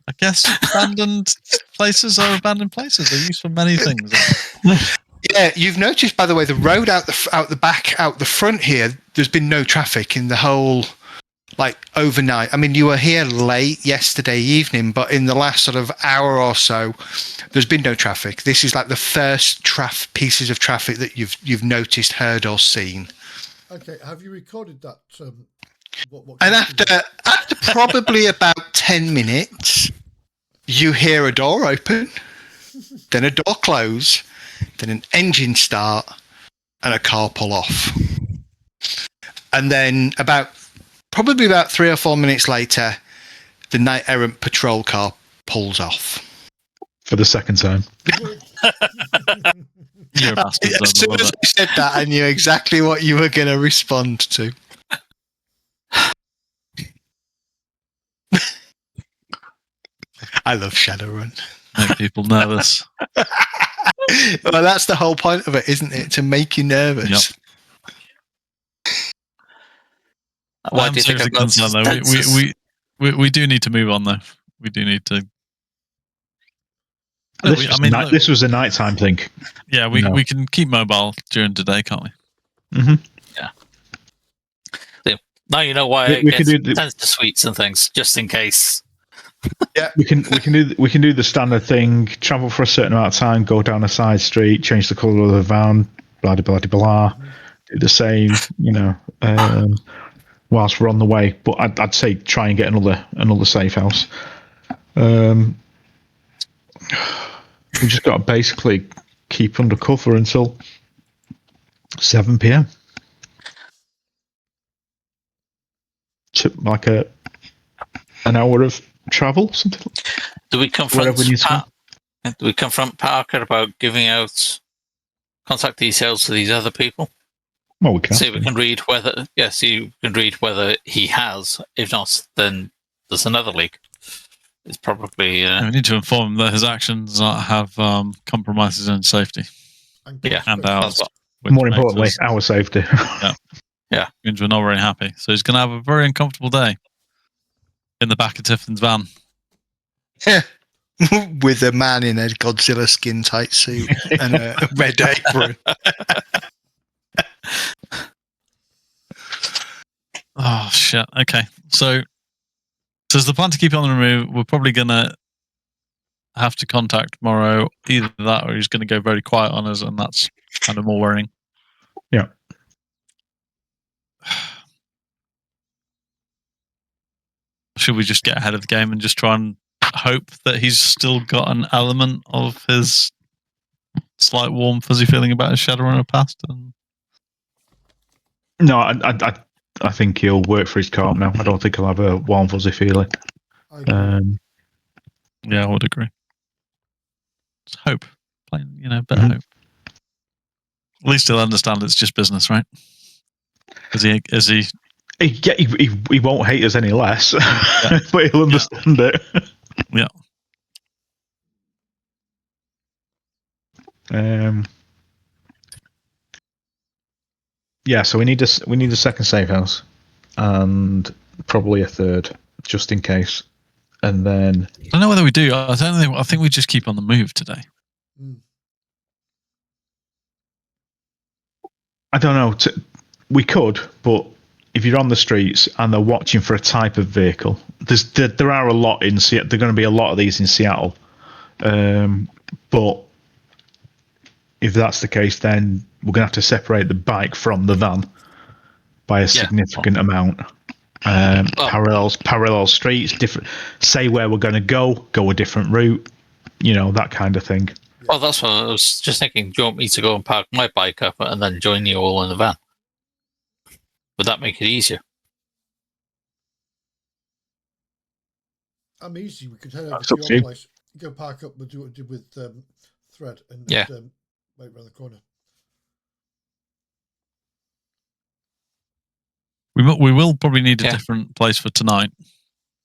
I guess abandoned places are abandoned places. They're used for many things. Yeah, you've noticed, by the way, the road out the back, out the front here, there's been no traffic in the whole, overnight. I mean, you were here late yesterday evening, but in the last sort of hour or so, there's been no traffic. This is like the first pieces of traffic that you've noticed, heard, or seen. Okay, have you recorded that? And after probably about 10 minutes, you hear a door open, then a door close, then an engine start, and a car pull off. And then probably about 3 or 4 minutes later, the knight errant patrol car pulls off. For the second time. You're a bastard. As soon as I said that, I knew exactly what you were going to respond to. I love Shadowrun. Make people nervous. Well, that's the whole point of it, isn't it? To make you nervous. Yep. Why do you think I've got we do need to move on, though. We do need to. This was a nighttime thing. Yeah, we can keep mobile during the day, can't we? Mm-hmm. Yeah. Now you know why it tends to sweets and things, just in case. Yeah, we can do the standard thing. Travel for a certain amount of time, go down a side street, change the colour of the van, blah blah blah blah. Do the same, whilst we're on the way. But I'd say try and get another safe house. We just got to basically keep under cover until 7 p.m. Like an hour of travel, something. Do we confront Parker about giving out contact details to these other people? Well, we can. See if we can read whether. Yes, you can read whether he has. If not, then there's another leak. It's probably. We need to inform him that his actions have compromised his own safety. And ours. More importantly, our safety. Yeah, means we're not very happy. So he's going to have a very uncomfortable day in the back of Tiffin's van. With a man in a Godzilla skin tight suit and a red apron. Oh, shit. Okay. So is the plan to keep on the move? We're probably going to have to contact Morrow. Either that or he's going to go very quiet on us, and that's kind of more worrying. Yeah. Should we just get ahead of the game and just try and hope that he's still got an element of his slight warm, fuzzy feeling about his Shadowrunner past? No, I think he'll work for his carp now. I don't think he'll have a warm, fuzzy feeling. Yeah, I would agree. Just hope. Better hope. At least he'll understand it's just business, right? Is he? He won't hate us any less, but he'll understand it. Yeah. So we need a second safe house, and probably a third, just in case. And then I don't know whether we do. I think we just keep on the move today. I don't know. We could, but if you're on the streets and they're watching for a type of vehicle, there are a lot in Seattle. There are going to be a lot of these in Seattle. But if that's the case, then we're going to have to separate the bike from the van by a significant amount. Parallel streets, different. Say where we're going to go a different route. That kind of thing. Well, that's what I was just thinking. Do you want me to go and park my bike up and then join you all in the van? Would that make it easier? I'm easy. We could head over to your place, go park up, we'll do what we did with Thread, and wait around the corner. We will probably need a different place for tonight.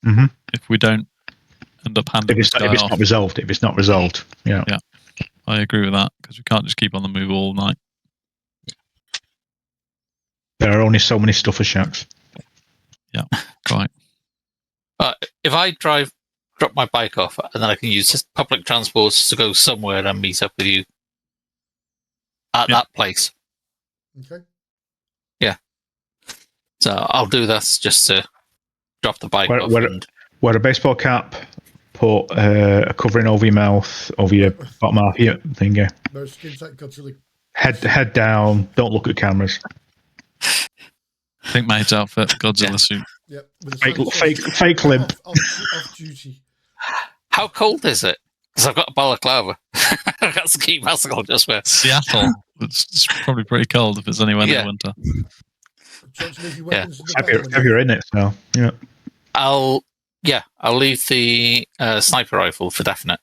Mm-hmm. If we don't end up handing this guy off. If it's not resolved, yeah. I agree with that, because we can't just keep on the move all night. There are only so many stuffer shacks. Yeah, right. If I drop my bike off, and then I can use public transport to go somewhere and meet up with you at that place. Okay. Yeah. So I'll do that just to drop the bike off. Wear a baseball cap, put a covering over your mouth, over your bottom half your thingy. No skin tight Godzilla. Head down, don't look at cameras. Think mate's outfit, Godzilla suit. Yep. Fake limp. Off duty. How cold is it? Because I've got a balaclava. I've got to keep mask on just where. Seattle. It's probably pretty cold if it's anywhere in winter. Have you in it, so yeah. I'll leave the sniper rifle for definite.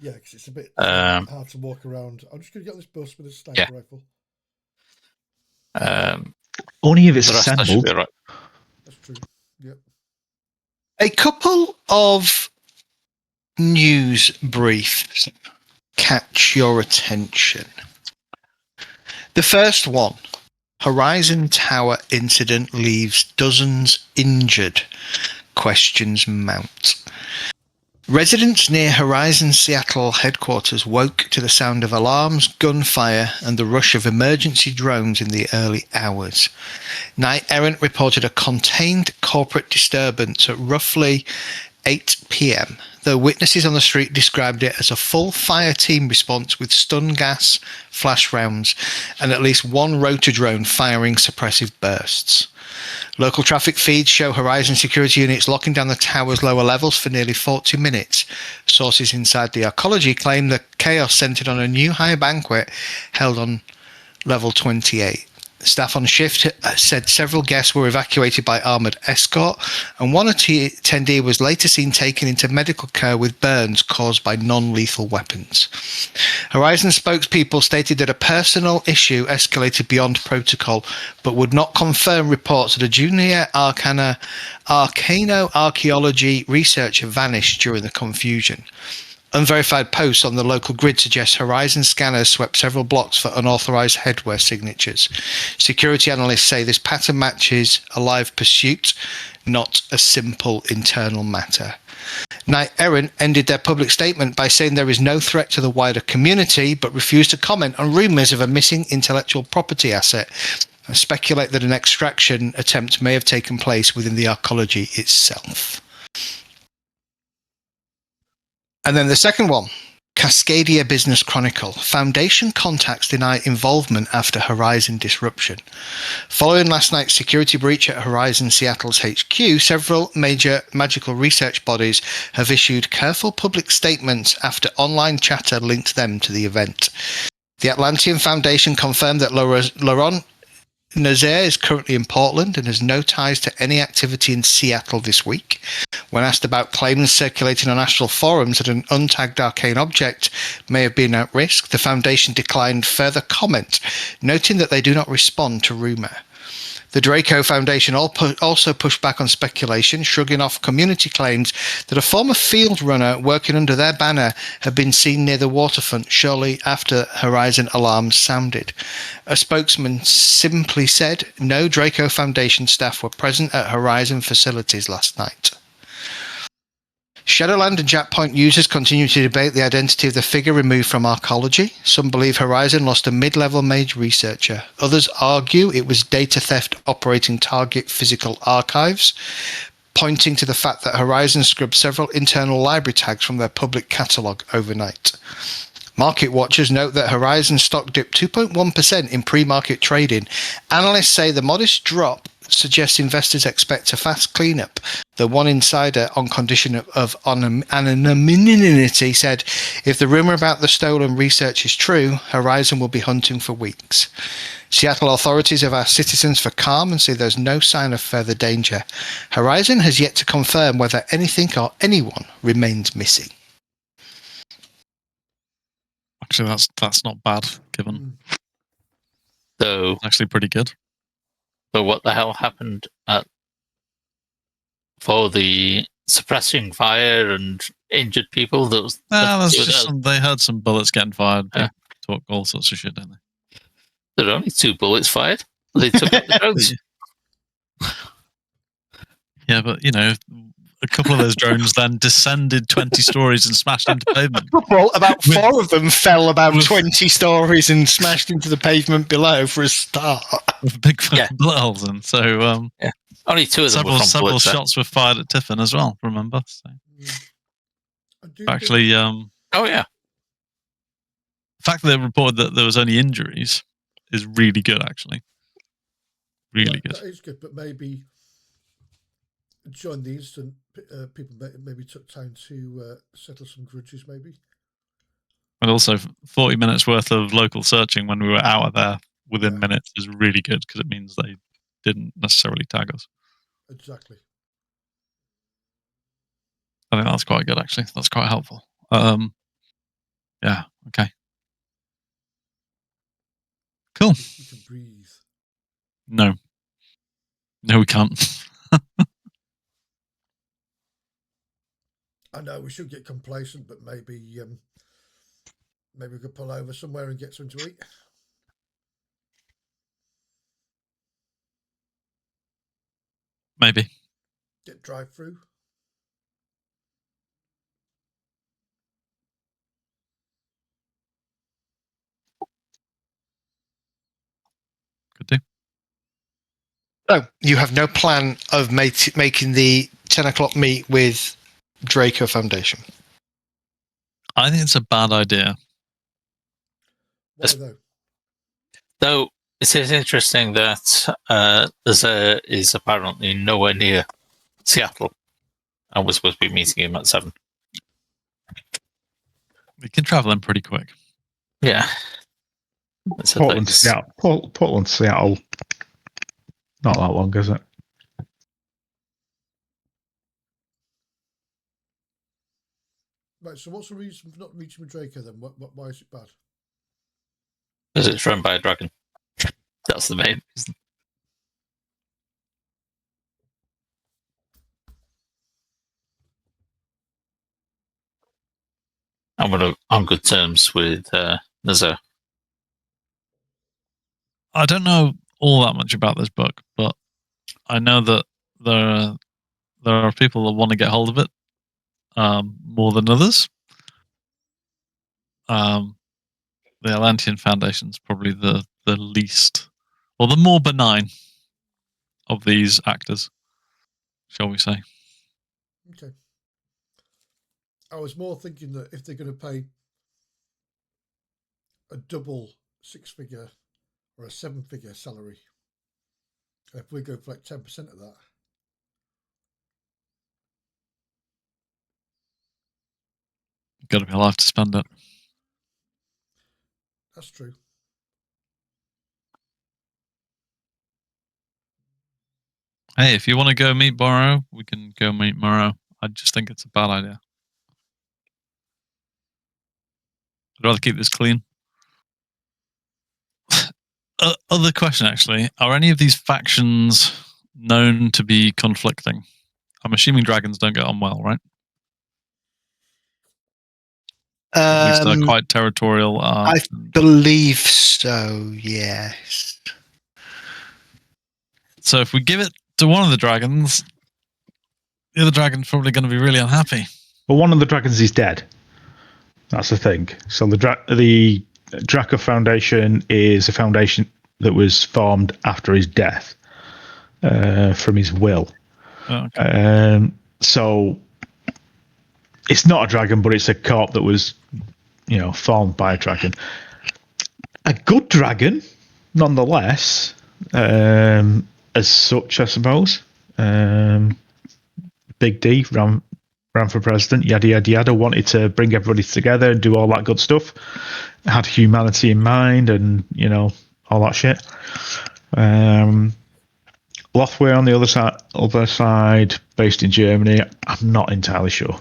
Yeah, because it's a bit Um, hard to walk around. I'm just going to get on this bus with a sniper rifle. Only if it's The rest I should assembled. be right. That's true. Yep. A couple of news briefs catch your attention. The first one, Horizon Tower incident leaves dozens injured. Questions mount. Residents near Horizon Seattle headquarters woke to the sound of alarms, gunfire, and the rush of emergency drones in the early hours. Knight Errant reported a contained corporate disturbance at roughly 8 p.m., though witnesses on the street described it as a full fire team response with stun gas, flash rounds, and at least one rotor drone firing suppressive bursts. Local traffic feeds show Horizon security units locking down the tower's lower levels for nearly 40 minutes. Sources inside the arcology claim the chaos centered on a new high banquet held on level 28. Staff on shift said several guests were evacuated by armoured escort, and one attendee was later seen taken into medical care with burns caused by non-lethal weapons. Horizon spokespeople stated that a personal issue escalated beyond protocol, but would not confirm reports that a junior arcanoarchaeology researcher vanished during the confusion. Unverified posts on the local grid suggest Horizon scanners swept several blocks for unauthorized headwear signatures. Security analysts say this pattern matches a live pursuit, not a simple internal matter. Knight Errant ended their public statement by saying there is no threat to the wider community, but refused to comment on rumours of a missing intellectual property asset and speculate that an extraction attempt may have taken place within the arcology itself. And then the second one, Cascadia Business Chronicle. Foundation contacts deny involvement after Horizon disruption. Following last night's security breach at Horizon Seattle's HQ, several major magical research bodies have issued careful public statements after online chatter linked them to the event. The Atlantean Foundation confirmed that Laurent Nazaire is currently in Portland and has no ties to any activity in Seattle this week. When asked about claims circulating on astral forums that an untagged arcane object may have been at risk, the Foundation declined further comment, noting that they do not respond to rumour. The Draco Foundation also pushed back on speculation, shrugging off community claims that a former field runner working under their banner had been seen near the waterfront shortly after Horizon alarms sounded. A spokesman simply said no Draco Foundation staff were present at Horizon facilities last night. Shadowland and Jackpoint users continue to debate the identity of the figure removed from arcology. Some believe Horizon lost a mid-level mage researcher. Others argue it was data theft operating target physical archives, pointing to the fact that Horizon scrubbed several internal library tags from their public catalogue overnight. Market watchers note that Horizon stock dipped 2.1% in pre-market trading. Analysts say the modest drop suggests investors expect a fast cleanup. The one insider, on condition of anonymity, said, if the rumour about the stolen research is true, Horizon will be hunting for weeks. Seattle authorities have asked citizens for calm and say there's no sign of further danger. Horizon has yet to confirm whether anything or anyone remains missing. Actually, that's not bad, given. So, Actually pretty good. So what the hell happened for the suppressing fire and injured people? That's just they heard some bullets getting fired. They talk all sorts of shit, don't they? There were only 2 bullets fired. They took out the drones. Yeah, but a couple of those drones then descended 20 stories and smashed into pavement. About 4 of them fell about 20 stories and smashed into the pavement below for a start. With big fucking bullet holes in. So only 2 of them were from several shots were fired at Tiffin as well, remember? So. Actually, oh yeah. The fact that they reported that there was only injuries is really good, actually. Really good. That is good, but maybe during the incident, people maybe took time to settle some grudges, maybe. And also, 40 minutes worth of local searching when we were out of there within minutes is really good because it means they didn't necessarily tag us. Exactly. I think that's quite good, actually. That's quite helpful. Yeah. Okay. Cool. We can breathe. No. No, we can't. I know we should get complacent, but maybe maybe we could pull over somewhere and get something to eat. Maybe. Get drive-through. Could do. So you have no plan of making the 10 o'clock meet with Draco Foundation. I think it's a bad idea. Why though? Though it is interesting that Zer is apparently nowhere near Seattle, and we're supposed to be meeting him at 7. We can travel in pretty quick. Yeah. Portland, Seattle. Not that long, is it? Right. So what's the reason for not reaching with Draco then? Why is it bad? Because it's run by a dragon. That's the main reason. And we're on good terms with Nazar. I don't know all that much about this book, but I know that there are people that want to get hold of it more than others. The Atlantean Foundation is probably the least, or the more benign of these actors, shall we say. Okay. I was more thinking that if they're going to pay a double 6-figure or a 7-figure salary, if we go for like 10% of that. You've got to be alive to spend it. That's true. Hey, if you want to go meet Morrow, we can go meet Morrow. I just think it's a bad idea. I'd rather keep this clean. Other question, actually. Are any of these factions known to be conflicting? I'm assuming dragons don't get on well, right? At least they're quite territorial. I believe so, yes. So if we give it to one of the dragons, the other dragon's probably going to be really unhappy. But one of the dragons is dead. That's the thing. So the Draco Foundation is a foundation that was formed after his death, from his will. Oh, okay. So it's not a dragon, but it's a corp that was, formed by a dragon. A good dragon, nonetheless, as such, I suppose. Big D ran for president, yada, yada, yada, wanted to bring everybody together and do all that good stuff. Had humanity in mind and, all that shit. Lothway on the other side, based in Germany, I'm not entirely sure.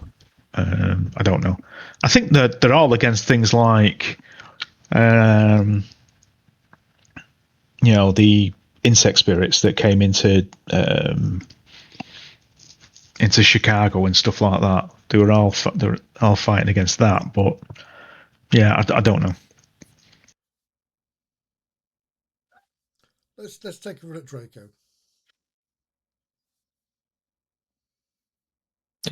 I don't know. I think that they're all against things like, the insect spirits that came into Chicago and stuff like that. They're all fighting against that. But yeah, I don't know. Let's take a run at Draco.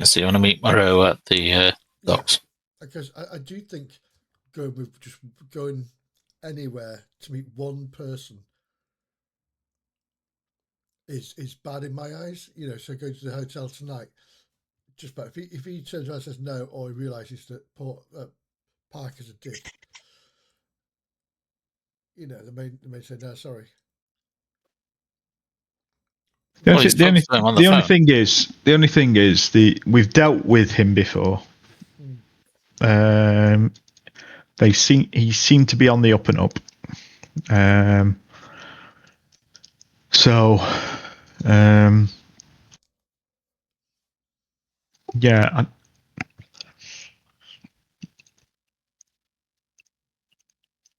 So you want to meet Morrow at the docks? Yeah, because I do think going anywhere to meet one person is bad in my eyes. So going to the hotel tonight, just but if he turns around and says no, or he realises that Parker's a dick, they may say no, sorry. The only thing is we've dealt with him before. He seemed to be on the up and up. Yeah.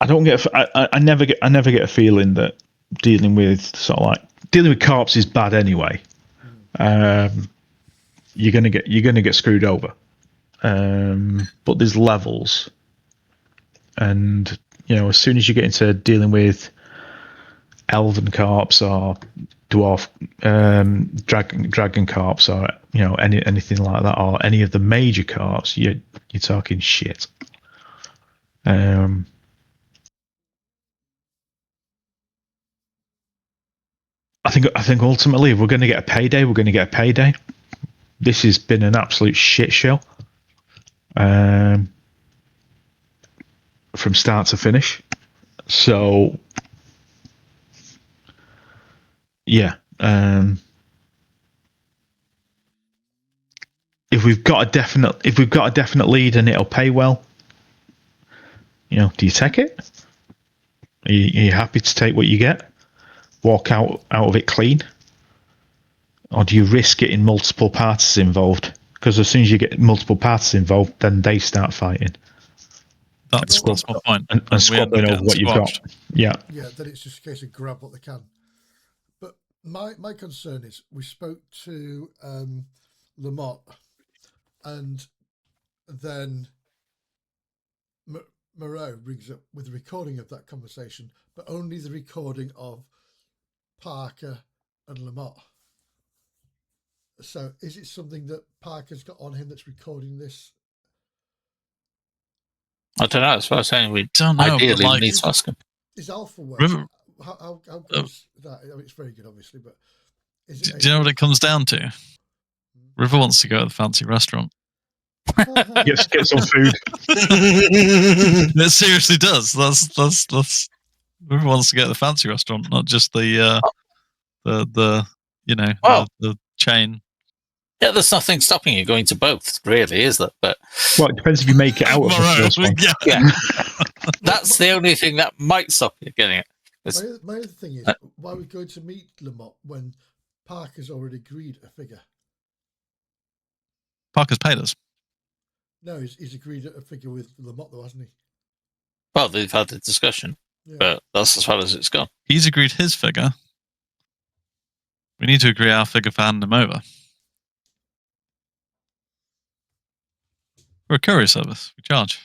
I don't get. I never get a feeling that dealing with corpse is bad anyway. You're gonna get screwed over. But there's levels, and as soon as you get into dealing with elven corpse or dwarf dragon corpse or anything like that, or any of the major corpse, you're talking shit. I think ultimately, if we're going to get a payday, we're going to get a payday. This has been an absolute shit show, from start to finish. So, yeah. If we've got a definite lead and it'll pay well, do you take it? Are you happy to take what you get? Walk out of it clean? Or do you risk getting multiple parties involved? Because as soon as you get multiple parties involved, then they start fighting. That's my point. And squabbling over what you've got. Yeah. Yeah, then it's just a case of grab what they can. But my concern is we spoke to Lamont, and then Moreau brings up with the recording of that conversation, but only the recording of Parker and Lamont. So is it something that Parker's got on him that's recording this? I don't know. As far as saying, we don't know. Ideally, we need to ask him. Is Alpha work? How good is that? I mean, it's very good, obviously, but is it? Do you know what it comes down to? River wants to go to the fancy restaurant. Get some food. It seriously does. That's. River wants to go to the fancy restaurant, not just the chain. Yeah, there's nothing stopping you going to both, really, is there? But it depends if you make it out of the first one. Yeah. That's the only thing that might stop you getting it. My other thing is, why are we going to meet Lamont when Parker's already agreed a figure? Parker's paid us. No, he's agreed a figure with Lamont, though, hasn't he? Well, they've had the discussion, but that's as far as it's gone. He's agreed his figure. We need to agree our figure for handing him over. We're a courier service. We charge.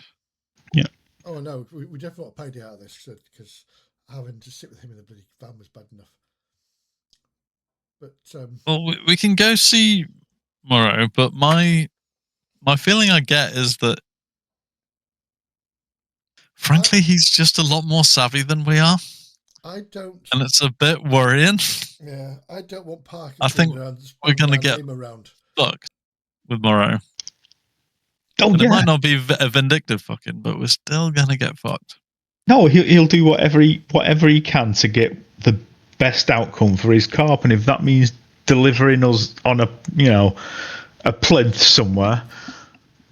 Yeah. Oh, no, we definitely want to pay out of this because having to sit with him in the bloody van was bad enough. But well, we can go see Moreau, but my feeling I get is that, frankly, he's just a lot more savvy than we are. And it's a bit worrying. Yeah, I don't want Parker. I think we're going to get fucked with Moreau. It might not be a vindictive fucking, but we're still going to get fucked. No, he'll do whatever he can to get the best outcome for his corp, and if that means delivering us on a plinth somewhere,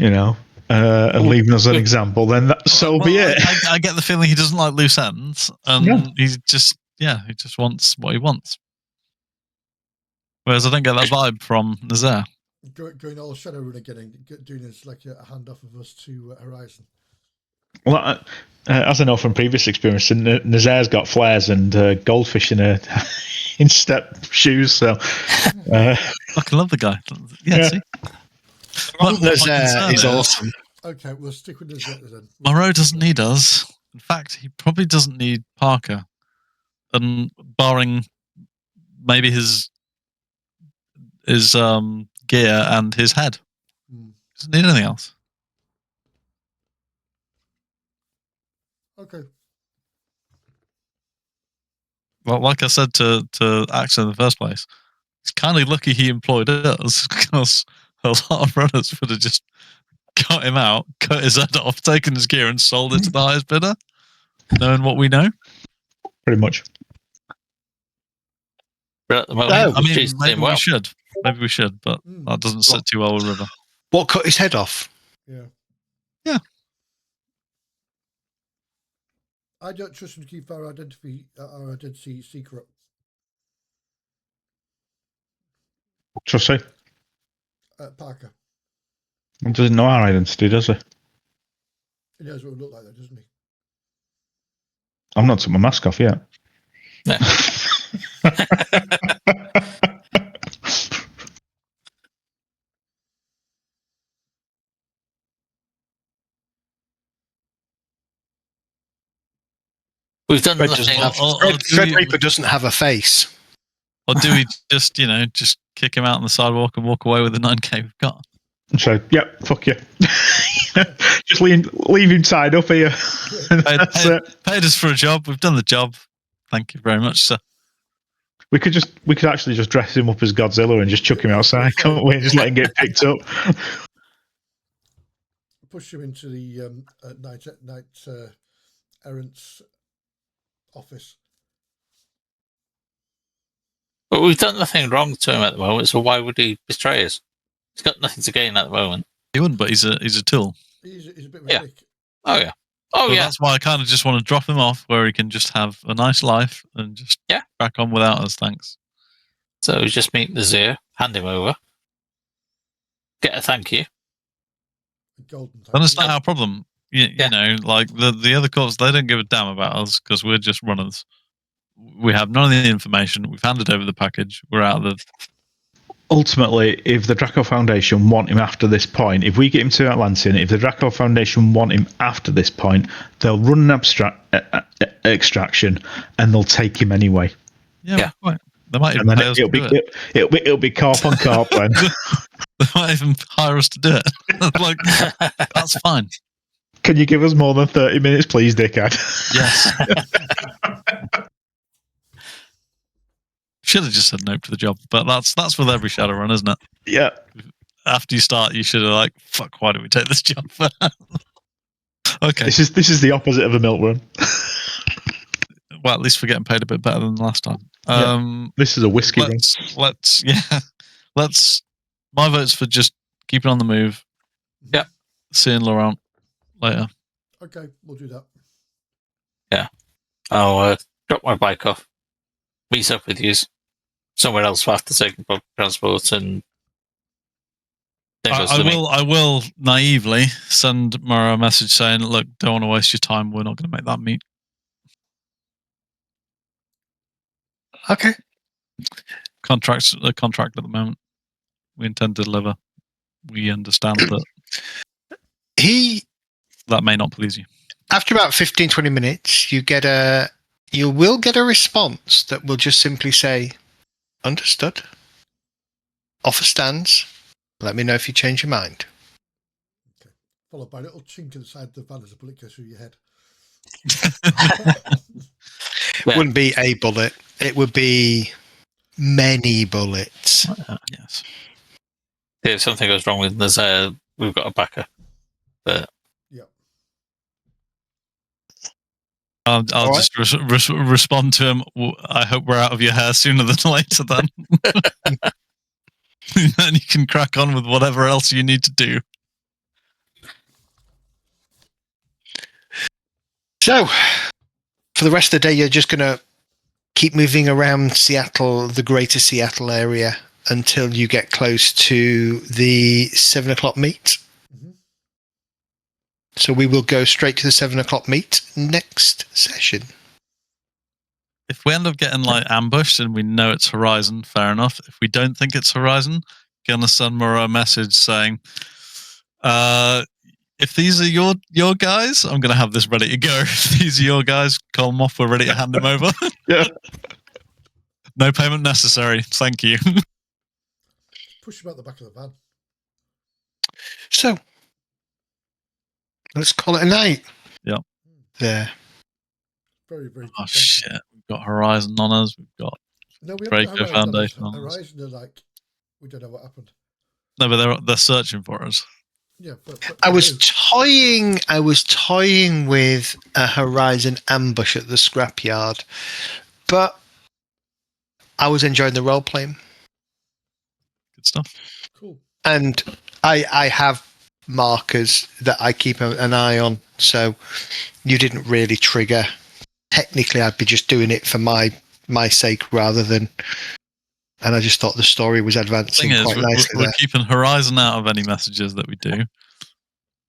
and leaving us an example, then be it. I get the feeling he doesn't like loose ends, and he just wants what he wants. Whereas I don't get that vibe from Nazaire. Going all ShadowRun again and doing this like a handoff of us to Horizon. Well, as I know from previous experience, Nazaire's got flares and goldfish in step shoes. So I fucking love the guy. Yeah. See? Nazaire is awesome. Okay, we'll stick with Nazaire then. Moreau doesn't need us. In fact, he probably doesn't need Parker, and barring maybe his gear and his head. Doesn't need anything else. Okay. Well, like I said to Axel in the first place, it's kind of lucky he employed us because a lot of runners would have just got him out, cut his head off, taken his gear and sold it to the highest bidder, knowing what we know. Pretty much. But maybe we should. Maybe we should, but that doesn't sit too well with River. What cut his head off? Yeah. Yeah. I don't trust him to keep our identity secret. Trust who? Parker. He doesn't know our identity, does he? He knows what we look like, though, doesn't he? I've not took my mask off yet. Yeah. We've done Fred nothing. Reaper doesn't have a face. Or do we just, just kick him out on the sidewalk and walk away with the 9k we've got? So, yep, fuck you. Just leave him tied up here. Paid us for a job. We've done the job. Thank you very much, sir. We could actually just dress him up as Godzilla and just chuck him outside, can't we? And just let him get picked up. Push him into the night errant's office. But we've done nothing wrong to him at the moment, so why would he betray us? He's got nothing to gain at the moment. He wouldn't, but he's a tool. He's a bit of a dick. Oh yeah. Oh so yeah. That's why I kind of just want to drop him off where he can just have a nice life and just back on without us. Thanks. So we just meet Nazir, hand him over, get a thank you. Golden. And it's not our problem. You know, like the other corps, they don't give a damn about us because we're just runners. We have none of the information. We've handed over the package. We're out of the. Ultimately, if the Draco Foundation want him after this point, if we get him to Atlantean, if the Draco Foundation want him after this point, they'll run an extraction and they'll take him anyway. Yeah. Right. They might even pay us to do it. It'll be carp on carp then. They might even hire us to do it. Like, that's fine. Can you give us more than 30 minutes, please, dickhead? Yes. Should have just said nope to the job, but that's with every Shadowrun, isn't it? Yeah. After you start, you should have like, fuck, why did we take this job? Okay. This is the opposite of a milk run. Well, at least we're getting paid a bit better than last time. This is a whiskey run. Let's. My vote's for just keeping on the move. Yeah. Seeing Laurent later. Okay, we'll do that. Yeah. I'll drop my bike off. Meet up with you somewhere else after taking public transport, and I will naively send Mara a message saying, "Look, don't want to waste your time. We're not going to make that meet." Okay. Contract at the moment. We intend to deliver. We understand that that may not please you. After about 15, 20 minutes, you will get a response that will just simply say, understood. Offer stands. Let me know if you change your mind. Okay. Followed by a little chink in the side of the van as a bullet goes through your head. It wouldn't be a bullet. It would be many bullets. Yes. If something goes wrong with Nazir, we've got a backer. But I'll just respond to him. I hope we're out of your hair sooner than later then. Then you can crack on with whatever else you need to do. So, for the rest of the day, you're just going to keep moving around Seattle, the greater Seattle area, until you get close to the 7 o'clock meet. Mm-hmm. So we will go straight to the 7 o'clock meet next session. If we end up getting like ambushed and we know it's Horizon, fair enough. If we don't think it's Horizon, gonna send Mara a message saying, if these are your guys, I'm gonna have this ready to go. If these are your guys, call them off, we're ready to hand them over. Yeah. No payment necessary. Thank you. Push him out the back of the van. So, let's call it a night. Yeah. There. Very, very good. Oh shit. We've got Horizon on us. We've got Draco Foundation on us. Horizon are like, we don't know what happened. No, but they're searching for us. Yeah, but I was toying with a Horizon ambush at the scrapyard, but I was enjoying the role playing. Good stuff. Cool. And I have markers that I keep an eye on, so you didn't really trigger. Technically, I'd be just doing it for my sake rather than. And I just thought the story was advancing quite nicely. We're keeping Horizon out of any messages that we do.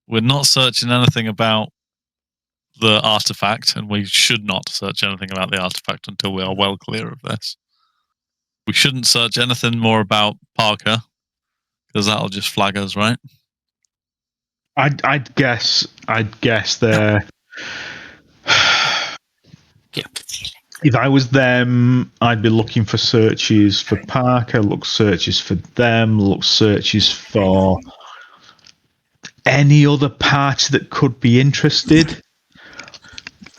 We're not searching anything about the artifact, and we should not search anything about the artifact until we are well clear of this. We shouldn't search anything more about Parker, because that'll just flag us, right? I'd guess they're. Yeah. If I was them, I'd be looking for searches for Parker, look searches for them, look searches for any other party that could be interested.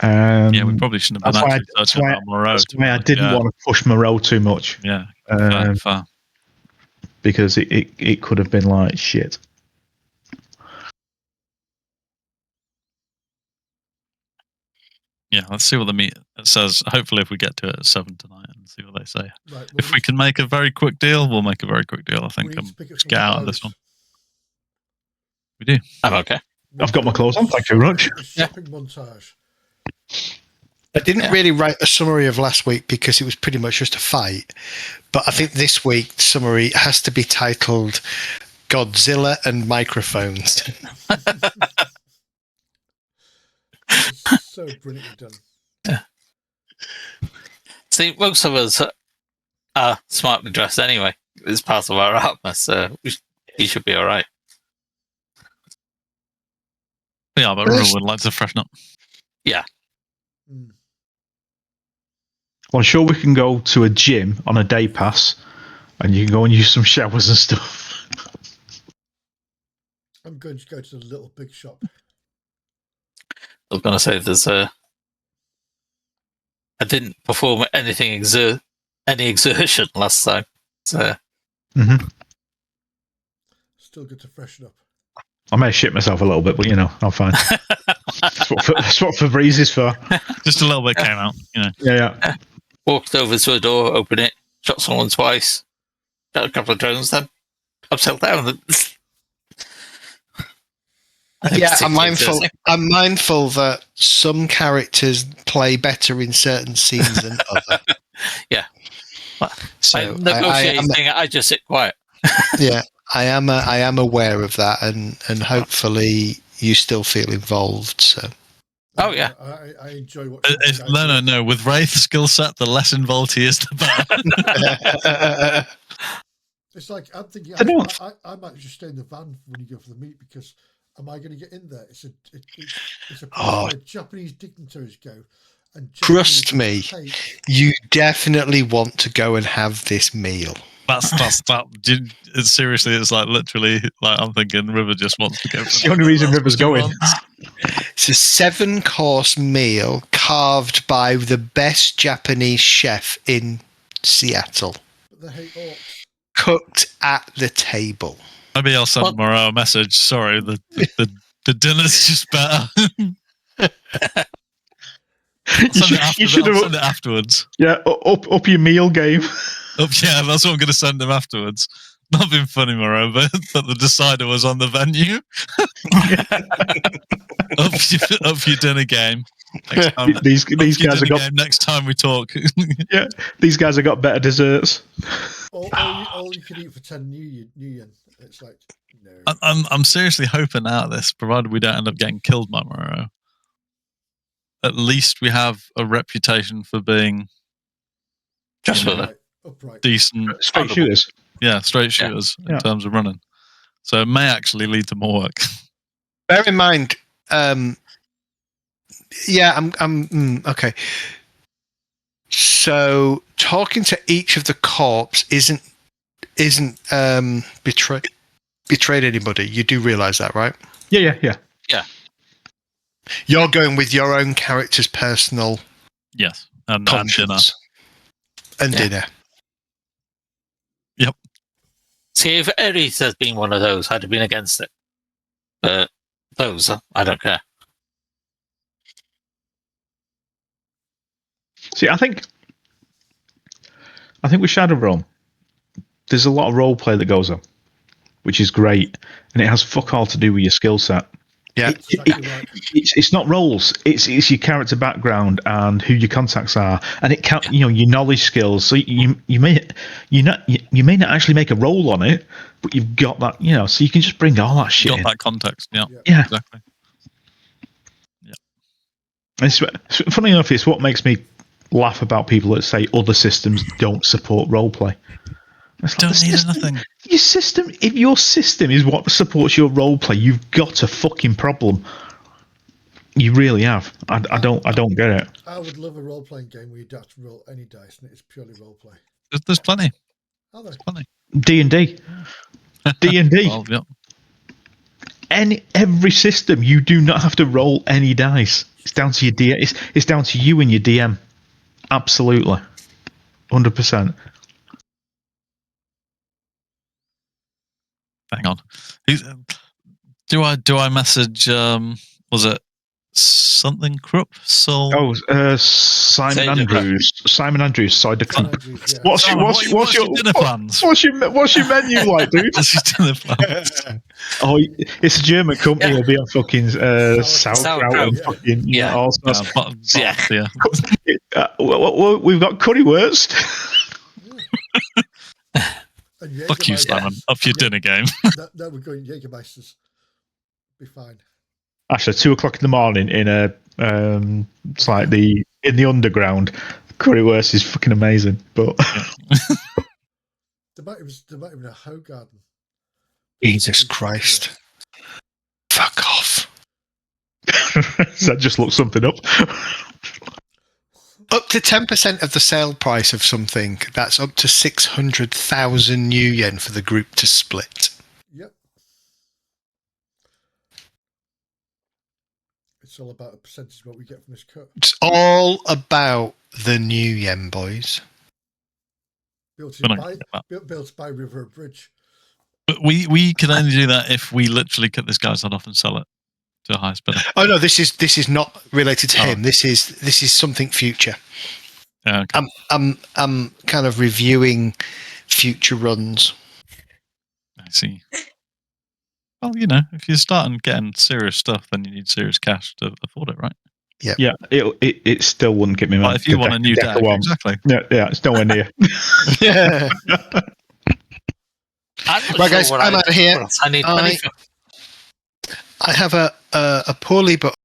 Yeah, we probably shouldn't have been actually searching about Moreau. That's why I didn't want to push Moreau too much. Yeah, fair. Because it could have been like shit. Yeah, let's see what the meet says. Hopefully, if we get to it at 7 tonight and see what they say. Right, If we can make a very quick deal, we'll make a very quick deal. I think let's get out of this one. We do. I'm okay. I've got my clothes on. Thank you very much. Shopping montage. I didn't really write a summary of last week because it was pretty much just a fight. But I think this week the summary has to be titled Godzilla and Microphones. It's so brilliantly done. Yeah. See, most of us are smartly dressed anyway. It's part of our armor, so you should be all right. Yeah, but Rule would like to freshen up. Yeah. Mm. Well, I'm sure we can go to a gym on a day pass, and you can go and use some showers and stuff. I'm going to go to the Little Big Shop. I was going to say there's I didn't perform any exertion last time. So. Still good to freshen up. I may shit myself a little bit, but I'm fine. That's what Febreze is for. Just a little bit came out, Yeah. Walked over to a door, opened it, shot someone twice, shot a couple of drones, then upside down. Yeah, I'm mindful that some characters play better in certain scenes than others. Yeah. So I just sit quiet. Yeah, I am aware of that, and hopefully you still feel involved. So. Oh yeah, I enjoy watching. No. With Wraith's skill set, the less involved he is, the better. It's like I'm thinking I might just stay in the van when you go for the meet, because am I going to get in there? It's a place where Japanese dignitaries go. And trust me, you definitely want to go and have this meal. That's seriously, it's like literally, like I'm thinking River just wants to go. It's the only reason River's going. It's a 7-course meal carved by the best Japanese chef in Seattle. But they hate orcs. Cooked at the table. Maybe I'll send Moreau a message. Sorry, the dinner's just better. You should have send it afterwards. Yeah, up your meal game. Yeah, that's what I'm going to send him afterwards. Not being funny, Moreau, but the decider was on the venue. up your dinner game. Next time, these guys have got next time we talk. Yeah, these guys have got better desserts. All you can eat for 10 New Yen. It's like no. I'm seriously hoping out of this, provided we don't end up getting killed by Moreau. At least we have a reputation for being upright, decent, straight shooters. Yeah, straight shooters in terms of running. So it may actually lead to more work. Bear in mind, I'm okay. So talking to each of the corps isn't betrayed anybody. You do realise that, right? Yeah. You're going with your own character's personal and dinner. And dinner. Yep. See, if Ares has been one of those, I'd have been against it. But those, I don't care. See, I think with ShadowRun, there's a lot of role play that goes on, which is great, and it has fuck all to do with your skill set. Yeah, it's not roles. It's your character background and who your contacts are, and it can your knowledge skills. So you may not actually make a roll on it, but you've got that so you can just bring all that shit. Got that context. Yeah, yeah, exactly. Yeah. It's, funny enough, it's what makes me laugh about people that say other systems don't support roleplay. It's like, Don't need anything. Your system, if your system is what supports your roleplay, you've got a fucking problem. You really have. I don't get it. I would love a role-playing game where you don't have to roll any dice and it's purely roleplay. There's plenty. Are there? There's plenty. D&D. D&D. Well, yeah. Every system, you do not have to roll any dice. It's down to your DM. It's down to you and your DM. Absolutely, 100%. Hang on. Do I message? Was it something Krupp? So Simon Andrews. Simon Andrews. Side of What's your dinner plans? What's your menu like, dude? What's your dinner plans? Oh, it's a German company. It'll be on fucking sauerkraut and fucking all sorts. We've got currywurst. Fuck you, Simon. Up your dinner game. No, we're going Jägermeisters. Be fine. Actually, 2:00 in the morning in a it's like in the underground. Currywurst is fucking amazing, but there might even a hoe garden. Jesus Christ! Fuck off! That just looks something up. Up to 10% of the sale price of something. That's up to 600,000 new yen for the group to split. Yep. It's all about a percentage of what we get from this cut. It's all about the new yen, boys. Built to buy River and Bridge. But we can only do that if we literally cut this guy's head off and sell it to a high bidder. Oh no, this is not related to him. This is something future. Yeah, okay. I'm kind of reviewing future runs. I see. Well, if you're starting getting serious stuff, then you need serious cash to afford it, right? Yeah. Yeah. It still wouldn't get me. But if you want a new deck, exactly. Yeah. It's nowhere near. Yeah. Right, guys, I'm out of here. I need money. I have a poorly but